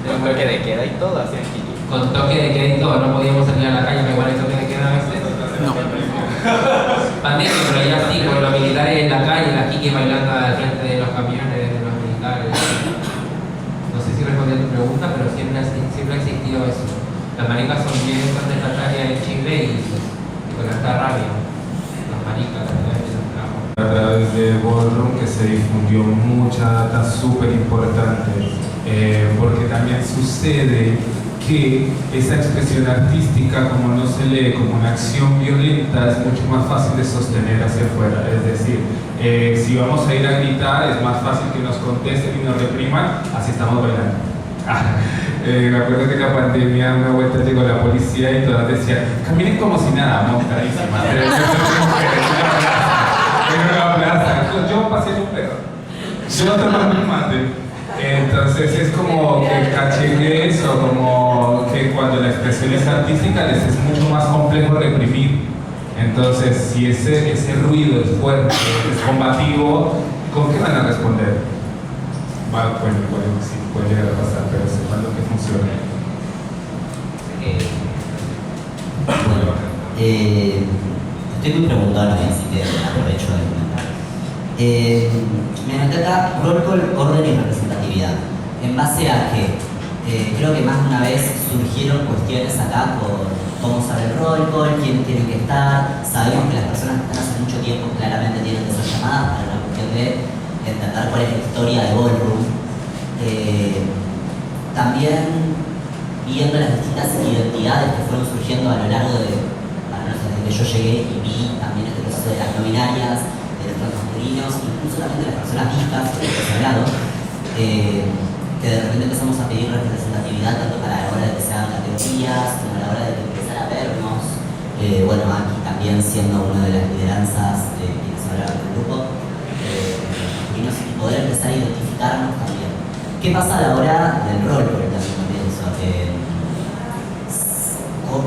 con toque de queda y todo hacían Kiki. Con toque de queda y todo, no podíamos salir a la calle, pero igual hay toque de queda a veces. No. Pandemia, pero ya sí, con los militares en la calle, la Kiki bailando al frente de los camiones de los militares. No sé si respondí a tu pregunta, pero siempre ha existido eso. Las maricas son bien contestatarias en Chile y con esta rabia. Las maricas, la verdad, que las trajo. A través de Ballroom que se difundió mucha data súper importante, porque también sucede que esa expresión artística, como no se lee como una acción violenta, es mucho más fácil de sostener hacia afuera. Es decir, si vamos a ir a gritar, es más fácil que nos contesten y nos repriman, así estamos bailando. Me acuerdo que en la pandemia una vuelta llegó la policía y todas decían, caminen como si nada, montadísimas. En una plaza, yo pasé un perro, yo tomando un mate. Entonces es como que caché eso, como que cuando la expresión es artística les es mucho más complejo reprimir. Entonces si ese ruido es fuerte, es combativo, ¿con qué van a responder? Bueno, sí, puede llegar a pasar, pero sepan lo que funciona. Estoy muy preguntado, así que aprovecho de comentar. Me encanta rol con orden y representatividad. ¿En base a que creo que más de una vez surgieron cuestiones acá por cómo usar el roll call, quién tiene que estar? Sabemos que las personas que están hace mucho tiempo claramente tienen que ser llamadas para una cuestión de entender cuál es la historia de Ballroom. También viendo las distintas identidades que fueron surgiendo a lo largo de, desde que yo llegué y vi también este proceso de las no binarias, de los transmasculinos, incluso también de las personas vistas, que hemos hablado, que de repente empezamos a pedir representatividad tanto para la hora de que se hagan categorías, como a la hora de que empezar a vernos. Bueno, aquí también siendo una de las lideranzas de quienes hablaban del grupo, y poder empezar a identificarnos también. ¿Qué pasa a la hora del rol? Porque también pienso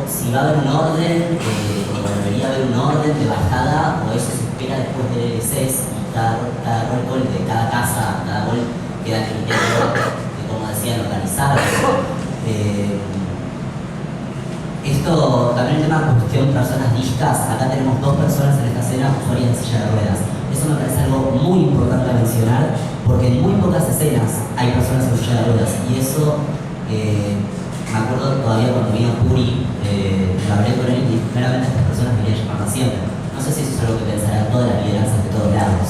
si va a haber un orden, o debería haber un orden de bajada, o eso se espera después del L6 y cada rol call de cada casa, cada rol queda el criterio de, como decían, organizarse. Esto también el tema de cuestión personas discas. Acá tenemos 2 personas en esta escena usuarias en silla de ruedas. Eso me parece algo muy importante a mencionar, porque en muy pocas escenas hay personas en silla de ruedas, y eso me acuerdo todavía cuando vino Puri, lo hablé con él y claramente estas personas venían llamando siempre. No sé si eso es algo que pensarán todas las lideranzas de todos lados,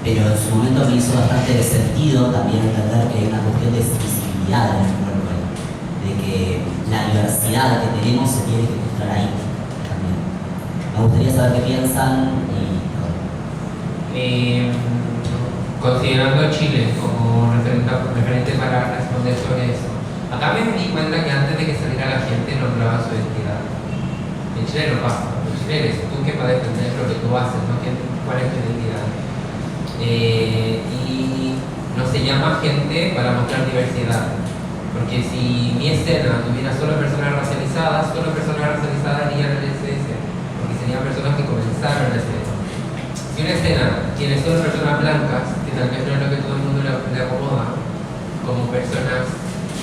pero en su momento me hizo bastante sentido también entender que hay una cuestión de visibilidad en el cuerpo, de que la diversidad que tenemos se tiene que mostrar ahí también. Me gustaría saber qué piensan considerando Chile como referente para responder sobre eso. Acá me di cuenta que antes de que saliera la gente nombraba su identidad. En Chile no pasa. En Chile eres tú que para defender lo que tú haces, ¿no? ¿Cuál es tu identidad? Y no se llama gente para mostrar diversidad. Porque si mi escena tuviera solo personas racializadas irían al SS. Porque serían personas que comenzaron la escena. Si una escena tiene solo personas blancas, que tal vez no es lo que todo el mundo le acomoda, como personas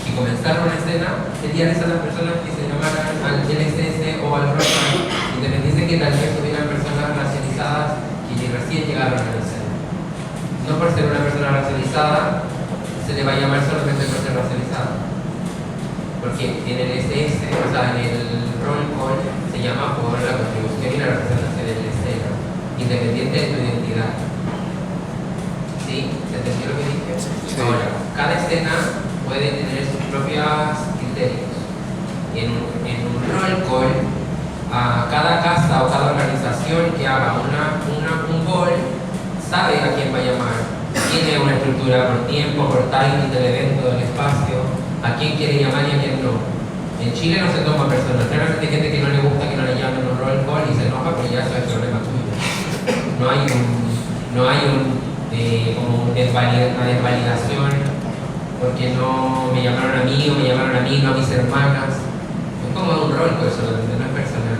que comenzaron la escena, serían esas las personas que se llamaran al LSS o al rock, independiente que tal vez tuvieran personas racializadas que recién llegaron a la escena. No por ser una persona racializada, se le va a llamar solamente por ser racializada. Porque en el SS, o sea, en el roll call, se llama por la contribución y la representación de la escena, independiente de tu identidad. ¿Sí? ¿Se entendió lo que dije? Sí. Ahora, cada escena puede tener sus propios criterios. En un roll call, cada casa o cada organización que haga un call sabe a quién va a llamar. Tiene una estructura por tiempo, por timing del evento, del espacio, a quién quiere llamar y a quién no. En Chile no se toma personal. Realmente hay gente que no le gusta que no le llamen un roll call y se enoja, pero ya eso es problema tuyo. No hay como una desvalidación porque no me llamaron a mí o me llamaron a mí, no a mis hermanas. Es como un rol call solamente, no es personal.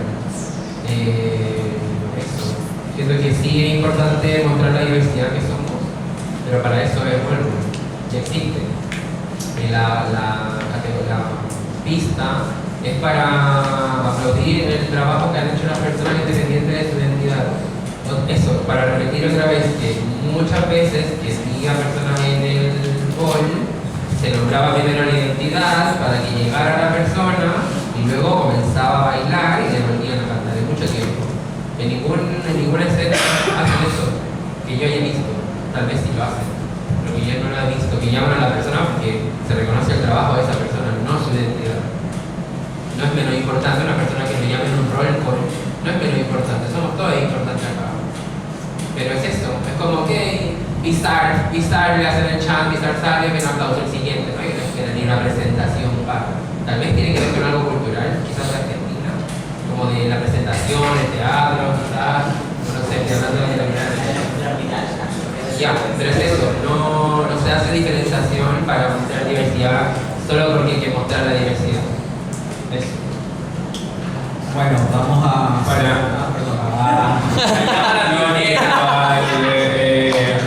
siento que sí es importante mostrar la diversidad que somos, pero para eso es bueno, ya existe. La pista es para aplaudir el trabajo que han hecho las personas independientes de su identidad. Eso, para repetir otra vez que muchas veces que había personas en el hall, se nombraba primero la identidad para que llegara la persona y luego comenzaba a bailar y le volvían a cantar. Es mucho tiempo. En ninguna escena hacen eso, que yo haya visto. Tal vez sí lo hacen, pero que yo no lo he visto. Que llaman a la persona porque se reconoce el trabajo de esa persona, no su identidad. No es menos importante una persona que me llame en un rol call, no es menos importante, somos todos importantes acá. Pero es eso, es como que Bizarre, le hacen el chant, Bizarre sale, ven aplauso el siguiente, no hay ni una presentación para. Tal vez tiene que ver con algo cultural, quizás de Argentina, como de la presentación, el teatro, quizás, no sé, estoy hablando de la ya, pero es eso, no se hace diferenciación para mostrar diversidad solo porque hay que mostrar la diversidad. Eso. Bueno, vamos a...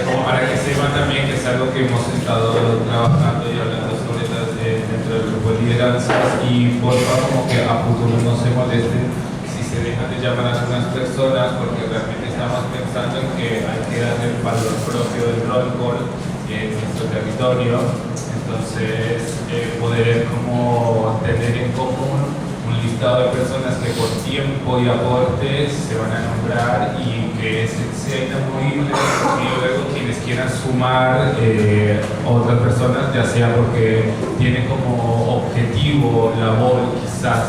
Como para que sepan también que es algo que hemos estado trabajando y hablando sobre dentro del grupo de lideranzas y porfa como que a futuro no se molesten si se dejan de llamar a algunas personas porque realmente estamos pensando en que hay que dar el valor propio del roll call en nuestro territorio, entonces poder como tener en común un listado de personas que por tiempo y aportes se van a nombrar y que sea inamovible y luego quienes quieran sumar otras personas, ya sea porque tienen como objetivo, labor quizás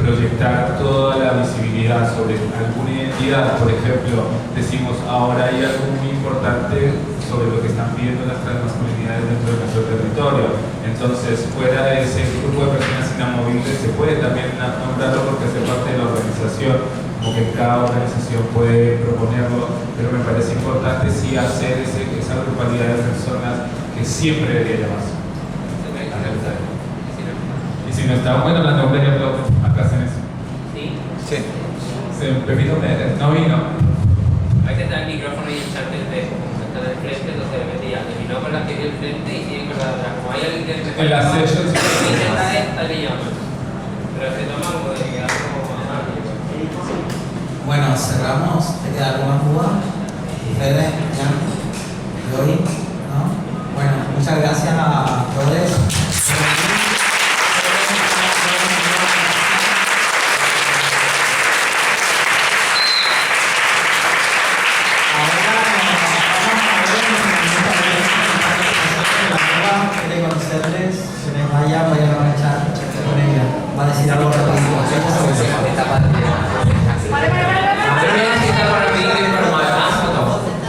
proyectar toda la visibilidad sobre alguna identidad. Por ejemplo, decimos ahora hay algo muy importante sobre lo que están viendo las transmasculinidades dentro de nuestro territorio. Entonces, fuera de ese grupo de personas inamovibles, se puede también nombrarlo porque hace parte de la organización, como que cada organización puede proponerlo, pero me parece importante sí hacer esa grupalidad de personas que siempre debería llamarse. Y si no está bueno, la nombre ya lo acá hacen eso. ¿Sí? Sí. Pepito Pérez, no vino. Hay que estar el micrófono y el chat del frente, entonces de repente ya terminó con la que dio el frente y siguen con la de atrás. Como hay alguien que en la session sí. esta le llaman. Pero se toma como de quedar como más. Bueno, cerramos. ¿Te queda algo más duda? Fede, Jan, Lori, ¿no? Bueno, muchas gracias a todos. Quiere conocerles, se les vayan a echar con ella. Va a decir algo rapidito.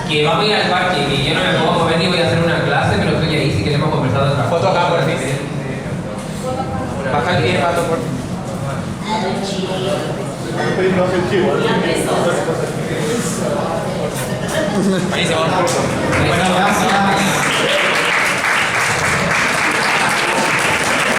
Que vamos a ir al parque, que yo no me puedo mover ni voy a hacer una clase, pero estoy ahí si queremos conversar de otra Foto acá por ti. Baja el pie, pato por ti. Buenísimo. Bueno, gracias.